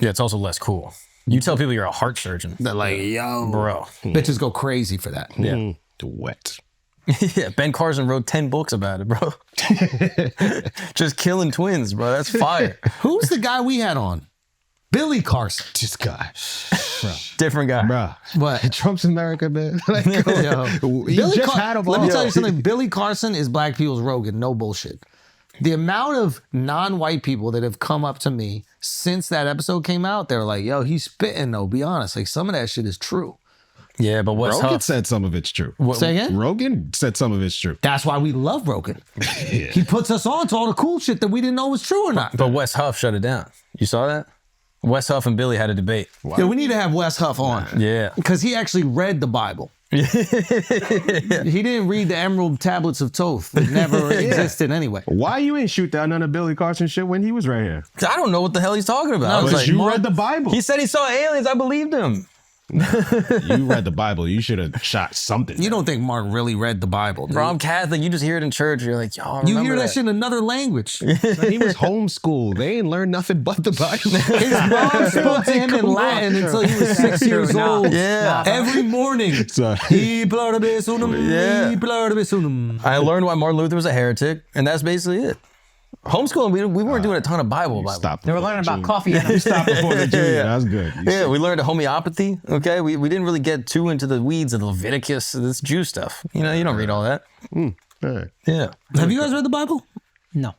yeah, it's also less cool. You tell people you're a heart surgeon. They're like, yo, Bro. bitches go crazy for that. Yeah. Wet. Yeah, Ben Carson wrote 10 books about it, bro. Just killing twins, bro. That's fire. Who's the guy we had on? Billy Carson. This guy. Different guy. Bruh. What? Trump's America, man. Like, Yo, he just had him let me on. tell you something. Billy Carson is black people's Rogan. No bullshit. The amount of non-white people that have come up to me since that episode came out, they're like, yo, he's spitting though. Be honest. Like some of that shit is true. Yeah, but what's Rogan Huff? said some of it's true. Say again? Rogan said some of it's true. That's why we love Rogan. He puts us on to all the cool shit that we didn't know was true or not. But Wes Huff shut it down. You saw that? Wes Huff and Billy had a debate. Yeah, we need to have Wes Huff on. Yeah. Because he actually read the Bible. He didn't read the Emerald Tablets of Thoth that never existed anyway. Why you ain't shoot down none of Billy Carson shit when he was right here? I don't know what the hell he's talking about. I was Because like, you read the Bible. he said he saw aliens. I believed him. You read the Bible. You should have shot something. You don't think Mark really read the Bible, do Bro, you? I'm Catholic. You just hear it in church. You're like, yo, You hear that shit in another language. He was homeschooled. They ain't learned nothing but the Bible. His mom spoke to him in Latin until he was 6 years old. Yeah. Every morning. So- He pluribus unum. Yeah. He pluribus unum. I learned why Martin Luther was a heretic, and that's basically it. Homeschooling, we weren't doing a ton of Bible. Stop. They were learning about coffee. And Stop before the junior. That's good. Yeah, we learned homeopathy. Okay, we didn't really get too into the weeds of Leviticus, this Jew stuff. You know, you don't read all that. All right. Yeah, Have you guys read the Bible? No.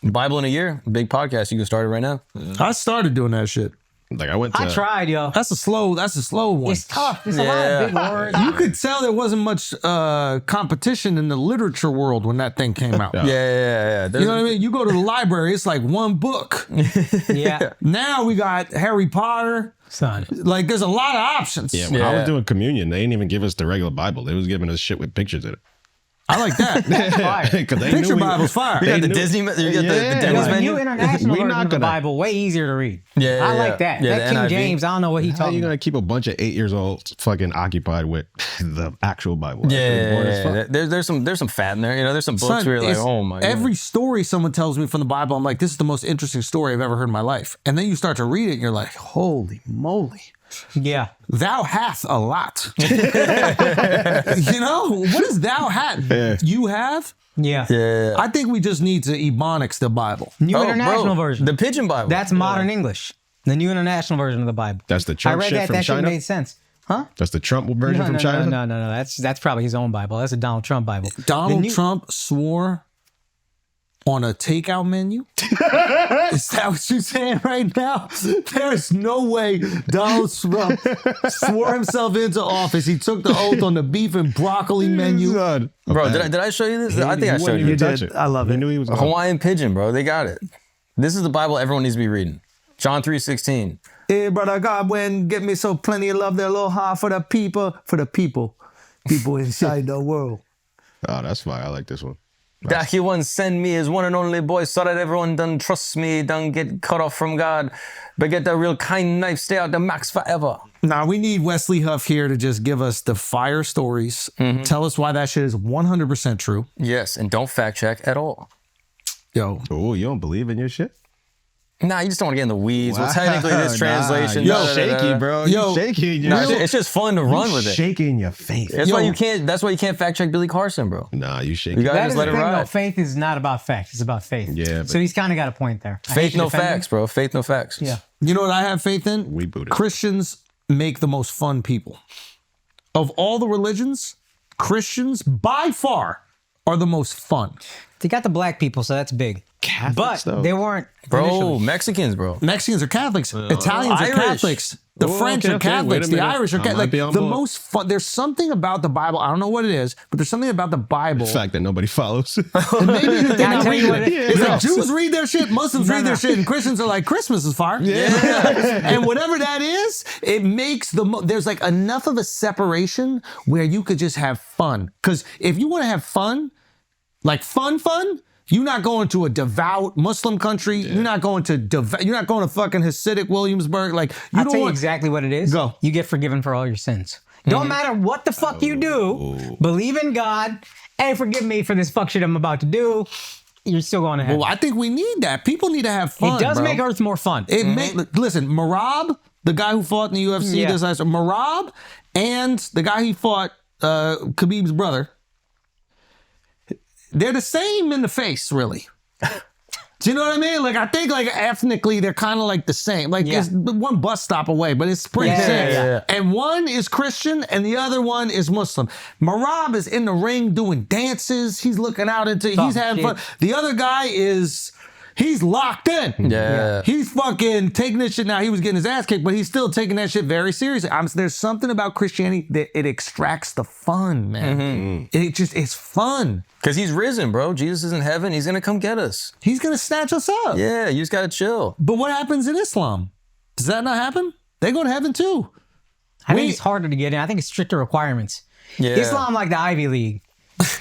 Bible in a year, big podcast. You can start it right now. I started doing that shit. Like I went to. I tried, yo. That's a slow one. It's tough. There's a lot of big words. You could tell there wasn't much competition in the literature world when that thing came out. Yeah. You know what I mean? You go to the library, it's like one book. Yeah. Now we got Harry Potter. Son. Like there's a lot of options. Yeah, when I Yeah. was doing communion, they didn't even give us the regular Bible. They was giving us shit with pictures in it. I like that. Fire. 'Cause they Picture knew we- Bible's fire. You got the knew- Disney, you got the Yeah. Denny's The menu. New International We version not of the gonna- Bible, way easier to read. Yeah, I yeah. like that. Yeah, That the King NIV. James, I don't know what he How talking you about. gonna keep a bunch of 8 years old fucking occupied with the actual Bible? Boring as fuck. Yeah. There's some fat in there. You know, there's some books Son, where you're like, it's- oh my. Every story someone tells me from the Bible, I'm like, this is the most interesting story I've ever heard in my life. And then you start to read it and you're like, holy moly. Yeah. Thou hath a lot. You know? What is thou hath? You have? Yeah. Yeah. I think we just need to Ebonics the Bible. New Oh, International bro, version. the Pigeon Bible. That's modern English. The New International version of the Bible. That's the I Trump read shit that. from That shit China. made sense. Huh? That's the Trump version from China. No. That's probably his own Bible. That's a Donald Trump Bible. Donald The new- Trump swore on a takeout menu? Is that what you're saying right now? There is no way Donald Trump swore himself into office. He took the oath on the beef and broccoli menu. Son. Bro, did I show you this? I think I showed you. You did. I love He it. knew he was A Hawaiian pigeon, bro. They got it. This is the Bible everyone needs to be reading. John 3:16. Hey, brother God, when get me so plenty of love, their little heart for the people inside the world. Oh, that's fine. I like this one. That he once sent me his one and only boy so that everyone done trust me, done get cut off from God, but get that real kind knife, stay out the max forever. Now, we need Wesley Huff here to just give us the fire stories. Tell us why that shit is 100% true. Yes, and don't fact check at all. Yo, Oh, you don't believe in your shit? Nah, you just don't want to get in the weeds. Well, technically, this translation. Yo, da, da, da, da. shaky, bro. Yo, You shaky. in your Nah, shit. it's just fun to run with it. Shaky in your face. That's why you can't. That's why you can't fact check Billy Carson, bro. Nah, you shaky. You gotta That just is let the it thing, though. ride. Faith is not about facts. It's about faith. Yeah, but- So he's kind of got a point there. I hate Faith, to no defend him. facts, bro. Faith, no facts. Yeah. you know what I have faith in? We booted. Christians make the most fun people. of all the religions, Christians by far are the most fun. They got the black people, so that's big. Catholics, But though. they weren't. Bro, initially. Mexicans, bro. Mexicans are Catholics. Italians Irish. are Catholics. The French okay, are okay. Catholics. Wait a The minute. Irish are I Catholics. might Like, be on the board. most fun. There's something about the Bible. I don't know what it is, but there's something about the Bible. The fact that nobody follows. And maybe they're Can I not tell you reading what it. it is? It's like Jews read their shit, Muslims read their shit, and Christians are like, Christmas is fire. Yeah. And whatever that is, it makes there's like enough of a separation where you could just have fun. Because if you want to have fun, like fun, you're not going to a devout Muslim country. You're not going to you're not going to fucking Hasidic Williamsburg. Like I'll tell you exactly what it is. Go. You get forgiven for all your sins. Don't matter what the fuck you do. Believe in God. Hey, forgive me for this fuck shit I'm about to do. You're still going to heaven. Well, I think we need that. People need to have fun. It does bro. make Earth more fun. It listen, Marab, the guy who fought in the UFC this last Marab, and the guy he fought, Khabib's brother, they're the same in the face, really. Do you know what I mean? Like, I think like ethnically they're kind of like the same. Like it's one bus stop away, but it's pretty same. yeah. And one is Christian and the other one is Muslim. Marab is in the ring doing dances. He's looking out into, he's having fun. The other guy he's locked in. Yeah. He's fucking taking this shit now. He was getting his ass kicked, but he's still taking that shit very seriously. There's something about Christianity that it extracts the fun, man. It's fun. Because he's risen, bro. Jesus is in heaven. He's going to come get us. He's going to snatch us up. Yeah, you just got to chill. But what happens in Islam? Does that not happen? They go to heaven too. I think it's harder to get in. I think it's stricter requirements. Yeah. Islam like the Ivy League.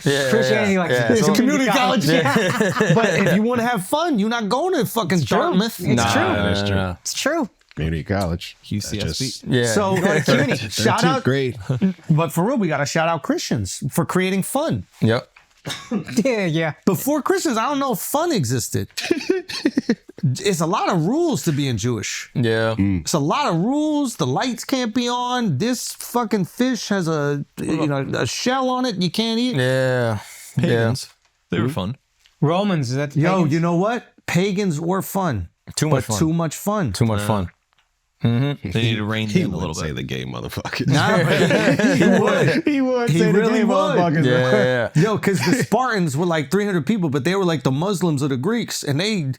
Yeah, Christianity like It's So- community college. Yeah. But if you want to have fun, you're not going to fucking Dartmouth. It's true. That's true. no. It's true. Community college. UCSB. Yeah. So shout 13th out, grade. but for real, we got to shout out Christians for creating fun. Yep. Yeah. Before Christians, I don't know if fun existed. It's a lot of rules to being Jewish. Yeah. It's a lot of rules. The lights can't be on. This fucking fish has a shell on it. You can't eat. Yeah. Pagans. They were fun. Romans, is that Yo, pagans? you know what? Pagans were fun. Too much but fun. Too much fun. Too much fun. They need to rein He in a would little say bit. the gay motherfuckers. Nah, but he would. He would He say really the gay would. motherfuckers. Yeah. Yo, because the Spartans were like 300 people, but they were like the Muslims of the Greeks, and they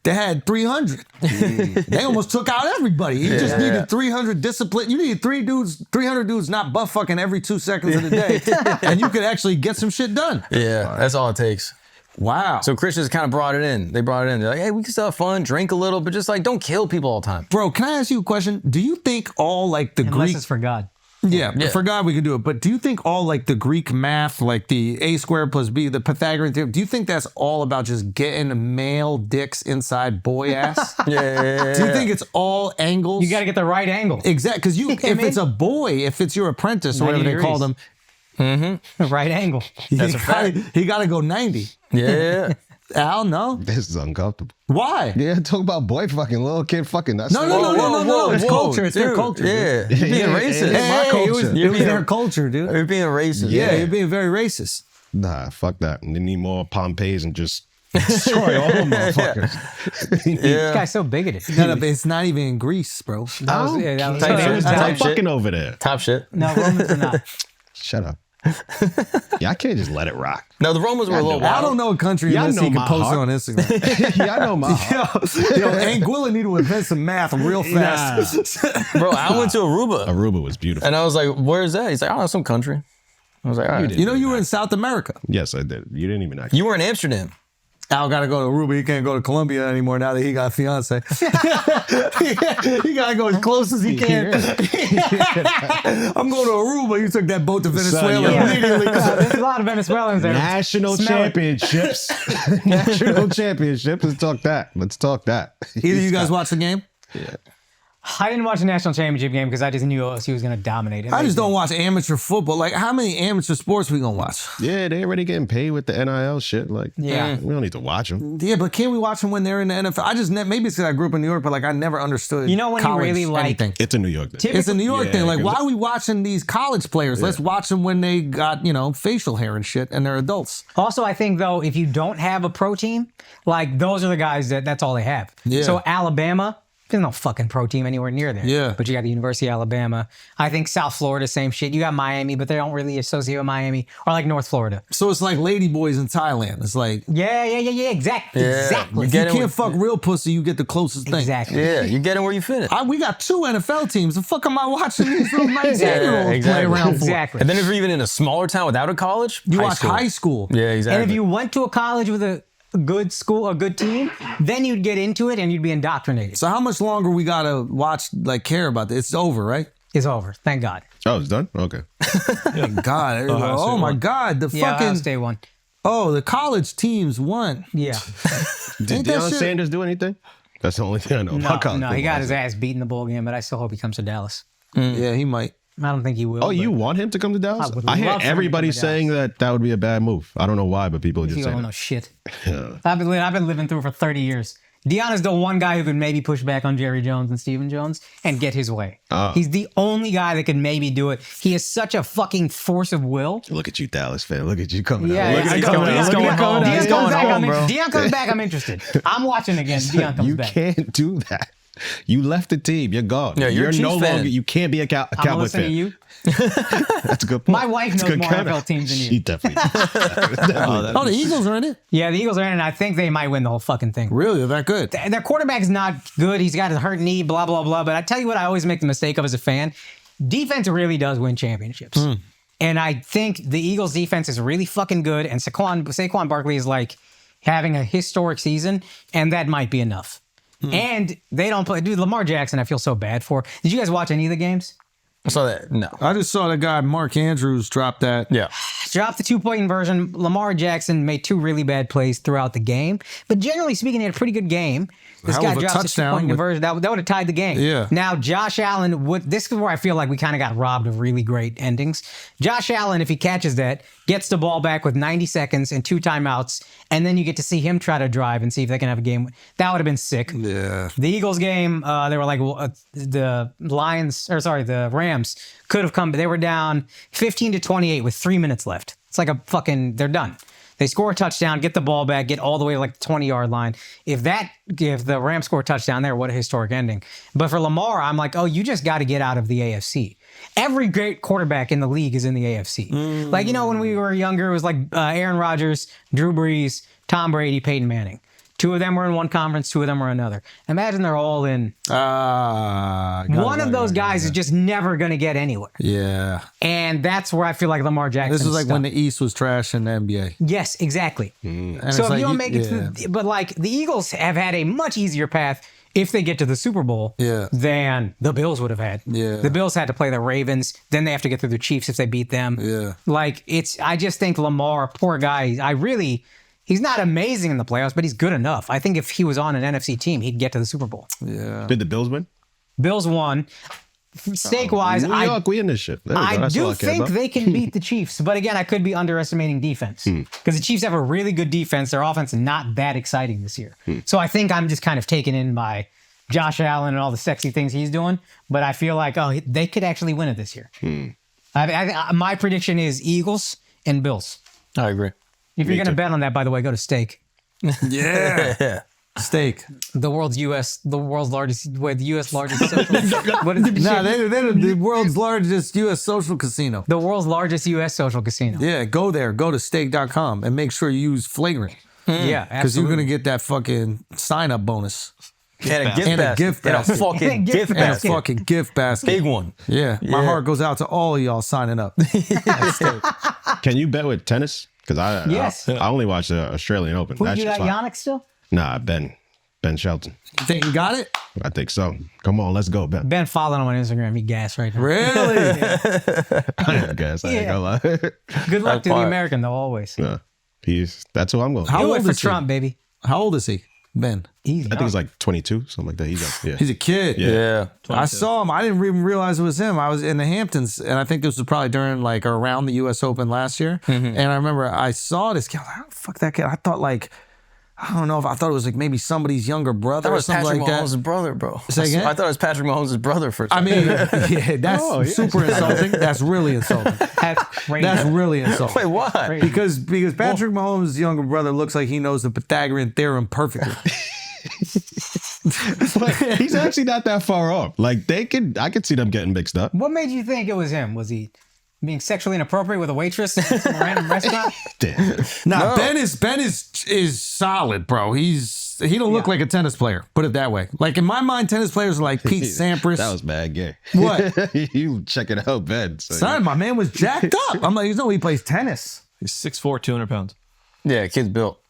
had 300. They almost took out everybody. You just needed 300 discipline. You needed 300 dudes not butt fucking every 2 seconds of the day, and you could actually get some shit done. Yeah. That's all it takes. Wow. So Christians kind of brought it in. They brought it in. They're like, hey, we can still have fun, drink a little, but just like don't kill people all the time. Bro, can I ask you a question? Do you think all like the Unless Greek... it's for God. Yeah, for God we could do it. But do you think all like the Greek math, like the A squared plus B, the Pythagorean theorem, do you think that's all about just getting male dicks inside boy ass? Yeah. Do you think it's all angles? You got to get the right angle. Exactly, because know what I if mean? it's a boy, if it's your apprentice or 90 whatever they call them, The right angle. That's a fact. he got to go 90. Yeah. Al, no. This is uncomfortable. Why? Yeah, talk about boy fucking, little kid fucking. That's No, it's whoa, culture. It's their dude. culture. Yeah. Dude. You're being Yeah, racist. it's my culture. It was their culture, dude. You're being racist. Yeah, you're being very racist. Nah, fuck that. They need more Pompeiis and just destroy all the motherfuckers. This guy's so bigoted. No, but it's not even in Greece, bro. That was, yeah, that was, Type that shit. was Type down. shit. fucking over there. Top shit. No, Romans are not. Shut up. Yeah, I can't just let it rock. No, the Romans were a little I wild. don't know a country Y'all unless know he can my post it heart. on Instagram. Yeah, I know my heart. Yo, Anguilla need to invent some math real fast. Bro, I went to Aruba. Aruba was beautiful. And I was like, where's that? He's like, oh, some country. I was like, all right. You know, you were in South America. Yes, I did. You didn't even act. You were in Amsterdam. Al got to go to Aruba. He can't go to Colombia anymore now that he got a fiance. He got to go as close as he can. I'm going to Aruba. You took that boat to Venezuela yeah. immediately. There's a lot of Venezuelans there. National Smell it. championships. National championships. Let's talk that. Let's talk that. Either you guys watch the game? I didn't watch the national championship game because I just knew OSU was going to dominate it. I just don't watch amateur football. Like, how many amateur sports we gonna watch? Yeah, they already getting paid with the NIL shit. Like, Yeah. we don't need to watch them. Yeah, but can't we watch them when they're in the NFL? I just maybe it's because I grew up in New York, but like I never understood. You know when you college really like- anything. It's a New York thing. It's a New York Yeah, thing. Like, 'cause- why are we watching these college players? Let's watch them when they got, facial hair and shit and they're adults. Also, I think, though, if you don't have a pro team, like those are the guys that's all they have. Yeah. So Alabama, There's no fucking pro team anywhere near there. Yeah. But you got the University of Alabama. I think South Florida, same shit. You got Miami, but they don't really associate with Miami. Or like North Florida. So it's like ladyboys in Thailand. It's like, Yeah. Exactly. Yeah. Exactly. if you can't fuck real pussy, you get the closest thing. Exactly. Yeah, you get it where you fit it. We got 2 NFL teams. The fuck am I watching these little 19-year-olds play exactly. around for? Exactly. And then if you're even in a smaller town without a college, You watch high school. Yeah, exactly. And if you went to a college with a good school, a good team, then you'd get into it and you'd be indoctrinated. So how much longer we gotta watch, like, care about this? It's over, right? It's over. Thank God. Oh, it's done? Okay. God. Oh my God. The Yeah, Ohio fucking, State won. the college teams won. Yeah. Did Ain't that Deion shit- Sanders do anything? That's the only thing I know No, about college no, he football. got his ass beat in the bowl game, but I still hope he comes to Dallas. Yeah, he might. I don't think he will. Oh, but you want him to come to Dallas? I would I hear love for him to everybody come to saying that would be a bad move. I don't know why, but people are just You saying don't know that. shit. I've been living through it for 30 years. Deion is the one guy who could maybe push back on Jerry Jones and Stephen Jones and get his way. He's the only guy that could maybe do it. He has such a fucking force of will. Look at you, Dallas fan. Look at you coming out. Yeah, Look yeah, at you Deion- coming out. Deion- Look at you Deion- coming out. Deion He's comes going back, home, bro. Deion comes back, I'm interested. I'm watching again. Deion comes You back. can't do that. You left the team. You're gone. Yeah, you're a no Chiefs fan. longer. You can't be a I'm Cowboy listening to fan. you. That's a good point. My wife That's a knows good more counter. NFL teams than you. She definitely. Oh, the Eagles are in it? Yeah, the Eagles are in, and I think they might win the whole fucking thing. Really? They're that good? Their quarterback's not good. He's got a hurt knee, blah, blah, blah. But I tell you what, I always make the mistake of as a fan. Defense really does win championships. And I think the Eagles defense is really fucking good. And Saquon Barkley is like having a historic season. And that might be enough. And they don't play. Dude, Lamar Jackson, I feel so bad for. Did you guys watch any of the games? I saw that. No. I just saw the guy, Mark Andrews, drop that. Yeah. Dropped the 2-point inversion. Lamar Jackson made 2 really bad plays throughout the game. But generally speaking, he had a pretty good game. This Hell guy of a drops a touchdown 2-point with- inversion. That would have tied the game. Yeah. Now, Josh Allen, this is where I feel like we kind of got robbed of really great endings. Josh Allen, if he catches that, gets the ball back with 90 seconds and 2 timeouts, and then you get to see him try to drive and see if they can have a game. That would have been sick. Yeah. The Eagles game, they were like, the Rams could have come, but they were down 15-28 with 3 minutes left. It's like they're done. They score a touchdown, get the ball back, get all the way to like the 20-yard line. If the Rams score a touchdown there, what a historic ending. But for Lamar, I'm like, oh, you just got to get out of the AFC. Every great quarterback in the league is in the AFC. Like, when we were younger, it was like Aaron Rodgers, Drew Brees, Tom Brady, Peyton Manning. 2 of them were in one conference, 2 of them were another. Imagine they're all in. One of those guys is just never going to get anywhere. Yeah. And that's where I feel like Lamar Jackson This was like stuck. when the East was trash in the NBA. Yes, exactly. And So it's if like you don't make it to but like the Eagles have had a much easier path if they get to the Super Bowl than the Bills would have had. Yeah. The Bills had to play the Ravens, then they have to get through the Chiefs if they beat them. Yeah. Like I just think Lamar, poor guy, he's not amazing in the playoffs, but he's good enough. I think if he was on an NFC team, he'd get to the Super Bowl. Yeah. Did the Bills win? Bills won. Stake-wise, New York, we in this shit. There we go. I That's all do care think about. they can beat the Chiefs, but again, I could be underestimating defense because the Chiefs have a really good defense. Their offense is not that exciting this year. So I think I'm just kind of taken in by Josh Allen and all the sexy things he's doing, but I feel like, they could actually win it this year. My prediction is Eagles and Bills. I agree. If you're going to bet on that, by the way, go to Stake. Yeah. Steak. The U.S. largest social. What is it? No, they're the world's largest U.S. social casino. The world's largest U.S. social casino. Yeah, go there. Go to steak.com and make sure you use Flagrant. Yeah, Because you're absolutely. going to get that fucking sign-up bonus. And a gift And a basket. gift And a basket. fucking gift And a basket. fucking gift basket. Big one. Yeah. My Yeah. heart goes out to all of y'all signing up. Can you bet with tennis? Because Yes. I only watch the Australian Open. Who That you shit's got, fine. Yannick still? Nah, Ben Shelton. You think you got it? I think so. Come on, let's go, Ben. Ben following him on Instagram. He gas right now. Really? I guess I ain't gonna lie. Good luck to the part. American, though, always. Yeah. That's who I'm going. How Do old it for is he? Trump, baby. How old is he, Ben? Easy. I think he's like 22, something like that. He's a kid. Yeah. I saw him. I didn't even realize it was him. I was in the Hamptons, and I think this was probably during like or around the U.S. Open last year. And I remember I saw this kid. I was like, how the fuck that kid? I thought I don't know if I thought it was like maybe somebody's younger brother That or was something Patrick like that. Mahomes' brother, bro. Say again? I thought it was Patrick Mahomes' brother for a I second. mean, yeah, that's super insulting. That's really insulting. That's crazy. That's really insulting. Wait, why? Because Patrick Mahomes' younger brother looks like he knows the Pythagorean theorem perfectly. But he's actually not that far off. Like I could see them getting mixed up. What made you think it was him? Was he being sexually inappropriate with a waitress in some random restaurant? Damn. Nah, Ben is solid, bro. He don't look like a tennis player. Put it that way. Like in my mind, tennis players are like Pete Sampras. That was bad gay. What? You check it out, Ben. So Son, my man was jacked up. I'm like, you know he plays tennis. He's 6'4", 200 pounds. Yeah, kid's built.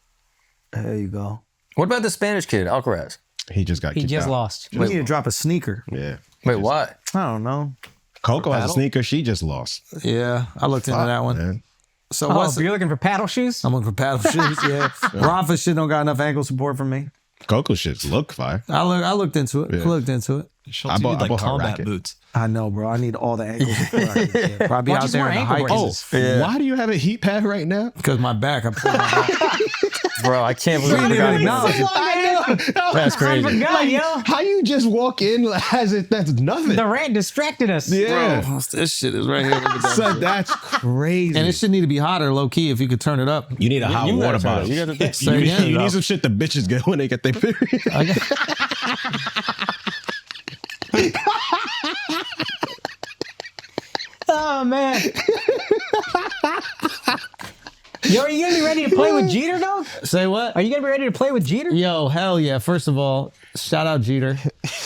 There you go. What about the Spanish kid, Alcaraz? he just got He kicked just out. lost. We need to drop a sneaker. Yeah. Wait, why? I don't know. Coco has a sneaker. She just lost. Yeah, I looked into that one. Man. So Oh, what's you're looking for paddle shoes? I'm looking for paddle shoes. Yeah, Rafa shit don't got enough ankle support for me. Coco shits look fire. I looked into it. Yeah. Looked into it. Schulz, you bought- need like I bought her combat racket. boots. I know, bro. I need all the ankle support. I can get. Probably Why out don't you there wear in the ankle high braces? heels. Why do you have a heat pad right now? Because my back, I pulled my back. Bro, I can't believe We I didn't forgot even about acknowledge this. it. That's I crazy. forgot, yo. How you just walk in as if that's nothing? The rant distracted us. Yeah. Bro, this shit is right here. Look at that. So that's crazy. And it should need to be hotter, low key, if you could turn it up. you need a hot you water gotta turn it. bottle. You gotta Say You, again. you need some shit the bitches get when they get their period. Oh, man. Yo, are you going to be ready to play with Jeter, though? Say what? Are you going to be ready to play with Jeter? Yo, hell yeah. First of all, shout out Jeter.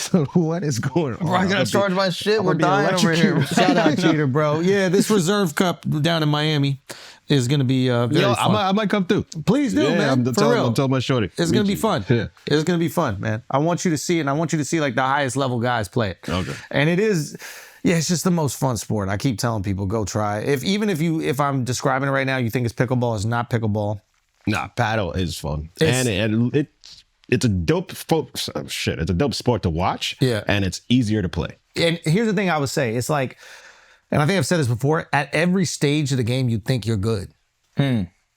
So what is going on? Bro, I gotta charge my shit. We're be dying over here. Shout out Jeter, bro. Yeah, this Reserve Cup down in Miami is going to be very Yo, fun. I might come through. Please do, man. I'm For telling, real. I'm telling my shorty. It's going to be fun. Yeah. It's going to be fun, man. I want you to see it, and I want you to see like the highest level guys play it. Okay. And it is, yeah, it's just the most fun sport. I keep telling people, go try it. If I'm describing it right now, you think it's pickleball, it's not pickleball. Nah, paddle is fun. It's- and it's a dope shit. It's a dope sport to watch. Yeah. And it's easier to play. And here's the thing I would say. It's like, and I think I've said this before, at every stage of the game, you think you're good.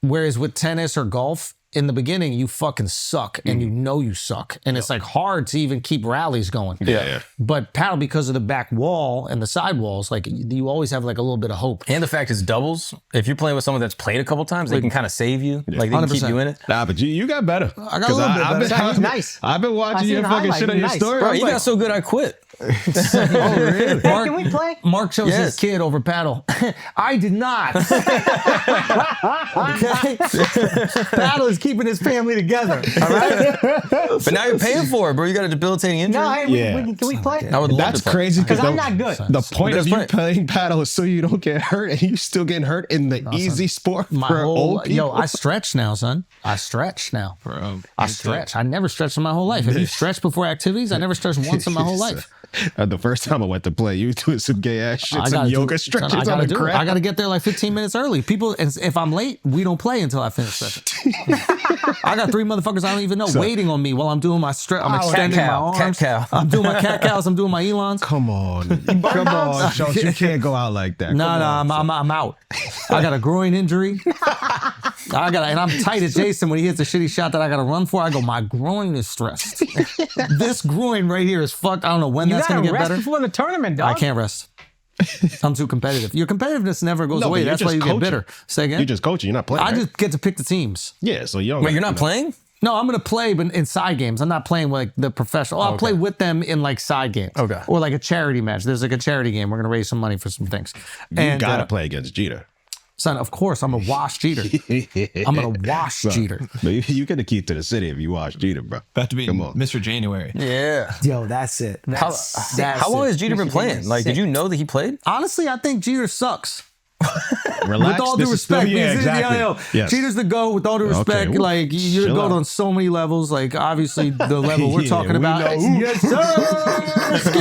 Whereas with tennis or golf, in the beginning, you fucking suck and you know you suck. And it's like hard to even keep rallies going. Yeah. But paddle, because of the back wall and the side walls, like you always have like a little bit of hope. And the fact is doubles. If you're playing with someone that's played a couple times, they can kind of save you. Like they can keep 100%. you in it. Nah, but you got better. I got a little bit better. Son, he's nice. I've been I watching seen your the fucking highlight. shit on your Nice. story. Bro, I'm you like, got so good I quit. Oh, really? Hey, can we play? Mark chose Yes. his kid over paddle. I did not. Okay? Paddle is keeping his family together. All right? But now you're paying for it, bro. You got a debilitating injury. No, hey, Yeah. can we play? I would love That's to play. crazy Because I'm not good. The point Let's of you play. playing paddle is so you don't get hurt, and you still getting hurt in the easy sport My for whole old people. I stretch now, son. I stretch now. Bro, I stretch. I never stretched in my whole life. Have you stretched before activities? I never stretched once in my whole life. The first time I went to play, you doing some gay ass shit, I some gotta yoga do, stretches I on gotta the do it. ground. I gotta get there like 15 minutes early. People, and if I'm late, we don't play until I finish session. I got 3 motherfuckers I don't even know waiting on me while I'm doing my stretch. I'm extending my cow, arms. cat cow. I'm doing my cat cows. I'm doing my Elons. Come on, come on, Schulz. You can't go out like that. No, Come on. I'm out. I got a groin injury. And I'm tight as Jason when he hits a shitty shot that I gotta run for. I go, my groin is stressed. This groin right here is fucked. I don't know when You that's gonna gotta get rest better. before the tournament, dog. I can't rest. I'm too competitive. Your competitiveness never goes No, but away. you're That's why just you coaching. get bitter. Say again. You're just coaching. You're not playing. I right? just get to pick the teams. Yeah, so you don't. Wait, you're not playing? No, I'm gonna play, but in side games. I'm not playing with like the professional. I'll play with them in like side games. Okay. Or like a charity match. There's like a charity game. We're gonna raise some money for some things. You gotta play against Jeter. Son, of course, I'm a wash Jeter. I'm gonna wash Jeter. But you get the key to the city if you watch Jeter, bro. about to be Come on. Mr. January. Yeah. Yo, that's it. How long has Jeter been playing? Like, did you know that he played? Honestly, I think Jeter sucks. Relax. With all due this is still- respect, yeah, because exactly. yo, Yes. Cheater's the GOAT. With all due respect, Okay. like you're the Chill GOAT out. on so many levels. Like obviously the level we're Yeah, talking we about. know. Yes, sir.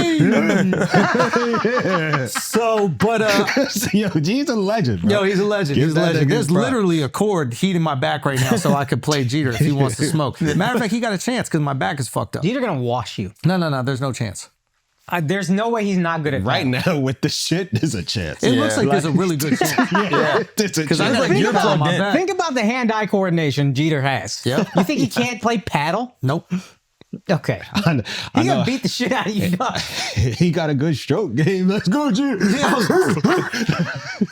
So, but Yo, G's a legend, bro. yo, he's a legend. Give He's a that legend. nigga There's his props. literally a cord heating my back right now, so I could play Jeter if he wants to smoke. Matter of fact, he got a chance because my back is fucked up. Jeter gonna wash you. No, there's no chance. There's no way he's not good at Right that. now with the shit, there's a chance. It looks like there's a really good chance. Yeah, there's a Because I chance. got a Think gear about- on my back. Think about the hand-eye coordination Jeter has. Yep. You think he can't play paddle? Nope. Okay. I He know. gonna beat the shit out of you, dog. He got a good stroke game. Let's go, G.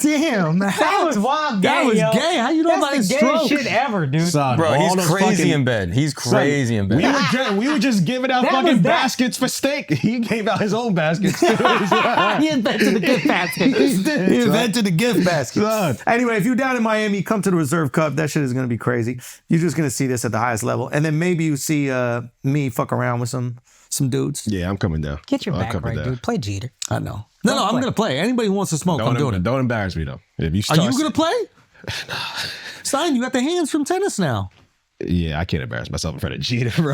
Damn, man. That was wild gay, That was yo. gay. How you know about That's his the gayest stroke? shit ever, dude. Son, Bro, all he's those crazy fucking- in bed. He's crazy in bed. We were just giving out That fucking was that. baskets for steak. He gave out his own baskets. Too. He invented the gift basket. He invented the gift basket. Son. Anyway, if you're down in Miami, come to the Reserve Cup. That shit is going to be crazy. You're just going to see this at the highest level. And then maybe you see me fuck around with some dudes. Yeah, I'm coming down. Get your I'm back coming right, down. dude. Play Jeter. I know. No, I'm going to play. Anybody who wants to smoke, I'm doing it. Don't embarrass me though. If you Are start, you going to play? Stein, you got the hands from tennis now. Yeah, I can't embarrass myself in front of Jeter, bro.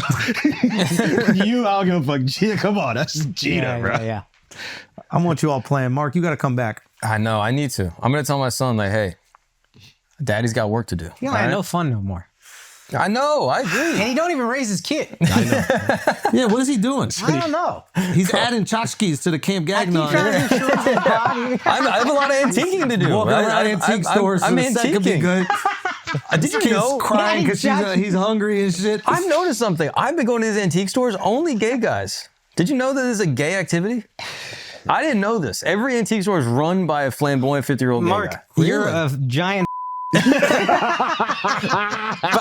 You, I don't give a fuck. Jeter, come on, that's Jeter, bro. Yeah. I want you all playing. Mark, you got to come back. I know. I need to. I'm gonna tell my son, like, hey, daddy's got work to do. You don't all have right? no fun no more. I know. I agree. And he don't even raise his kid. Yeah, what is he doing? I don't know. He's adding tchotchkes to the Camp I keep Gagnon. trying to show his body. I have a lot of antiquing to do. Walking around antique stores so I'm the set could be antiquing. good. Did you Kid's know? crying because he's hungry and shit. I've noticed something. I've been going to these antique stores, only gay guys. Did you know that this is a gay activity? I didn't know this. Every antique store is run by a flamboyant 50-year-old gay Mark, guy. you're a giant. But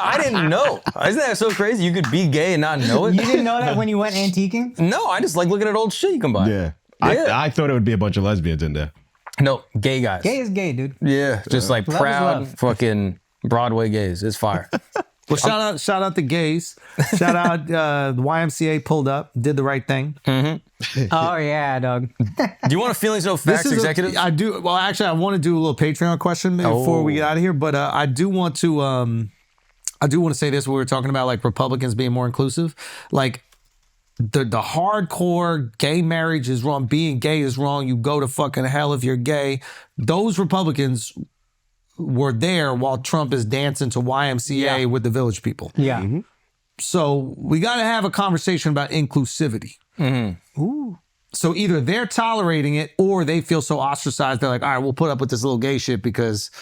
I didn't know. Isn't that so crazy? You could be gay and not know it? You didn't know that when you went antiquing? No, I just like looking at old shit you can buy. Yeah. Yeah. I thought it would be a bunch of lesbians in there. No, gay guys. Gay is gay, dude. Yeah, just like Love is proud love. fucking Broadway gays. It's fire. Well, shout out the gays. Shout out the YMCA pulled up, did the right thing. Oh, yeah, dog. Do you want a Feelings No Facts executive? I do. Well, actually, I want to do a little Patreon question before we get out of here, but I do want to say this. We were talking about like Republicans being more inclusive, like. The hardcore gay marriage is wrong. Being gay is wrong. You go to fucking hell if you're gay. Those Republicans were there while Trump is dancing to YMCA with the Village People. Yeah. So we got to have a conversation about inclusivity. Ooh. So either they're tolerating it or they feel so ostracized. They're like, all right, we'll put up with this little gay shit because,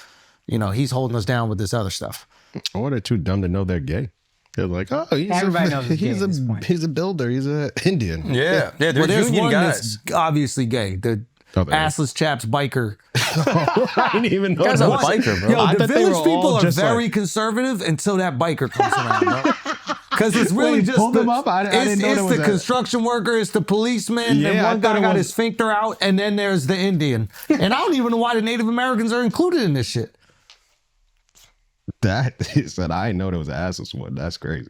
you know, he's holding us down with this other stuff. Or they're too dumb to know they're gay. They're like, oh, Everybody knows he's gay at this point. he's a builder. He's an Indian. Yeah, there's There's union one guys. that's obviously gay. The Oh, there is. assless chaps biker. I didn't even know Guy's that a was- biker, bro. Yo, I the thought they Village were all People are just very like- conservative until that biker comes around, bro. Because it's really Wait, just pulled them up? I didn't know it's there was the a- construction worker, it's the policeman, Yeah, and I one thought guy it got was- his sphincter out, and then there's the Indian. And I don't even know why the Native Americans are included in this shit. That is that I didn't know there was an assless one. That's crazy.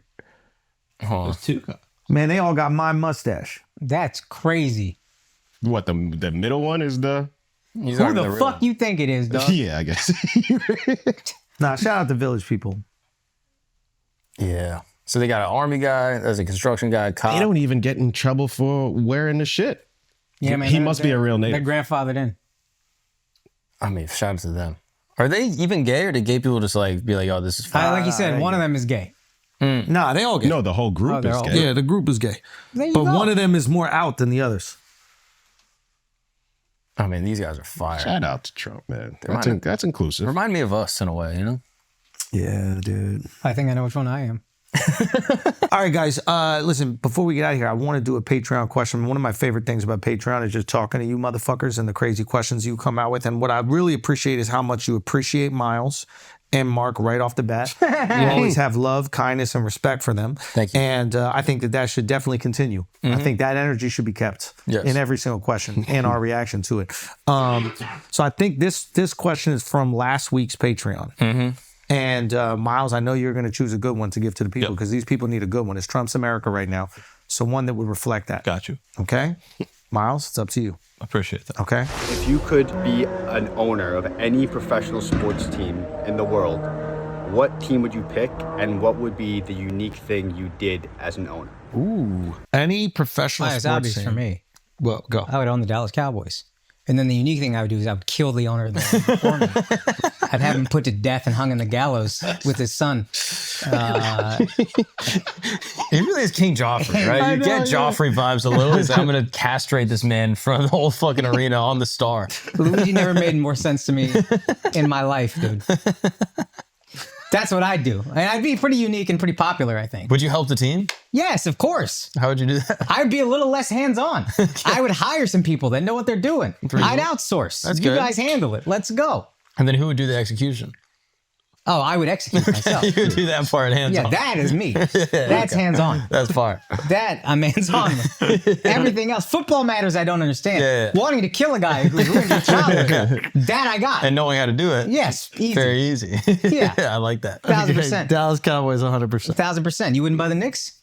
Man, they all got my mustache. That's crazy. What the middle one is the? He's Who not the real fuck one. you think it is, dog? Yeah, I guess. Nah, shout out to Village People. Yeah. So they got an army guy, there's a construction guy, a cop. They don't even get in trouble for wearing the shit. Yeah, man. He they're- must be a real They're native. grandfathered in. I mean, shout out to them. Are they even gay, or do gay people just like be like, oh, this is fine? Like you said, one of them is gay. Nah, they all gay. No, the whole group they're is all- gay. Yeah, the group is gay. There you But go. one of them is more out than the others. I mean, these guys are fire. Shout out to Trump, man. Remind- That's inclusive. Remind me of us in a way, you know? Yeah, dude. I think I know which one I am. All right, guys. Listen, before we get out of here, I want to do a Patreon question. One of my favorite things about Patreon is just talking to you motherfuckers and the crazy questions you come out with. And what I really appreciate is how much you appreciate Miles and Mark right off the bat. You always have love, kindness, and respect for them. Thank you. And I think that should definitely continue. I think that energy should be kept Yes. in every single question and our reaction to it. So I think this question is from last week's Patreon. And Miles, I know you're going to choose a good one to give to the people because these people need a good one. It's Trump's America right now. So one that would reflect that. Got you. Okay? Miles, it's up to you. Appreciate that. Okay? If you could be an owner of any professional sports team in the world, what team would you pick and what would be the unique thing you did as an owner? Ooh. Any professional It's sports obvious team. for me. Well, go. I would own the Dallas Cowboys. And then the unique thing I would do is I would kill the owner of the for me. I'd have him put to death and hung in the gallows with his son. He really is King Joffrey, right? You get Joffrey vibes a little. He's like, I'm going to castrate this man in front of the whole fucking arena on the star. Luigi never made more sense to me in my life, dude. That's what I'd do. And I'd be pretty unique and pretty popular, I think. Would you help the team? Yes, of course. How would you do that? I would be a little less hands-on. I would hire some people that know what they're doing. I'd outsource. That's you good. guys handle it. Let's go. And then who would do the exexecution? Oh, I would execute myself. You would do that part hands-on. Yeah, that is me. That's hands-on. That's fire. That I'm hands-on. Everything else, football matters. I don't understand. Yeah. Wanting to kill a guy who's ruined your childhood, that I got. And knowing how to do it. Yes, easy. Very easy. Yeah. I like that. 1,000%. Dallas Cowboys 100%. 1,000%. You wouldn't buy the Knicks?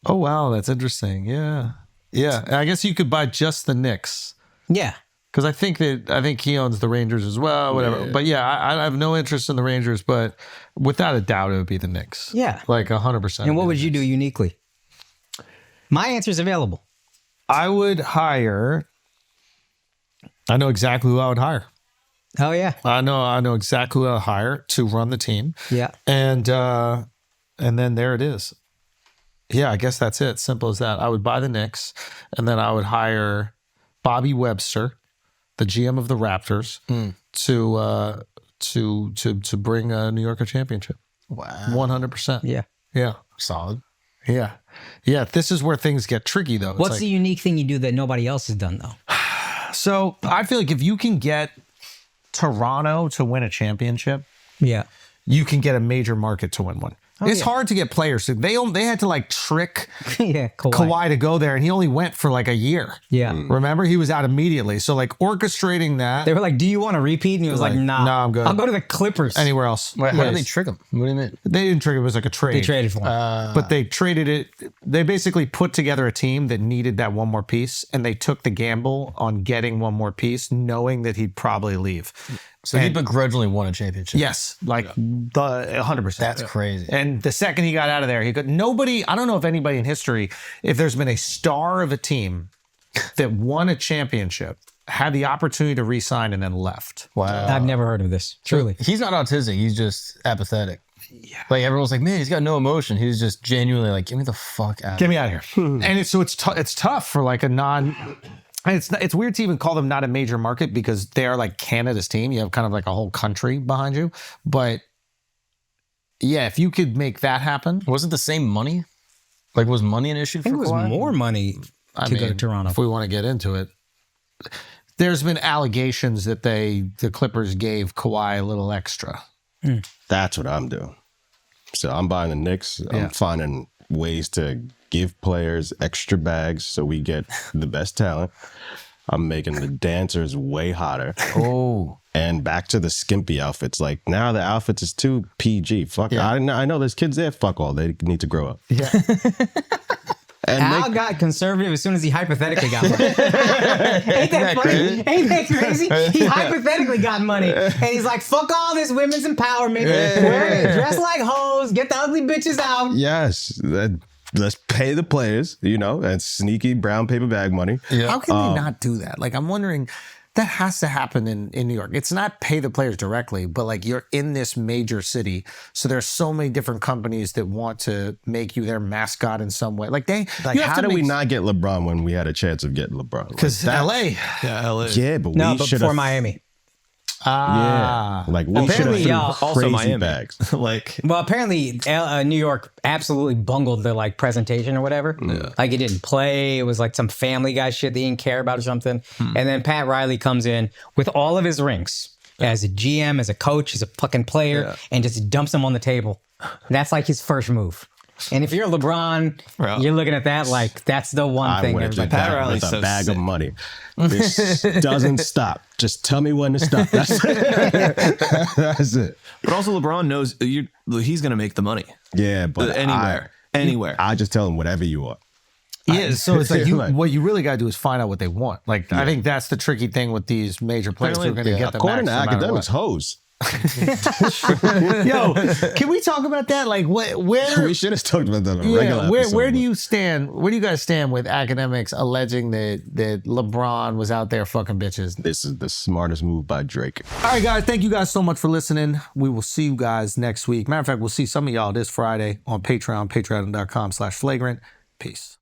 Oh wow, that's interesting. Yeah. Yeah. I guess you could buy just the Knicks. Yeah. Because I think he owns the Rangers as well, whatever. Yeah. But yeah, I have no interest in the Rangers, but without a doubt, it would be the Knicks. Yeah. Like 100%. And what would you do uniquely? My answer is available. I would hire. I know exactly who I would hire. Oh yeah. I know exactly who I'll hire to run the team. Yeah. And then there it is. Yeah, I guess that's it. Simple as that. I would buy the Knicks, and then I would hire Bobby Webster, the GM of the Raptors, to bring New York a championship. Wow. 100%. Yeah. Yeah. Solid. Yeah. Yeah. This is where things get tricky, though. It's What's like- the unique thing you do that nobody else has done, though? So I feel like if you can get Toronto to win a championship, Yeah. you can get a major market to win one. It's yeah. hard to get players. They had to like trick Yeah. Kawhi to go there, and he only went for like a year. Yeah. Remember, he was out immediately. So like orchestrating that They were like, "Do you want to repeat?" And he was like, "Nah, "Nah, I'm good. I'll go to the Clippers." anywhere else. Wait, how did Please. they trick him? What do you mean? They didn't trick it. It was like a trade. They traded for him. But they traded it. They basically put together a team that needed that one more piece, and they took the gamble on getting one more piece, knowing that he'd probably leave. So he begrudgingly won a championship. Yes, like the 100%. That's crazy. And the second he got out of there, he could. Nobody. I don't know if anybody in history, if there's been a star of a team that won a championship, had the opportunity to re-sign and then left. Wow. I've never heard of this. Truly. He's not autistic. He's just apathetic. Yeah. Like everyone's like, man, he's got no emotion. He's just genuinely like, get me the fuck out. Get me out of here. And it's tough for like a non. And it's weird to even call them not a major market because they are like Canada's team. You have kind of like a whole country behind you. But yeah, if you could make that happen. Was it the same money? Like, was money an issue I think for it was Kawhi? more money to go to Toronto. If we want to get into it, there's been allegations that the Clippers gave Kawhi a little extra. That's what I'm doing. So I'm buying the Knicks. I'm finding ways to give players extra bags so we get the best talent. I'm making the dancers way hotter. Oh. And back to the skimpy outfits. Like now the outfits is too PG. Fuck. Yeah. I know there's kids there. Fuck all. They need to grow up. Yeah. And Al got conservative as soon as he hypothetically got money. Ain't that funny? Ain't that crazy? He hypothetically got money. And he's like, fuck all this women's empowerment. Dress like hoes. Get the ugly bitches out. yes, let's pay the players, and sneaky brown paper bag money. Yeah. How can they not do that? Like, I'm wondering, that has to happen in New York. It's not pay the players directly, but like you're in this major city. So there's so many different companies that want to make you their mascot in some way. Like How did we not get LeBron when we had a chance of getting LeBron? Because LA. Yeah, LA. Yeah, but No, we but should before have. Miami. Yeah, like we should have apparently, threw also crazy Miami. bags. Like, Well, apparently New York absolutely bungled their like presentation or whatever. Like it didn't play. It was like some Family Guy shit they didn't care about or something. And then Pat Riley comes in with all of his rings as a GM, as a coach, as a fucking player, and just dumps them on the table. That's like his first move. And if you're LeBron, Bro. you're looking at that like that's the one I thing went to everybody. that Riley's with a so bag sick. of money. This doesn't stop. Just tell me when to stop. That's it. but also LeBron knows he's going to make the money Yeah, but anywhere. I just tell him whatever you want. Yeah, so it's like Like- what you really got to do is find out what they want. Like, I think that's the tricky thing with these major players who are going to get the According max to no matter academics, hoes. what. Yo, can we talk about that? Like, where We should have talked about that on a regular where episode, do but- you stand? Where do you guys stand with academics alleging that LeBron was out there fucking bitches? This is the smartest move by Drake. All right, guys, thank you guys so much for listening. We will see you guys next week. Matter of fact, we'll see some of y'all this Friday on Patreon, patreon.com/flagrant. Peace.